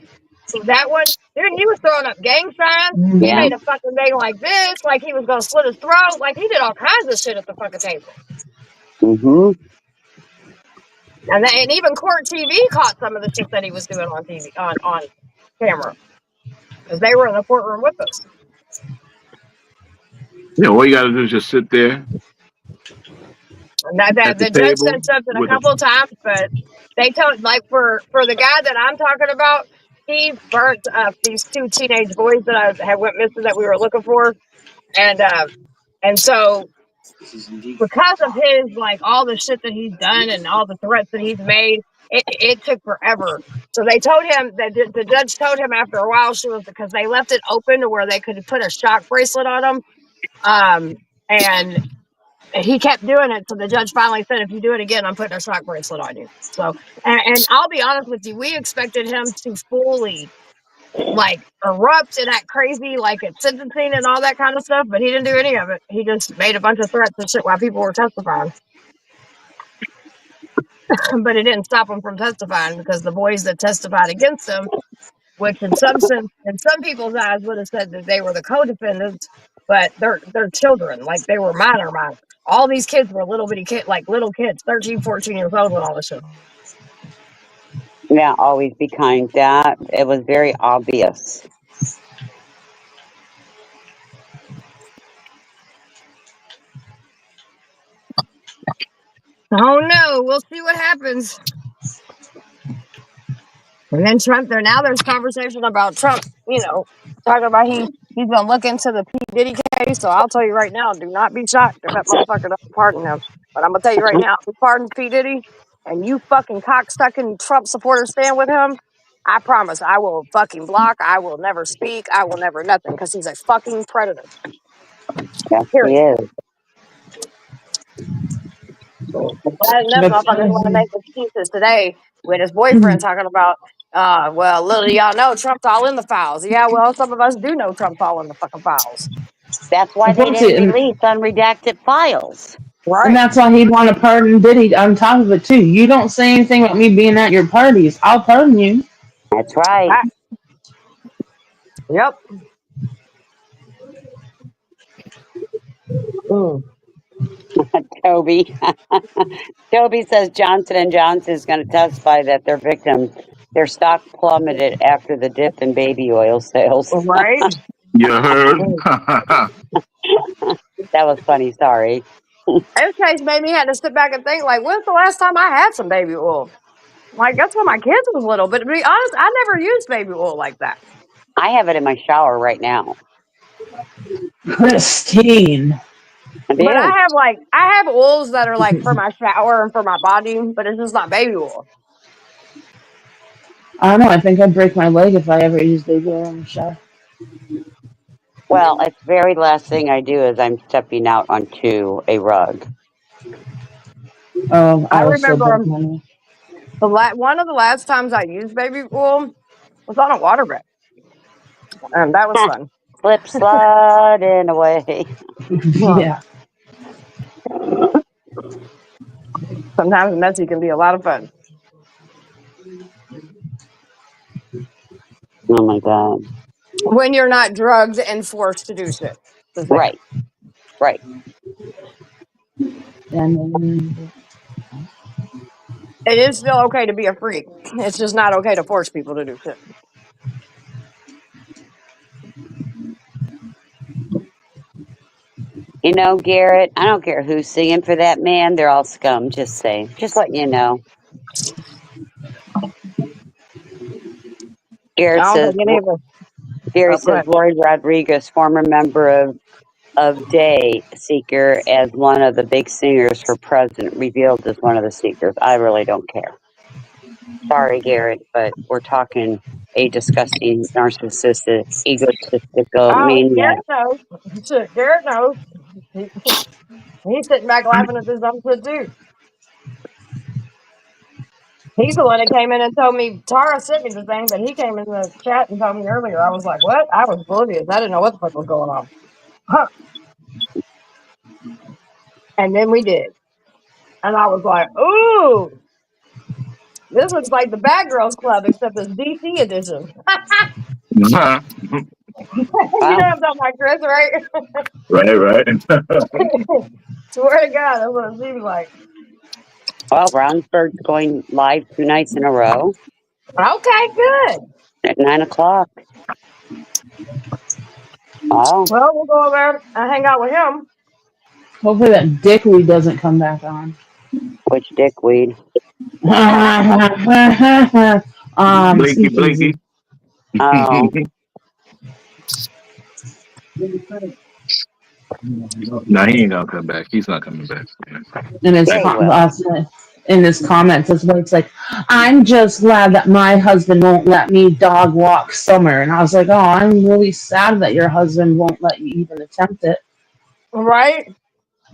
that one, dude, he was throwing up gang signs. He made a fucking thing like this, like he was gonna slit his throat. Like he did all kinds of shit at the fucking table. Mm-hmm. And even Court TV caught some of the shit that he was doing on TV on camera because they were in the courtroom with us. Yeah, all you gotta do is just sit there. And the judge said something a couple of times, but they told like for the guy that I'm talking about, he burnt up these two teenage boys that I had went missing that we were looking for, and so because of his like all the shit that he's done and all the threats that he's made, it took forever. So they told him that the judge told him after a while she was because they left it open to where they could put a shock bracelet on him, and And he kept doing it, so the judge finally said, if you do it again, I'm putting a shock bracelet on you. So, and I'll be honest with you, we expected him to fully, like, erupt and act crazy, like at sentencing and all that kind of stuff, but he didn't do any of it. He just made a bunch of threats and shit while people were testifying. But it didn't stop him from testifying because the boys that testified against him, which in some sense, in some people's eyes, would have said that they were the co-defendants, but they're children, like they were minor. All these kids were little bitty kids, like little kids, 13, 14 years old when all this shit. Yeah, always be kind. That it was very obvious. Oh no, we'll see what happens. And then Trump, there's conversation about Trump, talking about he's gonna look into the P. Diddy case. So I'll tell you right now, do not be shocked if that motherfucker doesn't pardon him. But I'm gonna tell you right now, if he pardons P. Diddy and you fucking cocksucking Trump supporters stand with him, I promise I will fucking block. I will never speak. I will never nothing because he's a fucking predator. Yes, he Period. is. That motherfucker want to make excuses today with his boyfriend talking about, well, little do y'all know Trump's all in the files. Yeah, well, some of us do know Trump's all in the fucking files. That's why they didn't release unredacted files. Right. And that's why he'd want to pardon Diddy on top of it, too. You don't say anything about me being at your parties. I'll pardon you. That's right. Yep. Toby. Toby says Johnson & Johnson is going to testify that their victims, their stock plummeted after the dip in baby oil sales. Right? You heard? That was funny. Sorry. This case made me have to sit back and think, like, when's the last time I had some baby oil? Like, that's when my kids was little. But to be honest, I never used baby oil like that. I have it in my shower right now. Christine. But I have oils that are like for my shower and for my body, but it's just not baby oil. I don't know. I think I'd break my leg if I ever used baby oil in the shower. Well, it's the very last thing I do is I'm stepping out onto a rug. Oh, I was so remember bad. one of the last times I used baby oil was on a waterbed. And that was fun. Slip sliding away. Yeah. Sometimes messy can be a lot of fun. Oh my God. When you're not drugged and forced to do shit. Right. Right. And it is still okay to be a freak. It's just not okay to force people to do shit. You know, Garrett, I don't care who's singing for that man. They're all scum. Just saying. Just letting you know. Garrett says, Lloyd Rodriguez, former member of Day Seeker, as one of the big singers for president, revealed as one of the seekers. I really don't care. Sorry, Garrett, but we're talking a disgusting, narcissistic, egotistical maniac. Garrett knows. Shit, Garrett knows. He's sitting back laughing at this dumb shit too. He's the one that came in and told me, Tara sent me the thing, but he came in the chat and told me earlier. I was like, what? I was oblivious. I didn't know what the fuck was going on. Huh. And then we did. And I was like, ooh, this looks like the Bad Girls Club, except it's DC edition. You know what I'm talking about, Chris, right? Right. Swear to God, that's what it seems like. Well, Brownsburg's going live 2 nights in a row. Okay, good. At 9 o'clock. Oh. Well, we'll go over there and hang out with him. Hopefully that dickweed doesn't come back on. Which dickweed? Blinky. Oh. No, he ain't gonna come back. He's not coming back. In his comments as well, it's like, I'm just glad that my husband won't let me dog walk Summer. And I was like, oh, I'm really sad that your husband won't let you even attempt it. Right?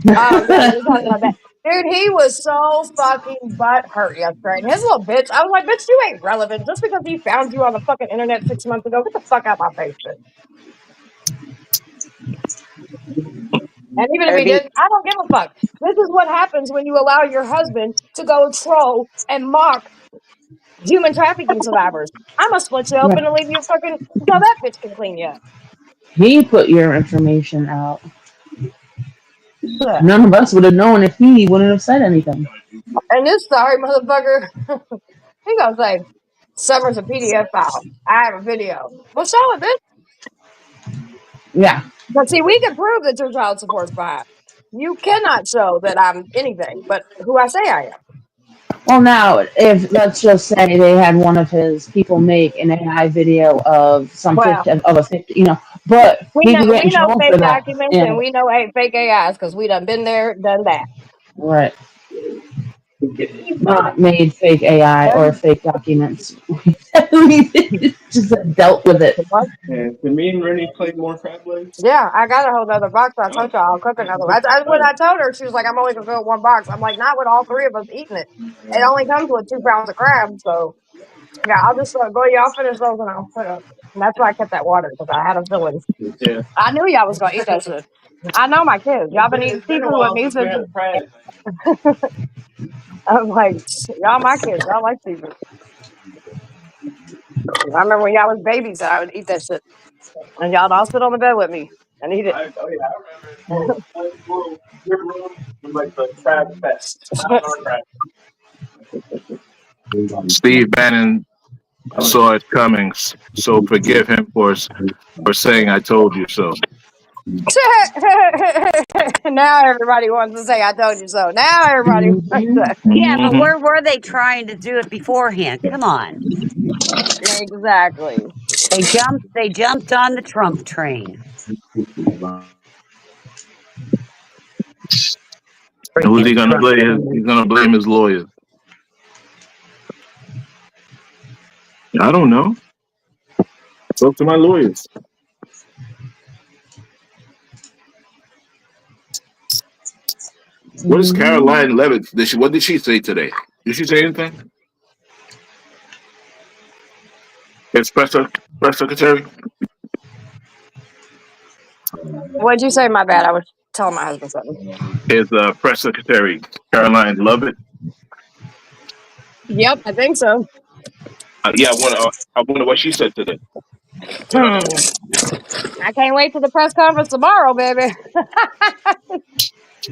Oh yeah, you're talking about that. Dude, he was so fucking butthurt yesterday. And his little bitch, I was like, bitch, you ain't relevant. Just because he found you on the fucking internet 6 months ago, get the fuck out my face, bitch. And even if he didn't, I don't give a fuck. This is what happens when you allow your husband to go troll and mock human trafficking survivors. I'm gonna split you open and leave you fucking so that bitch can clean you up. He put your information out. Yeah. None of us would have known if he wouldn't have said anything. And this sorry motherfucker, he gonna say, Summer's a PDF file. I have a video. Well, show it, bitch. Yeah. But see, we can prove that your child support's behind. You cannot show that I'm anything but who I say I am. Well, now, if let's just say they had one of his people make an AI video of Well, of a 50, but we he know could get in trouble for fake that. documents Yeah. and we know fake AIs because we done been there, done that. Right. Not made fake AI or fake documents. We just dealt with it. And did me and Rennie play more crab legs? Yeah, I got a whole other box. I told y'all I'll cook another one. When I told her, she was like, I'm only gonna fill one box. I'm like, not with all three of us eating it. It only comes with 2 pounds of crab, so yeah, I'll just go. Y'all finish those and I'll put up. And that's why I kept that water because I had a feeling. Yeah. I knew y'all was gonna eat that shit. I know my kids. Y'all been eating seafood with me since. I was like, y'all my kids. Y'all like seafood. I remember when y'all was babies, I would eat that shit, and y'all all sit on the bed with me and eat it. I remember your room was like the crab fest. Steve Bannon saw it coming, so forgive him for saying I told you so. Now everybody wants to say I told you so. Now everybody wants that. Yeah, but where were they trying to do it beforehand? Come on. Exactly. They jumped on the Trump train. Who's he gonna blame? He's gonna blame his lawyers. I don't know. Talk to my lawyers. What is Caroline Levitt? What did she say today? Did she say anything? It's press secretary. What'd you say? My bad. I was telling my husband something. His press secretary, Caroline Levitt. Yep, I think so. Yeah, I wonder what she said today. I can't wait for the press conference tomorrow, baby.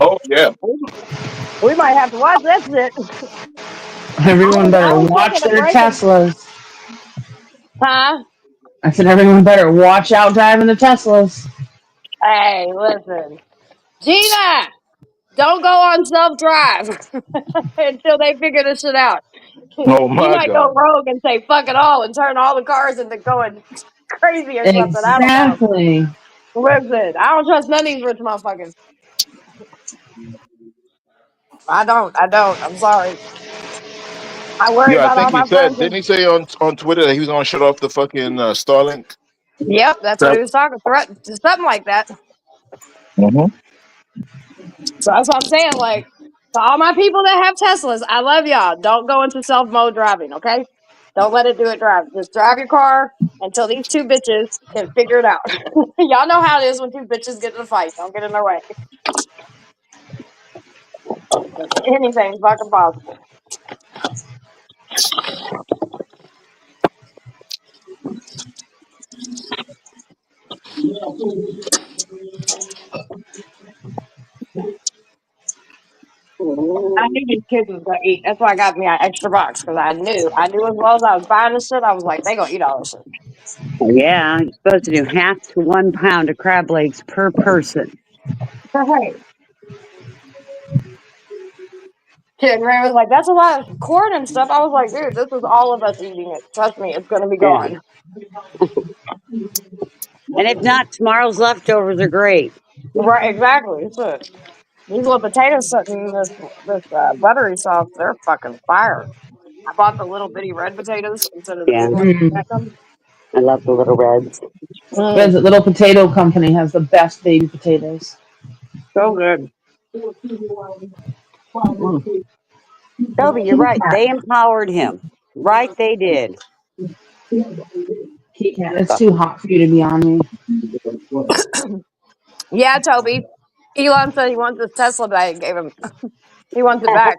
Oh yeah. We might have to watch that shit. Everyone better watch their Teslas. Huh? I said everyone better watch out driving the Teslas. Hey, listen. Gina! Don't go on self-drive until they figure this shit out. Oh my You might go God. rogue and say fuck it all and turn all the cars into going crazy or something. I don't know. Exactly. Listen, I don't trust none of these rich motherfuckers. I don't. I'm sorry. I worry Yeah, I about all think he my said. friends. Didn't he say on Twitter that he was gonna shut off the fucking Starlink? Yep, that's what he was talking. Something like that. Mm-hmm. So that's what I'm saying. Like, to all my people that have Teslas, I love y'all. Don't go into self mode driving, okay? Don't let it do it drive. Just drive your car until these 2 bitches can figure it out. Y'all know how it is when 2 bitches get in a fight. Don't get in their way. Anything's fucking possible. I knew these kids was gonna eat. That's why I got me an extra box because I knew as well as I was buying this shit, I was like, they gonna eat all this shit. Yeah, you're supposed to do half to 1 pound of crab legs per person. Right. Kid Ray was like, that's a lot of corn and stuff. I was like, dude, this is all of us eating it. Trust me, it's gonna be Yeah. gone. And if not, tomorrow's leftovers are great. Right, exactly. It's it. These little potatoes sitting in this buttery sauce, they're fucking fire. I bought the little bitty red potatoes instead of the Yeah. big ones that come. I love the little reds. There's a Little Potato Company has the best baby potatoes. So good. Toby, you're right. They empowered him. Right, they did. It's too hot for you to be on me. Yeah, Toby. Elon said he wants his Tesla back. I gave him. He wants it back.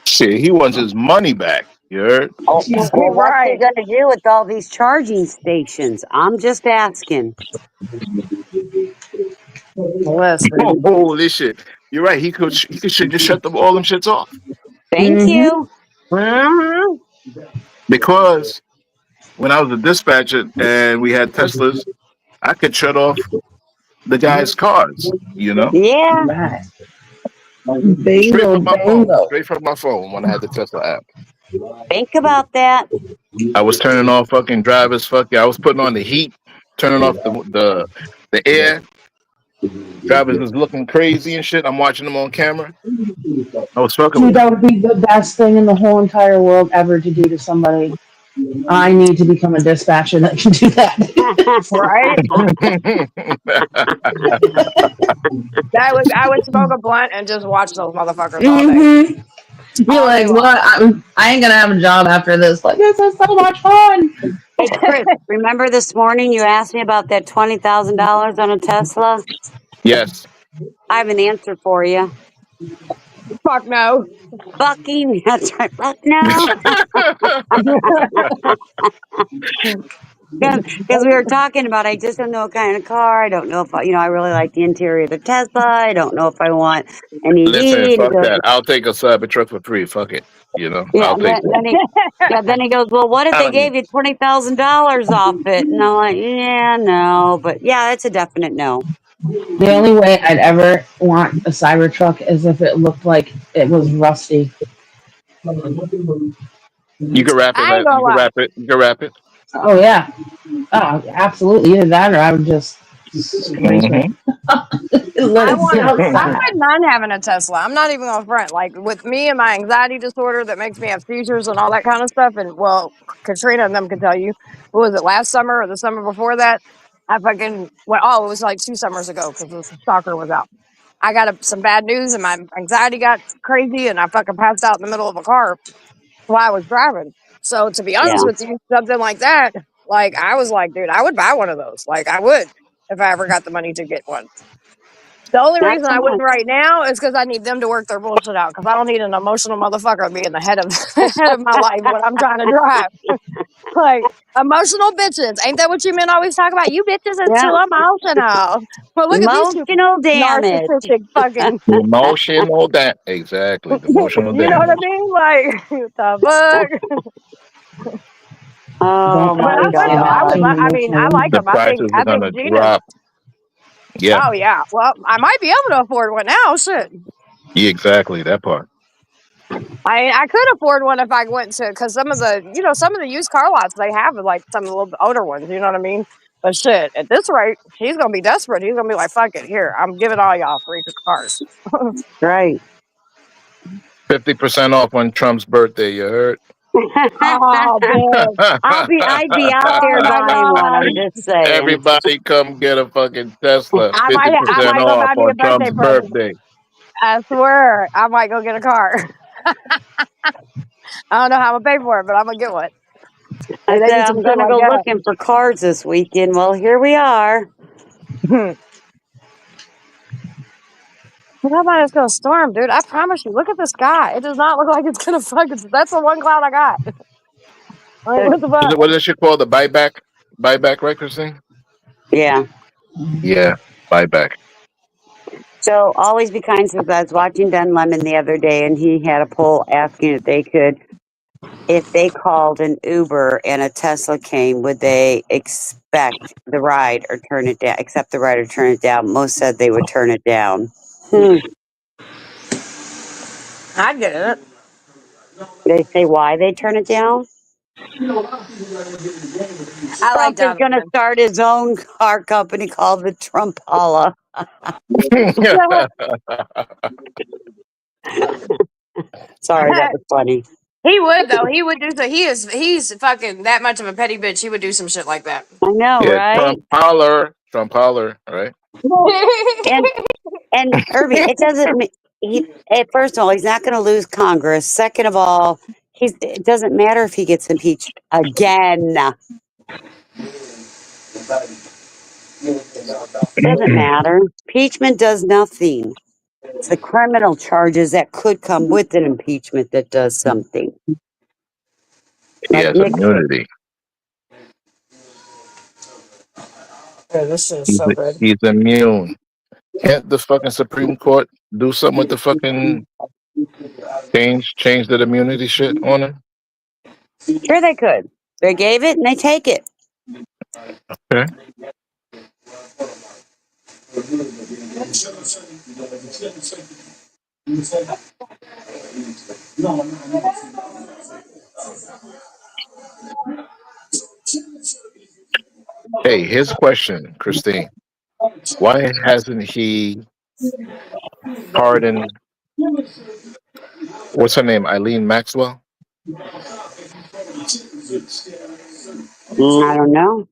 Shit, he wants his money back. You heard? Well, what's he Right. going to do with all these charging stations? I'm just asking. Listen. Holy shit! You're right. He could should just shut all them shits off. Thank you. Mm-hmm. Because when I was a dispatcher and we had Teslas, I could shut off the guy's cars. You know? Yeah. Straight from my phone. Straight from my phone when I had the Tesla app. Think about that. I was turning off fucking drivers. I was putting on the heat, turning off the air. Drivers was looking crazy and shit. I'm watching them on camera. I was fucking Dude, with that would be the best thing in the whole entire world ever to do to somebody. I need to become a dispatcher that can do that. Right? I would smoke a blunt and just watch those motherfuckers all day. Be like, what? I ain't gonna have a job after this. Like, this is so much fun. Hey, Chris, remember this morning you asked me about that $20,000 on a Tesla? Yes. I have an answer for you. Fuck no. Fucking, that's right. Fuck no. Because we were talking about, I just don't know what kind of car. I don't know if I really like the interior of the Tesla. I don't know if I want an EV. Listen, fuck that. I'll take a Cybertruck for free. Fuck it. You know, Yeah, I'll take that. then he goes, well, what if they gave you $20,000 off it? And I'm like, yeah, no. But yeah, it's a definite no. The only way I'd ever want a Cybertruck is if it looked like it was rusty. You can wrap it. I ain't gonna lie. You can wrap it. Oh, yeah. Oh, absolutely. Either that or I would just scrape it. Let it sit I outside. wouldn't mind having a Tesla. I'm not even gonna front. Like with me and my anxiety disorder that makes me have seizures and all that kind of stuff. And well, Katrina and them can tell you. What was it, last summer or the summer before that? I fucking went. Oh, it was like 2 summers ago because the stalker was out. I got some bad news and my anxiety got crazy and I fucking passed out in the middle of a car while I was driving. So to be honest with you, something like that, like I was like, dude, I would buy one of those. Like I would if I ever got the money to get one. The only Not reason so I wouldn't much. right now is because I need them to work their bullshit out. Because I don't need an emotional motherfucker being the head of my life when I'm trying to drive. Like emotional bitches, ain't that what you men always talk about? You bitches is too emotional. Well, look at these two Emotional damage. narcissistic fucking. Emotional that exactly. The emotional You know what I damage. mean? Like what the fuck? Oh, But my I would though. I mean, I like The them. I prices are think gonna Gina's. drop. Yeah. Oh yeah. Well, I might be able to afford one now. Shit. Yeah, exactly. That part. I could afford one if I went to, because some of the used car lots they have like some of the little older ones. You know what I mean? But shit, at this rate, he's gonna be desperate. He's gonna be like, "Fuck it, here, I'm giving all y'all free cars." Right. 50% off on Trump's birthday. You heard? Oh, man. I'd be out there buying one. I'm just saying. Everybody come get a fucking Tesla. I 50% might go off buy me a on Trump's birthday present. birthday. I swear, I might go get a car. I don't know how I'm gonna pay for it, but I'm gonna get one. I They said need some I'm shit gonna like go that. looking for cars this weekend. Well, here we are. But how about it's gonna storm, dude? I promise you. Look at the sky. It does not look like it's gonna fucking. That's the one cloud I got. Like, what the fuck? What is that shit called? The buyback? Buyback records thing? Yeah. Yeah, buyback. So always be kind. Says I was watching Ben Lemon the other day, and he had a poll asking if they called an Uber and a Tesla came, would they accept the ride or turn it down? Most said they would turn it down. I get it. They say why they turn it down? I like Trump is going to Donovan. start his own car company called the Trumpala. Sorry, that was funny. He would though. He would do so. He's fucking that much of a petty bitch. He would do some shit like that. I know, Yeah, right? Trump holler, right? And Irby, it doesn't. First of all, he's not going to lose Congress. Second of all, it doesn't matter if he gets impeached again. Doesn't matter. Impeachment does nothing. It's the criminal charges that could come with an impeachment that does something. He Like has Nixon. immunity. This is so good. He's immune. Can't the fucking Supreme Court do something with the fucking change that immunity shit on him? Sure, they could. They gave it and they take it. Okay. Hey, here's a question, Christine. Why hasn't he pardoned, what's her name, Eileen Maxwell? I don't know.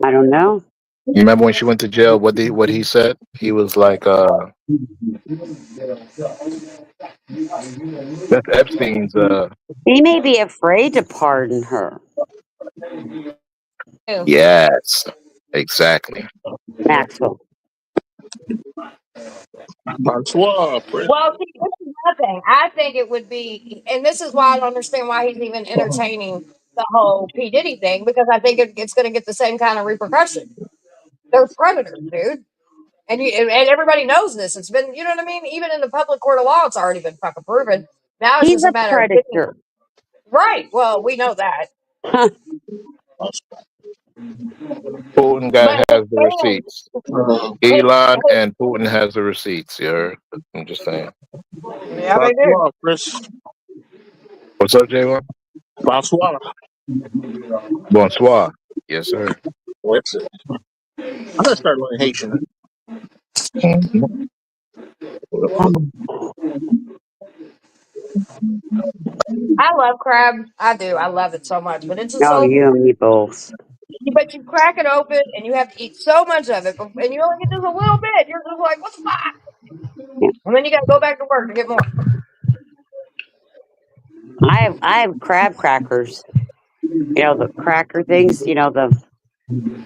I don't know. You remember when she went to jail, what he said? He was like, that's Epstein's, He may be afraid to pardon her. yes, exactly. Maxwell. Francois, Prince. Well, see, this is nothing. I think it would be, and this is why I don't understand why he's even entertaining the whole P. Diddy thing, because I think it's going to get the same kind of repercussion. They're predators, dude. And everybody knows this. It's been, you know what I mean? Even in the public court of law, it's already been fucking proven. Now it's He's just a a matter of predator. right. Well, we know that. Putin has the receipts. Elon and Putin has the receipts. You heard? I'm just saying. Yeah, they do. Chris. What's up, J1? Bonsoir. Bonsoir. Yes, sir. What's it? I'm gonna start learning Haitian. I love crab. I do. I love it so much. But it's just Oh, so. you and me both. But you crack it open and you have to eat so much of it, and you only get just a little bit. You're just like, what the fuck? And then you got to go back to work to get more. I have crab crackers. You know, the cracker things, you know, the.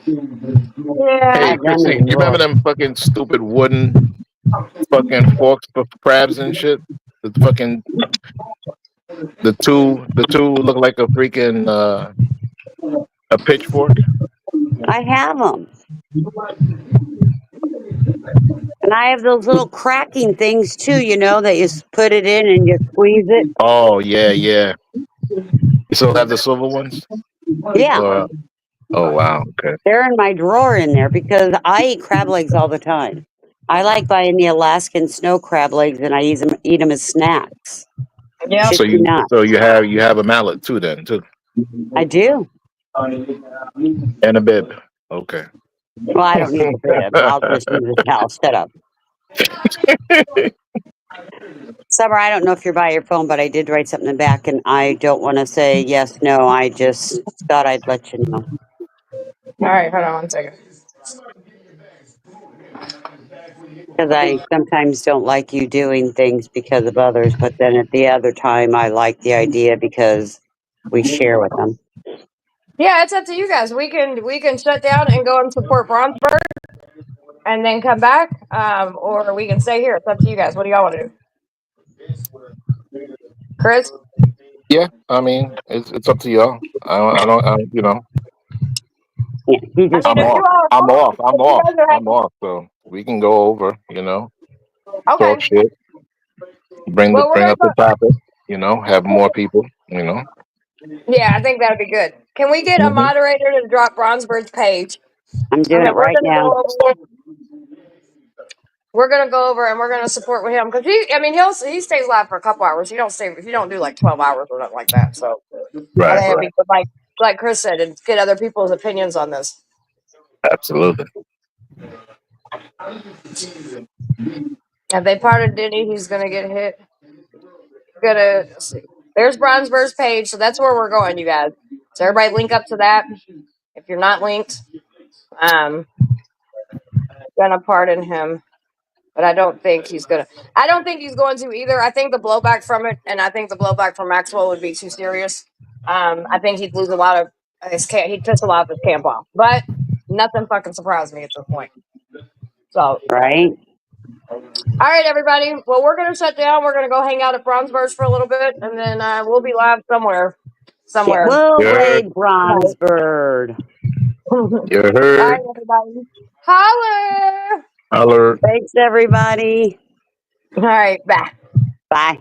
Yeah. Hey, Christine, you remember them fucking stupid wooden fucking forks for crabs and shit? The fucking the two look like a freaking a pitchfork. I have them. And I have those little cracking things too, you know, that you put it in and you squeeze it. Oh yeah, yeah. You still have the silver ones? Yeah. Or, oh wow, okay. They're in my drawer in there because I eat crab legs all the time. I like buying the Alaskan snow crab legs and I eat them as snacks. Yeah. So you have a mallet too then too. I do. And a bib. Okay. Well, I don't need a bib. I'll just use a towel. Shut up. Summer, I don't know if you're by your phone, but I did write something in the back, and I don't want to say yes, no. I just thought I'd let you know. All right, hold on 1 second. Because I sometimes don't like you doing things because of others, but then at the other time, I like the idea because we share with them. Yeah, it's up to you guys. We can shut down and go and support Brownsburg, and then come back, or we can stay here. It's up to you guys. What do y'all want to do, Chris? Yeah, I mean it's up to y'all. I don't you know. Yeah, I'm off. So we can go over, you know. Okay. Talk shit. Bring up the topic, you know, have more people, you know. Yeah, I think that'd be good. Can we get a moderator to drop Brownsburg's page? I'm doing it right now. We're gonna go over and we're gonna support with him because he stays live for a couple hours. He don't do like 12 hours or nothing like that. So I think it'd be good, like Chris said, and get other people's opinions on this. Absolutely. If they pardon Diddy, he's gonna get hit. See. There's Brownsburg's page, so that's where we're going, you guys. So everybody link up to that. If you're not linked, gonna pardon him. But I don't think he's going to either. I think the blowback from it, and I think the blowback from Maxwell would be too serious. I think he'd lose a lot of his camp. He'd piss a lot of his camp off. But nothing fucking surprised me at this point. So, Right? all right, everybody. Well, we're going to shut down. We're going to go hang out at Bronzeburst for a little bit, and then we'll be live somewhere. We'll Yeah. raid Bronzebird. You All heard? right, everybody. Holler! Holler. Thanks, everybody. All right, bye. Bye.